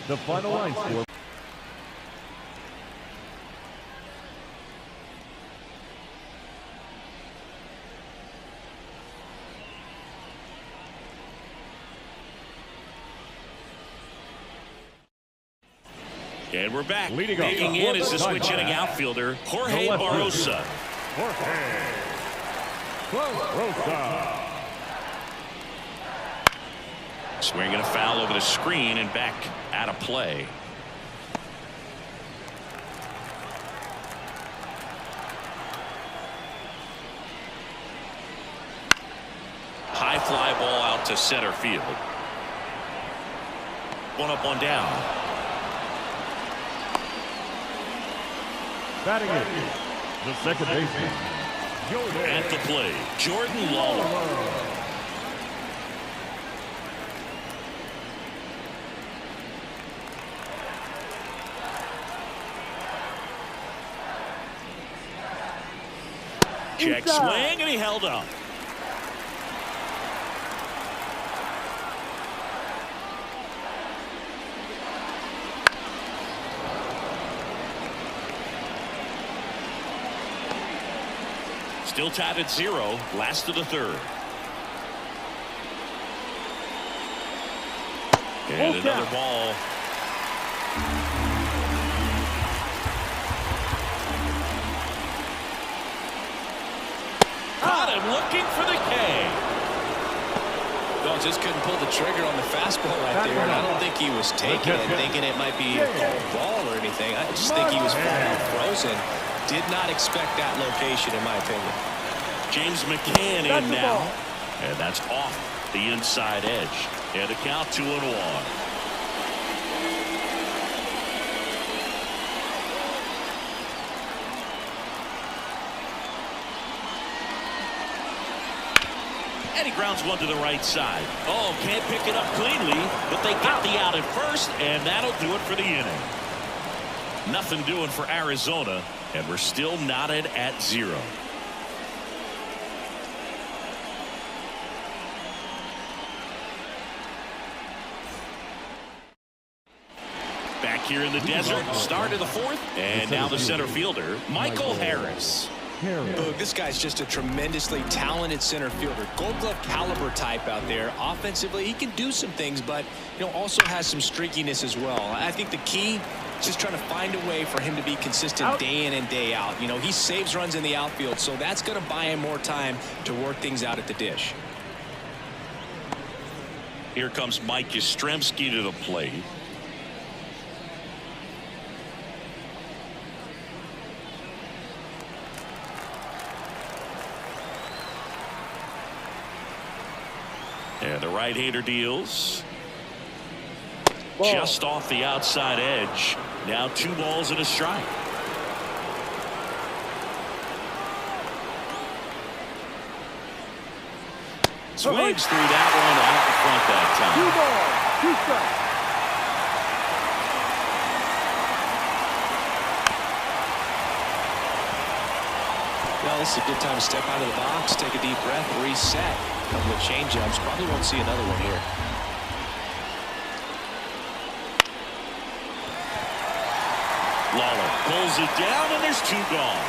The final line score. And we're back. Leading off. Digging in is the switch hitting outfielder, Jorge The left Barosa. Jorge Barosa. Swinging a foul over the screen and back out of play. High fly ball out to center field. One up, one down. Batting it, the second baseman, At the plate, Jordan Lawler. Check swing, and he held up. Still tied at 0, last of the third. And another ball. Caught him looking for the K. Well, just couldn't pull the trigger on the fastball right there. And I don't think he was taking it, thinking it might be a ball or anything. I just think he was frozen. Did not expect that location, in my opinion. James McCann in now. And that's off the inside edge. And the count 2-1. And he grounds one to the right side. Oh, can't pick it up cleanly, but they got the out at first, and that'll do it for the inning. Nothing doing for Arizona, and we're still knotted at 0. Back here in the desert, start of the fourth, and now the center fielder, Michael Harris. Boog, this guy's just a tremendously talented center fielder. Gold glove caliber type out there. Offensively, he can do some things, but also has some streakiness as well. I think the key is just trying to find a way for him to be consistent day in and day out. He saves runs in the outfield, so that's going to buy him more time to work things out at the dish. Here comes Mike Yastrzemski to the plate. And the right-hander deals. Just off the outside edge. Now 2 balls and a strike. Swings through that one out in front that time. 2 balls, 2 strikes. Well, this is a good time to step out of the box, take a deep breath, reset. A couple of change-ups. Probably won't see another one here. Lawler pulls it down, and there's 2 gone.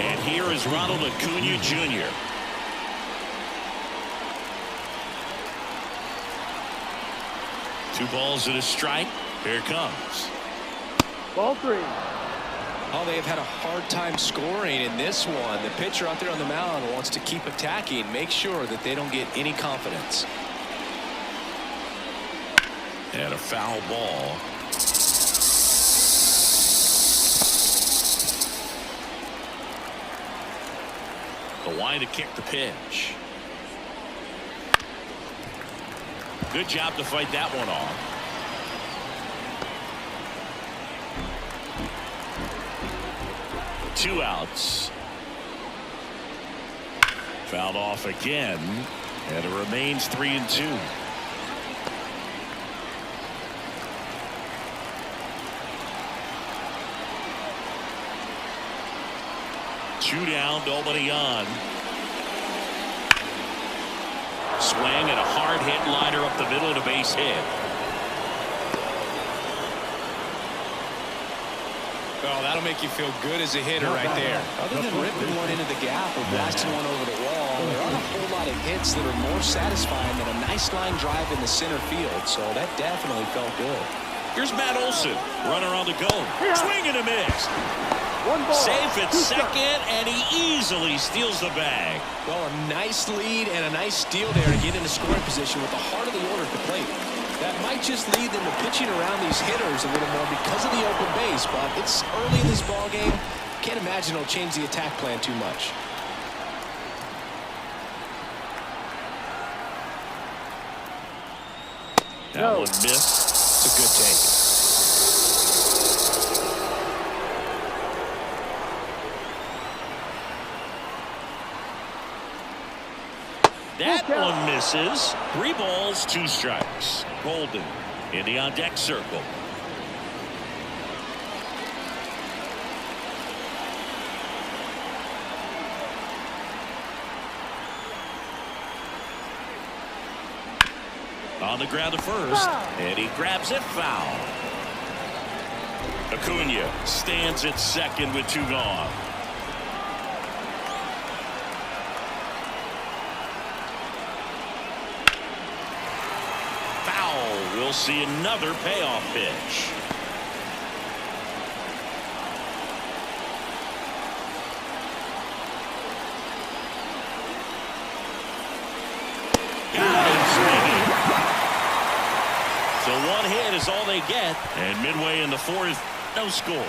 And here is Ronald Acuna Jr. Two balls and a strike. Here it comes. Ball 3. Oh, they have had a hard time scoring in this one. The pitcher out there on the mound wants to keep attacking, make sure that they don't get any confidence. And a foul ball. The line to kick the pitch. Good job to fight that one off. Two outs. Fouled off again, and it remains 3-2. Two down, nobody on. Swing and a hard hit liner up the middle and a base hit. Well, that'll make you feel good as a hitter right there. Other than ripping one into the gap or blasting one over the wall, there aren't a whole lot of hits that are more satisfying than a nice line drive in the center field, so that definitely felt good. Here's Matt Olson, runner on the go. Swing and a miss. One ball, Safe at 2 second, strikes. and he easily steals the bag. Well, a nice lead and a nice steal there to get into scoring position with the heart of the order at the plate. That might just lead them to pitching around these hitters a little more because of the open base, but it's early in this ball game. Can't imagine it'll change the attack plan too much. That one missed. It's a good take. That one misses. 3 balls, 2 strikes. Golden in the on-deck circle. On the ground to first, and he grabs it foul. Acuna stands at second with 2 gone. Foul. We'll see another payoff pitch. Got him swinging. So 1 hit is all they get, and midway in the 4th, no score.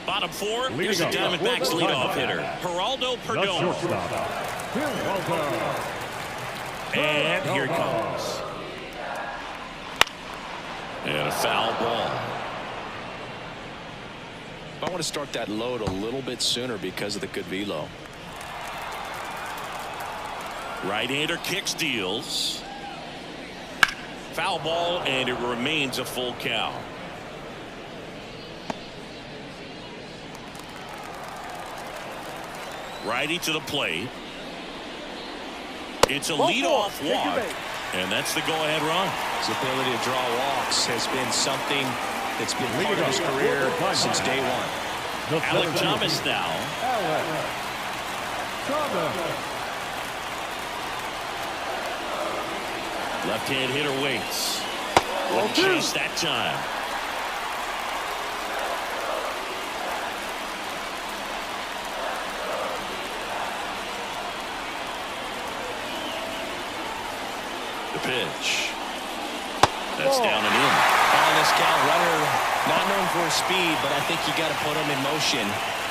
Bottom 4, here's the Diamondbacks leadoff hitter, Geraldo The Perdomo. shortstop, Geraldo. And here it comes. And a foul ball. I want to start that load a little bit sooner because of the good velo. Right-hander kicks, deals. Foul ball, and it remains a full count. Righty to the plate. It's a leadoff walk, and that's the go-ahead run. His ability to draw walks has been something that's been part of his career since day one. Alec Thomas now. Left-hand hitter waits. Wouldn't chase that time. The pitch. That's down and in. On this count, runner not known for his speed, but I think you got to put him in motion.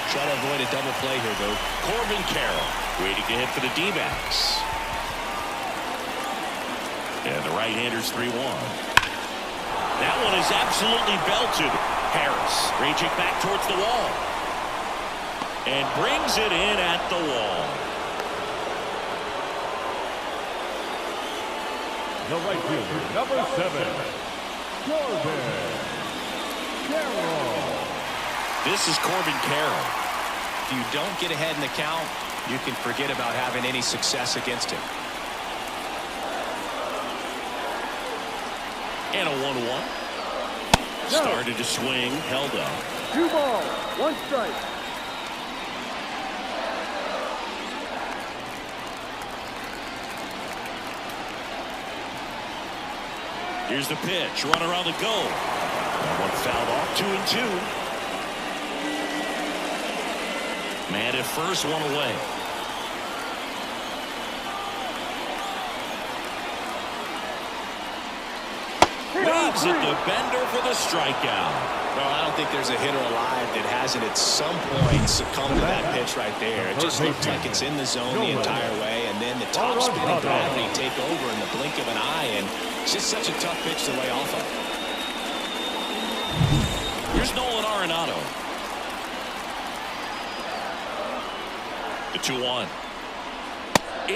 Try to avoid a double play here, though. Corbin Carroll waiting to hit for the D-backs. And the right-hander's 3-1. That one is absolutely belted. Harris reaching back towards the wall. And brings it in at the wall. The right fielder, number 7, Corbin Carroll. This is Corbin Carroll. If you don't get ahead in the count, you can forget about having any success against him. And a 1-1. Started to swing, held up. 2 balls, 1 strike. Here's the pitch. Runner on the go. That one fouled off. 2-2. Man at first, 1 away. Leads it to Bender for the strikeout. Well, I don't think there's a hitter alive that hasn't at some point succumbed to that pitch right there. It just looks like it's in the zone the entire way, and then the top spin and gravity take over in the blink of an eye, and it's just such a tough pitch to lay off of. Here's Nolan Arenado. The 2-1.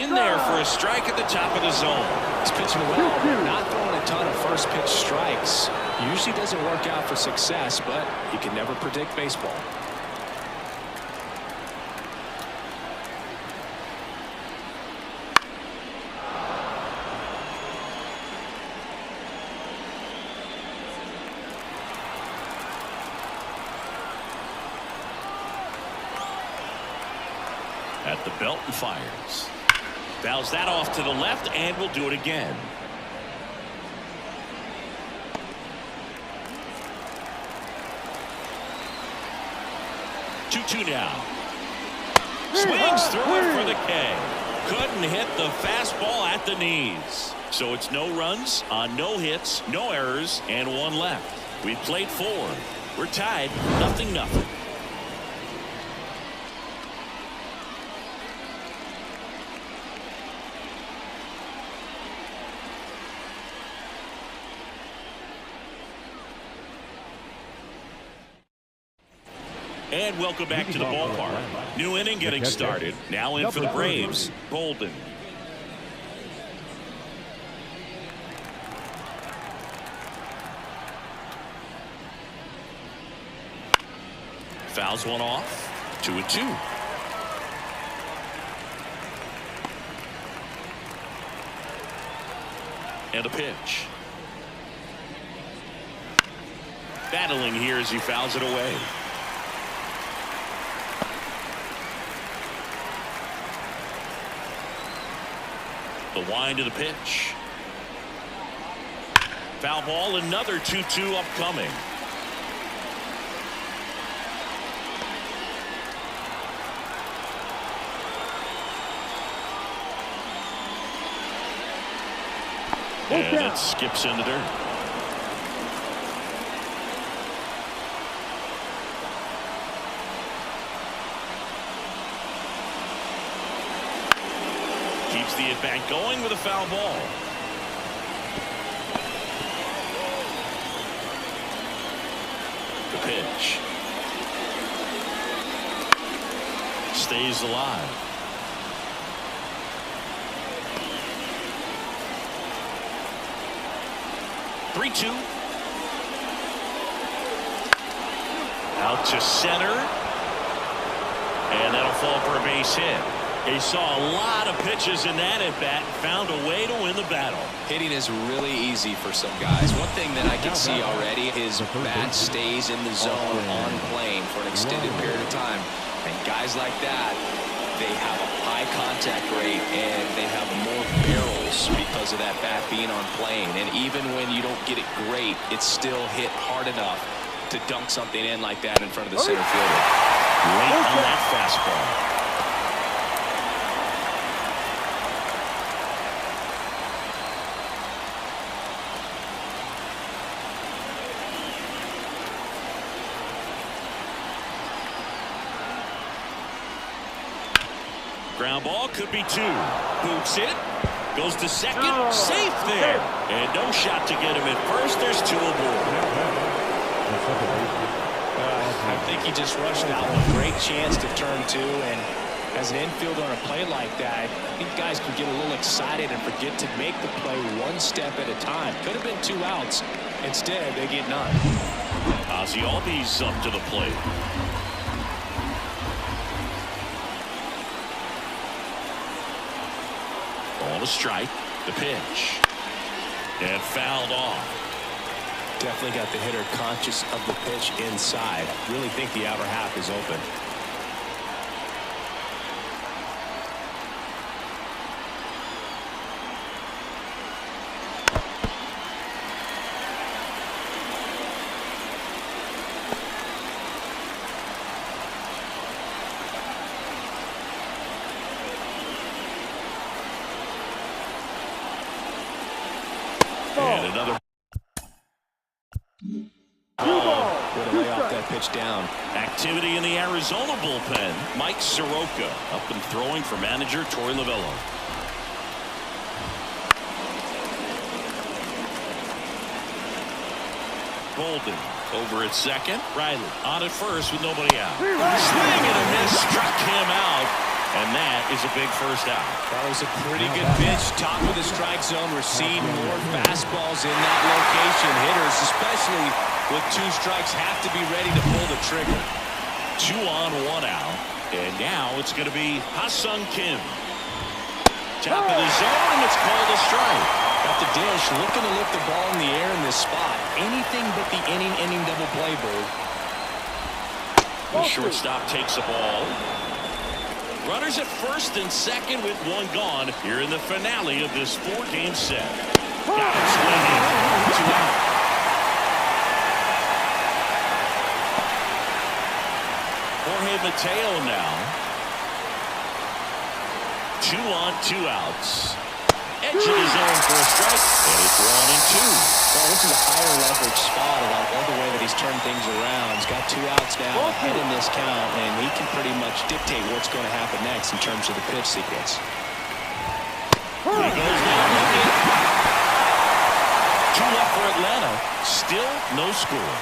in there for a strike at the top of the zone. He's pitching well, not throwing a ton of first pitch strikes. Usually doesn't work out for success, but you can never predict baseball. At the belt and fires. Fouls that off to the left and will do it again. Two now. Swings through it for the K. Couldn't hit the fastball at the knees. So it's no runs on no hits, no errors, and one left. We've played 4. We're tied 0-0. And welcome back to the ballpark. New inning getting started. Now in for the Braves, Bolden. Fouls one off. 2-2. And a pitch. Battling here as he fouls it away. The wind of the pitch. Foul ball, another 2-2 upcoming. And it skips in the dirt. Keeps the at-bat going with a foul ball. The pitch. Stays alive. Three-two. Out to center. And that'll fall for a base hit. He saw a lot of pitches in that at-bat and found a way to win the battle. Hitting is really easy for some guys. One thing that I can see already is bat stays in the zone on plane for an extended period of time. And guys like that, they have a high contact rate and they have more barrels because of that bat being on plane. And even when you don't get it great, it's still hit hard enough to dunk something in like that in front of the center fielder. Late on that fastball. Ground ball, could be 2. Boots it. Goes to second. Safe there. And no shot to get him at first. There's 2 aboard. I think he just rushed out one. Great chance to turn 2. And as an infielder on a play like that, I think guys can get a little excited and forget to make the play one step at a time. Could have been 2 outs. Instead, they get none. Ozzie Albies up to the plate. On a strike, the pitch, and fouled off. Definitely got the hitter conscious of the pitch inside. Really think the outer half is open. And another. Way to lay off that pitch down. Activity in the Arizona bullpen. Mike Soroka up and throwing for manager Torey Lovullo. Bolden over at second. Riley on at first with nobody out. Swing and a miss struck him out. And that is a big first out. That was a pretty good pitch. Top of the strike zone. We're seeing more fastballs in that location. Hitters, especially with 2 strikes, have to be ready to pull the trigger. 2 on, 1 out. And now it's going to be Ha-Sung Kim. Top of the zone, and it's called a strike. At the dish, looking to lift the ball in the air in this spot. Anything but the inning double play, Bird. The shortstop takes the ball. Runners at first and second with 1 gone here in the finale of this 4-game set. Got it swinging. 2 out. Jorge Mateo now. 2 on, 2 outs. Edge of the zone for a strike, and it's 1-2. Well, this is a higher leverage spot, and I love the way that he's turned things around. He's got 2 outs now ahead in this count, and he can pretty much dictate what's going to happen next in terms of the pitch sequence. He goes down looking. 2 left for Atlanta. Still no score.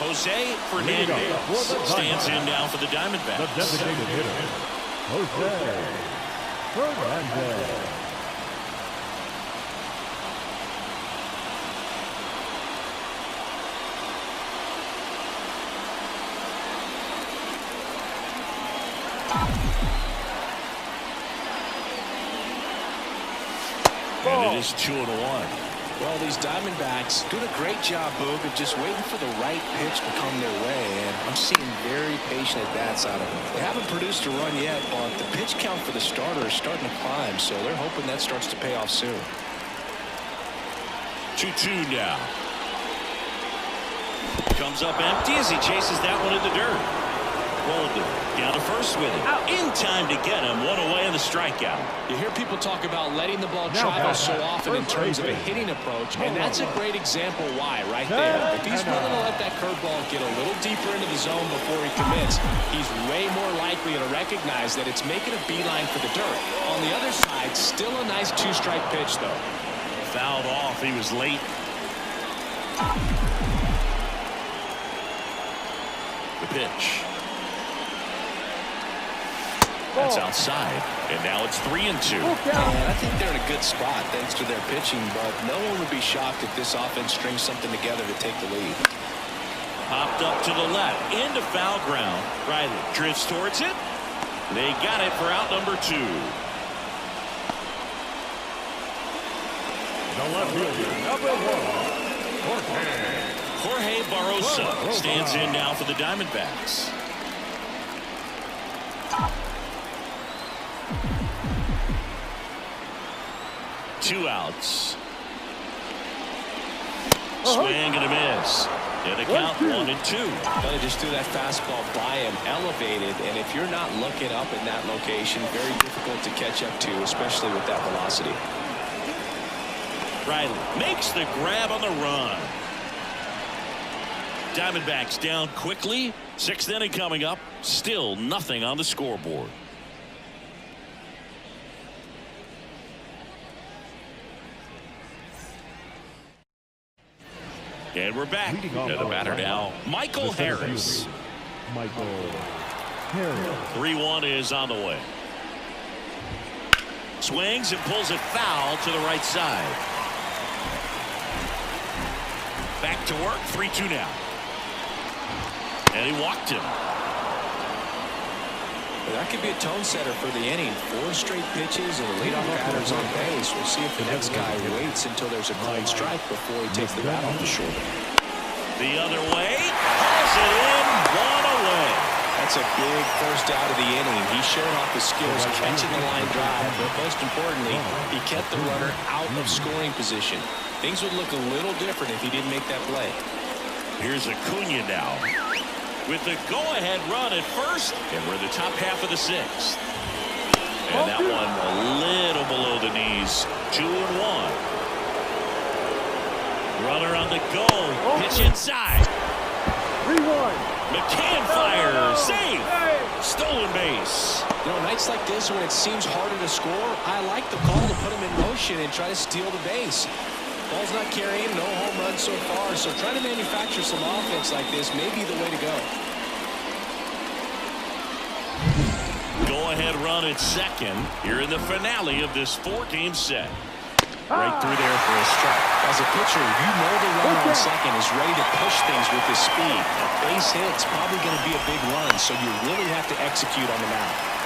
Jose Fernandez stands in now for the Diamondbacks. The designated hitter, Jose Fernandez. And it is 2-1. Well, these Diamondbacks doing a great job, Boog, of just waiting for the right pitch to come their way, and I'm seeing very patient at-bats out of them. They haven't produced a run yet, but the pitch count for the starter is starting to climb, so they're hoping that starts to pay off soon. 2-2 now. Comes up empty as he chases that one in the dirt. Rolled it down to first with it. In time to get him. 1 away on the strikeout. You hear people talk about letting the ball travel so often in terms of a hitting approach, and that's a great example why right there. If he's willing to let that curveball get a little deeper into the zone before he commits, he's way more likely to recognize that it's making a beeline for the dirt. On the other side, still a nice 2-strike pitch, though. Fouled off. He was late. The pitch. That's outside, and now it's 3-2. I think they're in a good spot thanks to their pitching, but no one would be shocked if this offense strings something together to take the lead. Popped up to the left, into foul ground. Riley drifts towards it. They got it for out number 2. The left fielder, number 1, Jorge Barrosa stands in now for the Diamondbacks. Two outs. Swing and a miss. And a count 1-2. But he just threw that fastball by him, elevated, and if you're not looking up in that location, very difficult to catch up to, especially with that velocity. Riley makes the grab on the run. Diamondbacks down quickly. 6th inning coming up. Still nothing on the scoreboard. And we're back. And the batter now, Michael Harris. Michael Harris. 3-1 is on the way. Swings and pulls it foul to the right side. Back to work. 3-2 now. And he walked him. That could be a tone setter for the inning. 4 straight pitches and leadoff batters on base. We'll see if the next guy waits until there's a called strike before he takes the bat off the shoulder. The other way. Hauls it in. 1 away. That's a big first out of the inning. He showed off his skills catching the line drive, but most importantly, he kept the runner out of scoring position. Things would look a little different if he didn't make that play. Here's Acuna now with the go-ahead run at first, and we're in the top half of the 6th. And that one a little below the knees. 2-1. Runner on the go. Pitch inside. 3-1. McCann fires. Safe. Stolen base. You know, nights like this when it seems harder to score, I like the call to put him in motion and try to steal the base. Ball's not carrying, no home runs so far, so trying to manufacture some offense like this may be the way to go. Go-ahead run at second here in the finale of this 4-game set. Right through there for a strike. As a pitcher, you know the runner on second is ready to push things with his speed. A base hit's probably going to be a big run, so you really have to execute on the mound.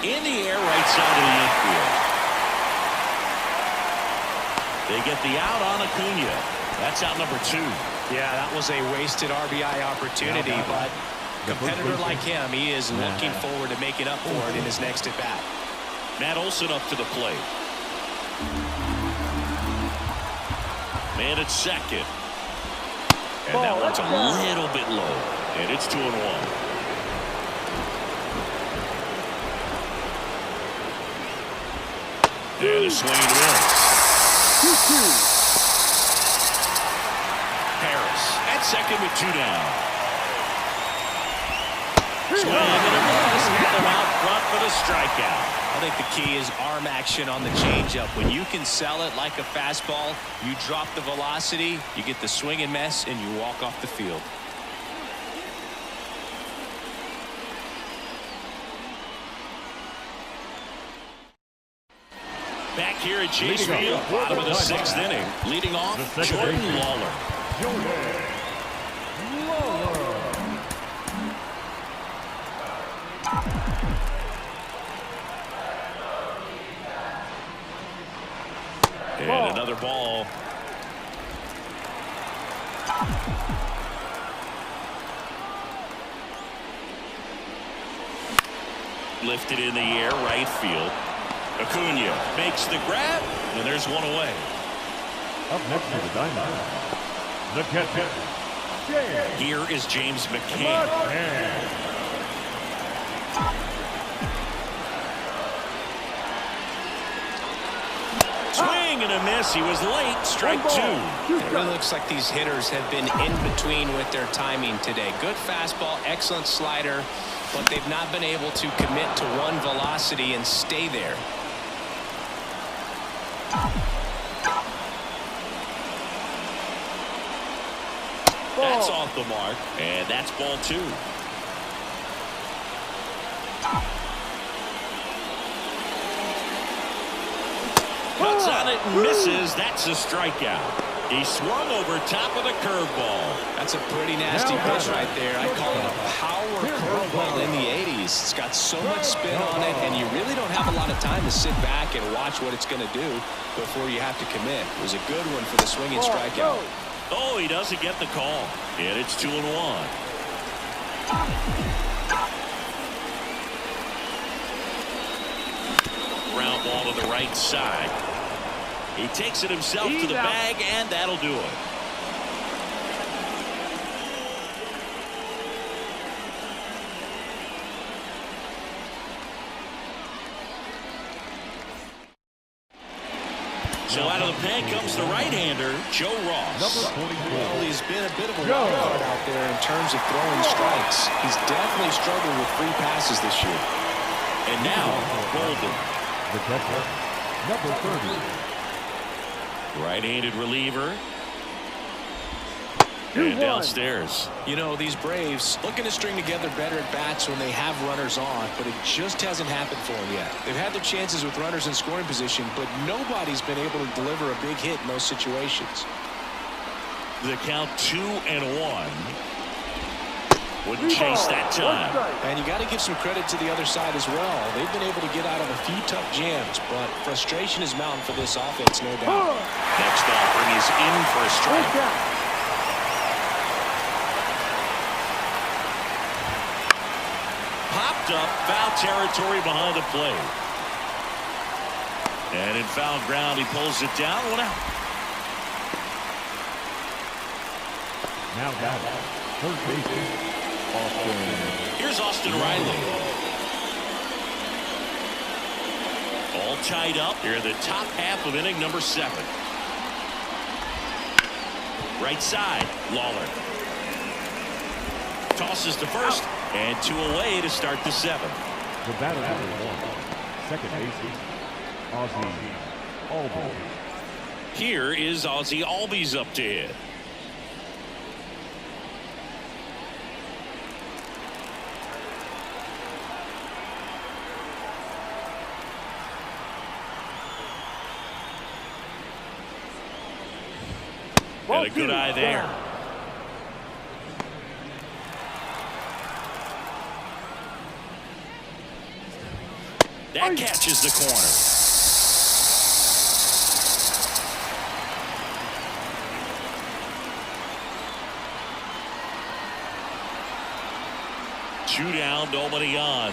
In the air, right side of the infield. They get the out on Acuna. That's out number 2. Yeah, that was a wasted RBI opportunity, but a competitor like him, he is looking forward to making up for it in his next at-bat. Matt Olson up to the plate. Man at second. And that one's a little bit low. And it's 2-1. And a swing and a miss. Harris at second with 2 down. Swing and a miss. Get him out front for the strikeout. I think the key is arm action on the changeup. When you can sell it like a fastball, you drop the velocity, you get the swing and miss, and you walk off the field. Back here at Chase Field, bottom of the 6th inning. Leading off, Jordan Lawler. And another ball. Lifted in the air, right field. Acuna makes the grab, and there's one away. Up next to the Diamondbacks, the catcher. Here is James McCann. Swing and a miss. He was late. Strike 2. It really looks like these hitters have been in between with their timing today. Good fastball, excellent slider, but they've not been able to commit to one velocity and stay there. That's off the mark, and that's ball 2. Cuts on it and misses. That's a strikeout. He swung over top of the curveball. That's a pretty nasty pitch right there. I call it a power curveball in the 80s. It's got so much spin on it, and you really don't have a lot of time to sit back and watch what it's going to do before you have to commit. It was a good one for the swinging strikeout. Oh, he doesn't get the call. And it's 2-1. Ground ball to the right side. He takes it himself to the bag, and that'll do it. So out of the pen comes the right-hander, Joe Ross. Well, he's been a bit of a wild card out there in terms of throwing strikes. He's definitely struggled with free passes this year. And now, Golden. The catcher, number 30. Right-handed reliever. And downstairs. You know, these Braves looking to string together better at bats when they have runners on, but it just hasn't happened for them yet. They've had their chances with runners in scoring position, but nobody's been able to deliver a big hit in those situations. The count 2-1. Wouldn't chase that time. And you got to give some credit to the other side as well. They've been able to get out of a few tough jams, but frustration is mounting for this offense, no doubt. Next offering is in for a strike. Popped up, foul territory behind the plate. And in foul ground, he pulls it down. 1 out. Now batting, third baseman, Austin. Here's Austin Riley. All tied up here in the top half of inning number 7. Right side, Lawler. Tosses to first, and 2 away to start the 7th. The batter number 1, second baseman, Ozzie Albies. Here is Ozzie Albies up to hit. And a good eye there. That catches the corner. Two down, nobody on.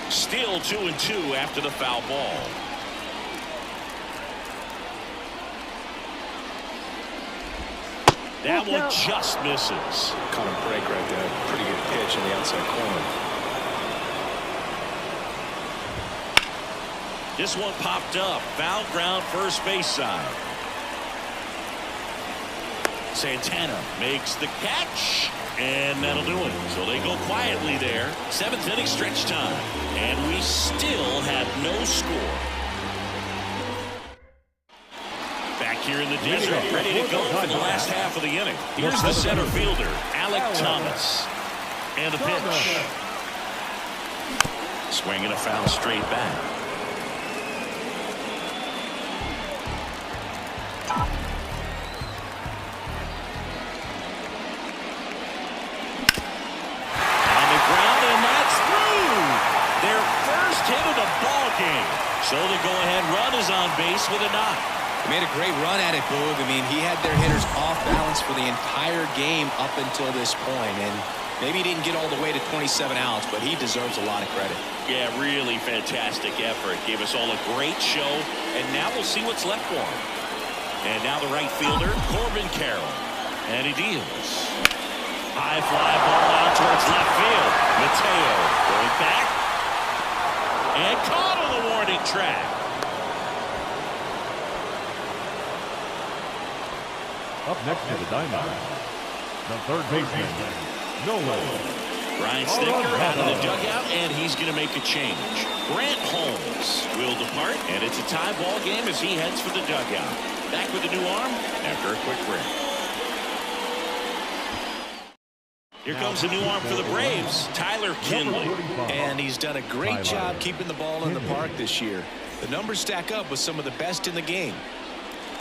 Still 2-2 after the foul ball. That one just misses. Caught him break right there. Pretty good pitch in the outside corner. This one popped up. Foul ground, first base side. Santana makes the catch, and that'll do it. So they go quietly there. 7th inning stretch time, and we still have no score. Back here in the desert, ready to go for the last half of the inning. Here's the center fielder, Alec Thomas. And a pitch. Swinging a foul straight back. So the go-ahead run is on base with a knock. He made a great run at it, Boog. I mean, he had their hitters off balance for the entire game up until this point, and maybe he didn't get all the way to 27 outs, but he deserves a lot of credit. Yeah, really fantastic effort. Gave us all a great show, and now we'll see what's left for him. And now the right fielder, Corbin Carroll. And he deals. High fly ball out towards left field. Mateo going back. And caught on the warning track. Up next to the Diamondbacks, the third baseman, Nolan. Brian Snitker out of the dugout, and he's going to make a change. Grant Holmes will depart, and it's a tie ball game as he heads for the dugout. Back with a new arm after a quick break. Here comes a new arm for the Braves, Tyler Kinley. And he's done a great job keeping the ball in the park this year. The numbers stack up with some of the best in the game.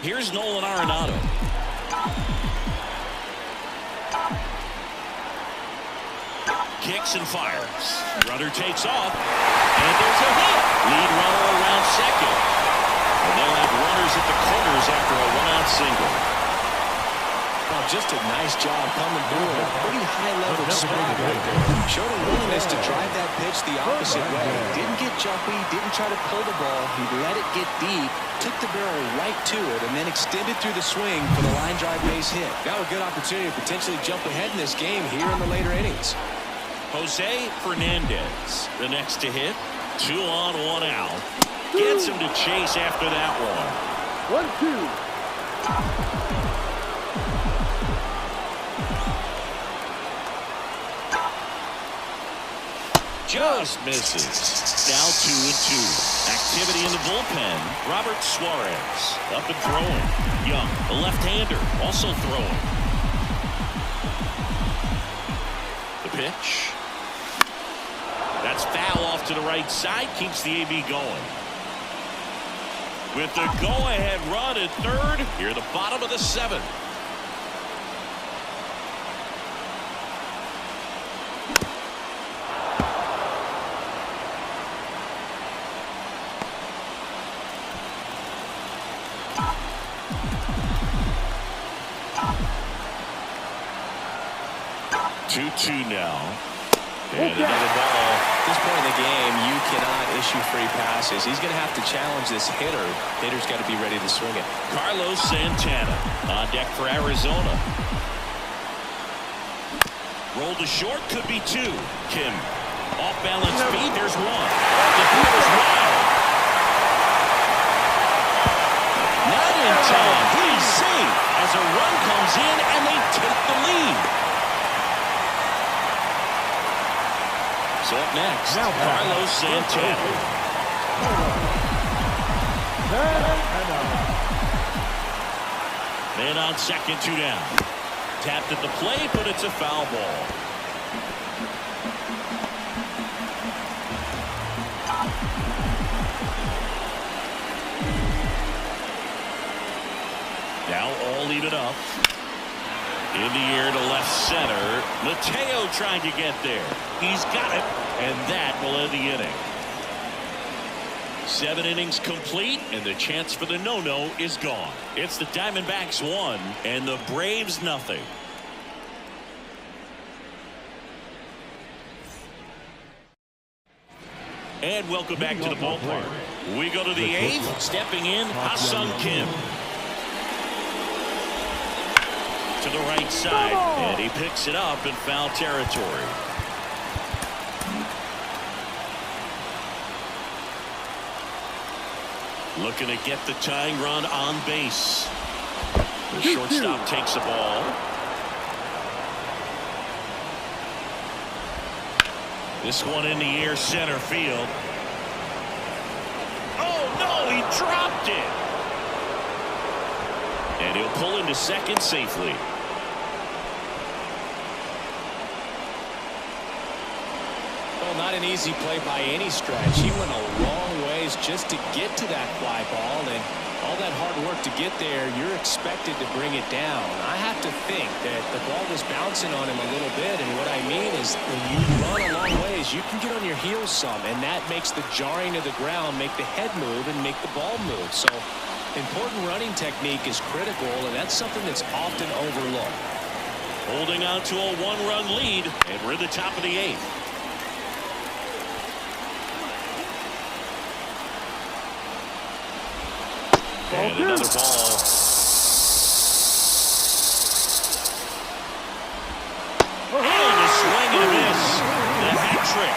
Here's Nolan Arenado. Kicks and fires. Runner takes off. And there's a hit. Lead runner around second. And they'll have runners at the corners after a one-out single. Well, just a nice job coming through at a pretty high-level spot right there. Showed a willingness to drive that pitch the opposite way. Didn't get jumpy, didn't try to pull the ball. He let it get deep, took the barrel right to it, and then extended through the swing for the line drive base hit. Now a good opportunity to potentially jump ahead in this game here in the later innings. Jose Fernandez, the next to hit. 2 on, 1 out. Gets him to chase after that one. 1-2. Just misses. Now 2-2. Activity in the bullpen. Robert Suarez up and throwing. Young, the left-hander, also throwing. The pitch. That's foul off to the right side. Keeps the AB going. With the go-ahead run at third. Here at the bottom of the 7th. Now. And another ball. At this point in the game, you cannot issue free passes. He's going to have to challenge this hitter. Hitter's got to be ready to swing it. Carlos Santana on deck for Arizona. Roll to short, could be 2. Kim off balance speed. There's 1. The field is wild. Not in time. Please. comes in, and they take the lead. So up next, Carlos Santana. Man on second, 2 down. Tapped at the plate, but it's a foul ball. Now all even up. In the air to left center. Mateo trying to get there. He's got it, and that will end the inning. 7 innings complete, and the chance for the no-no is gone. It's the Diamondbacks 1 and the Braves nothing. And welcome back to the ballpark. We go to the 8th. Stepping in, Ha-Seong Kim. To the right side, and he picks it up in foul territory. Looking to get the tying run on base. The shortstop takes the ball. This one in the air, center field. Oh no, he dropped it. And he'll pull into second safely. Well, not an easy play by any stretch. He went a long ways just to get to that fly ball, and all that hard work to get there, you're expected to bring it down. I have to think that the ball was bouncing on him a little bit, and what I mean is when you run a long ways, you can get on your heels some, and that makes the jarring to the ground make the head move and make the ball move. So important running technique is critical, and that's something that's often overlooked. Holding on to a 1-run lead, and we're at the top of the 8th. And another ball. And a swing and a miss. The hat trick.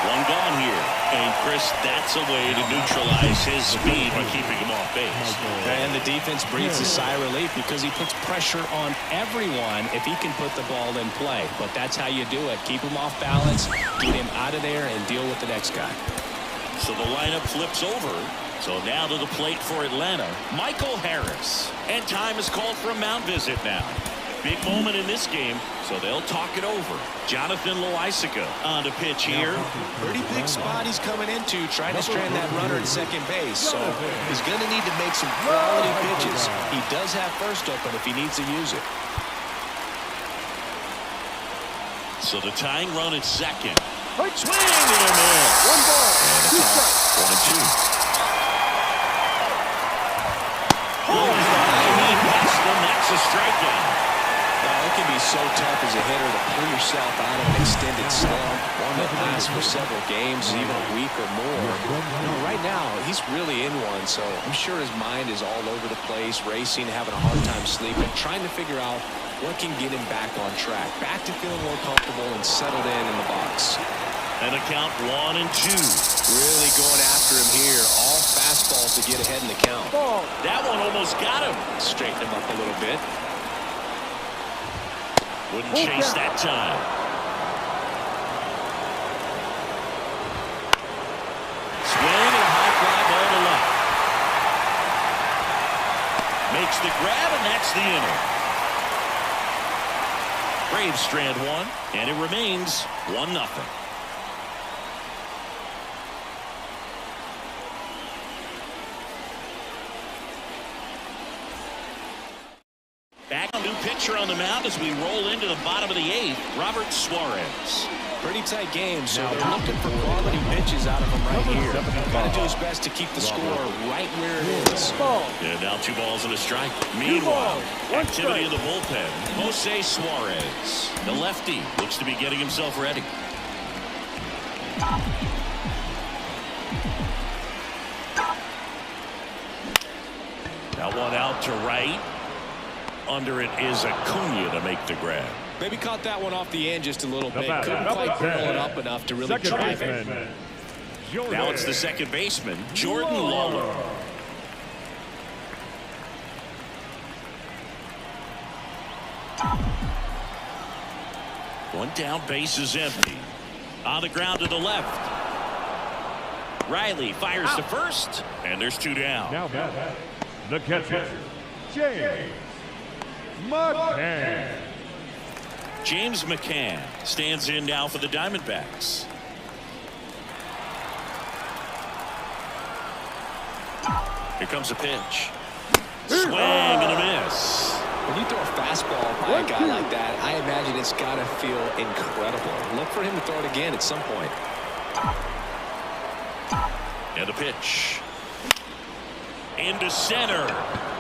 One gone here. And Chris, that's a way to neutralize his speed by keeping him off base. And the defense breathes a sigh of relief because he puts pressure on everyone if he can put the ball in play. But that's how you do it. Keep him off balance, get him out of there, and deal with the next guy. So the lineup flips over. So now to the plate for Atlanta, Michael Harris. And time is called for a mound visit now. Big moment in this game, so they'll talk it over. Jonathan Loaisiga on to pitch here. Pretty big spot he's coming into, trying to strand that runner at second base. So he's going to need to make some quality pitches. He does have first open if he needs to use it. So the tying run at second. Swing and a miss. 1 ball, 2 strikes. 1 and 2. He passed him. That's a strikeout. It can be so tough as a hitter to pull yourself out of an extended slump, one that lasts for several games, even a week or more. Right now, he's really in one, so I'm sure his mind is all over the place, racing, having a hard time sleeping, trying to figure out what can get him back on track, back to feeling more comfortable and settled in the box. And a count 1 and 2. Really going after him here. All fastballs to get ahead in the count. That one almost got him. Straighten him up a little bit. Wouldn't chase that time. Swing and a high fly ball to left. Makes the grab, and that's the inning. Braves strand 1, and it remains 1-0. Back a new pitcher on the mound as we roll into the bottom of the 8th, Robert Suarez. Pretty tight game, so they're looking for quality pitches out of him right here. Got to do his best to keep the score right where it is. And now 2 balls and a strike. Meanwhile, activity in the bullpen. Jose Suarez, the lefty, looks to be getting himself ready. That one out to right. Under it is Acuna to make the grab. Maybe caught that one off the end just a little bit. Couldn't quite pull it up enough to really drive it. Now it's the second baseman, Jordan Lawler. One down, base is empty. On the ground to the left. Riley fires to first, and there's 2 down. Now back, the catcher, James McCann. James McCann stands in now for the Diamondbacks. Here comes a pitch. Swing and a miss. When you throw a fastball by a guy like that, I imagine it's got to feel incredible. Look for him to throw it again at some point. And the pitch. Into center.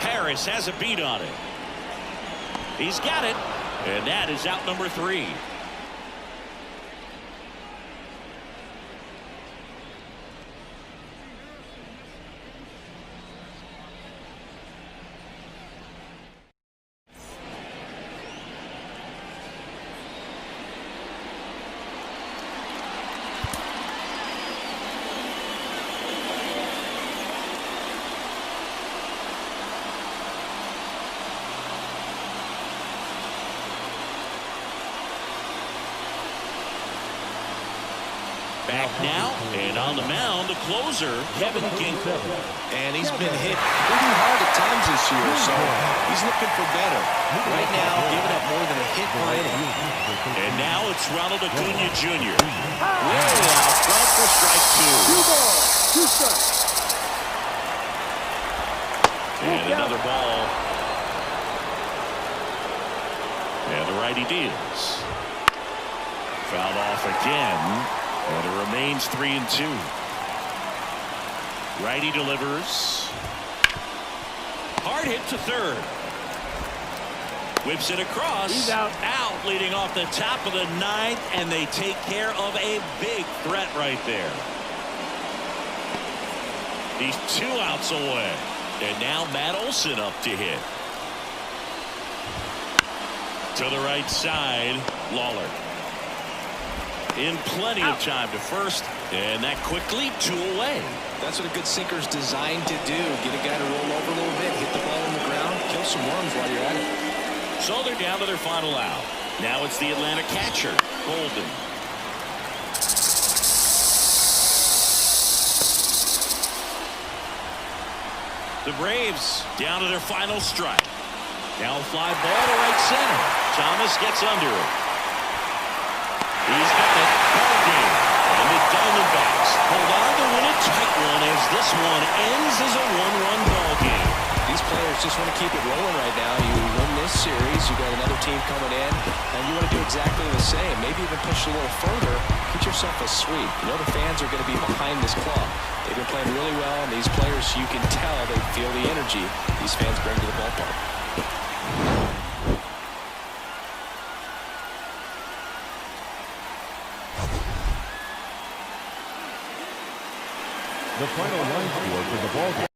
Harris has a beat on it. He's got it. And that is out number 3. Back now, and on the mound, the closer, Kevin Ginkel. And he's been hit pretty hard at times this year, so he's looking for better. Right now, giving up more than a hit per inning. And now it's Ronald Acuna Jr. Way out front for strike 2. 2 balls, 2 strikes. And another ball. And the righty deals. Fouled off again. And it remains 3-2. Righty delivers. Hard hit to third. Whips it across. He's out. Out, leading off the top of the 9th, and they take care of a big threat right there. He's 2 outs away. And now Matt Olson up to hit. To the right side, Lawler. In plenty of time to first, and that quickly 2 away. That's what a good sinker's designed to do. Get a guy to roll over a little bit, hit the ball on the ground, kill some worms while you're at it. So they're down to their final out. Now it's the Atlanta catcher, Golden. The Braves down to their final strike. Now a fly ball to right center. Thomas gets under it. He's got it. Ball game. And the Diamondbacks hold on to win a tight one as this one ends as a 1-1 ball game. These players just want to keep it rolling right now. You win this series, you got another team coming in, and you want to do exactly the same. Maybe even push a little further. Get yourself a sweep. You know the fans are going to be behind this club. They've been playing really well, and these players, you can tell they feel the energy these fans bring to the ballpark. The final line score for the ball game.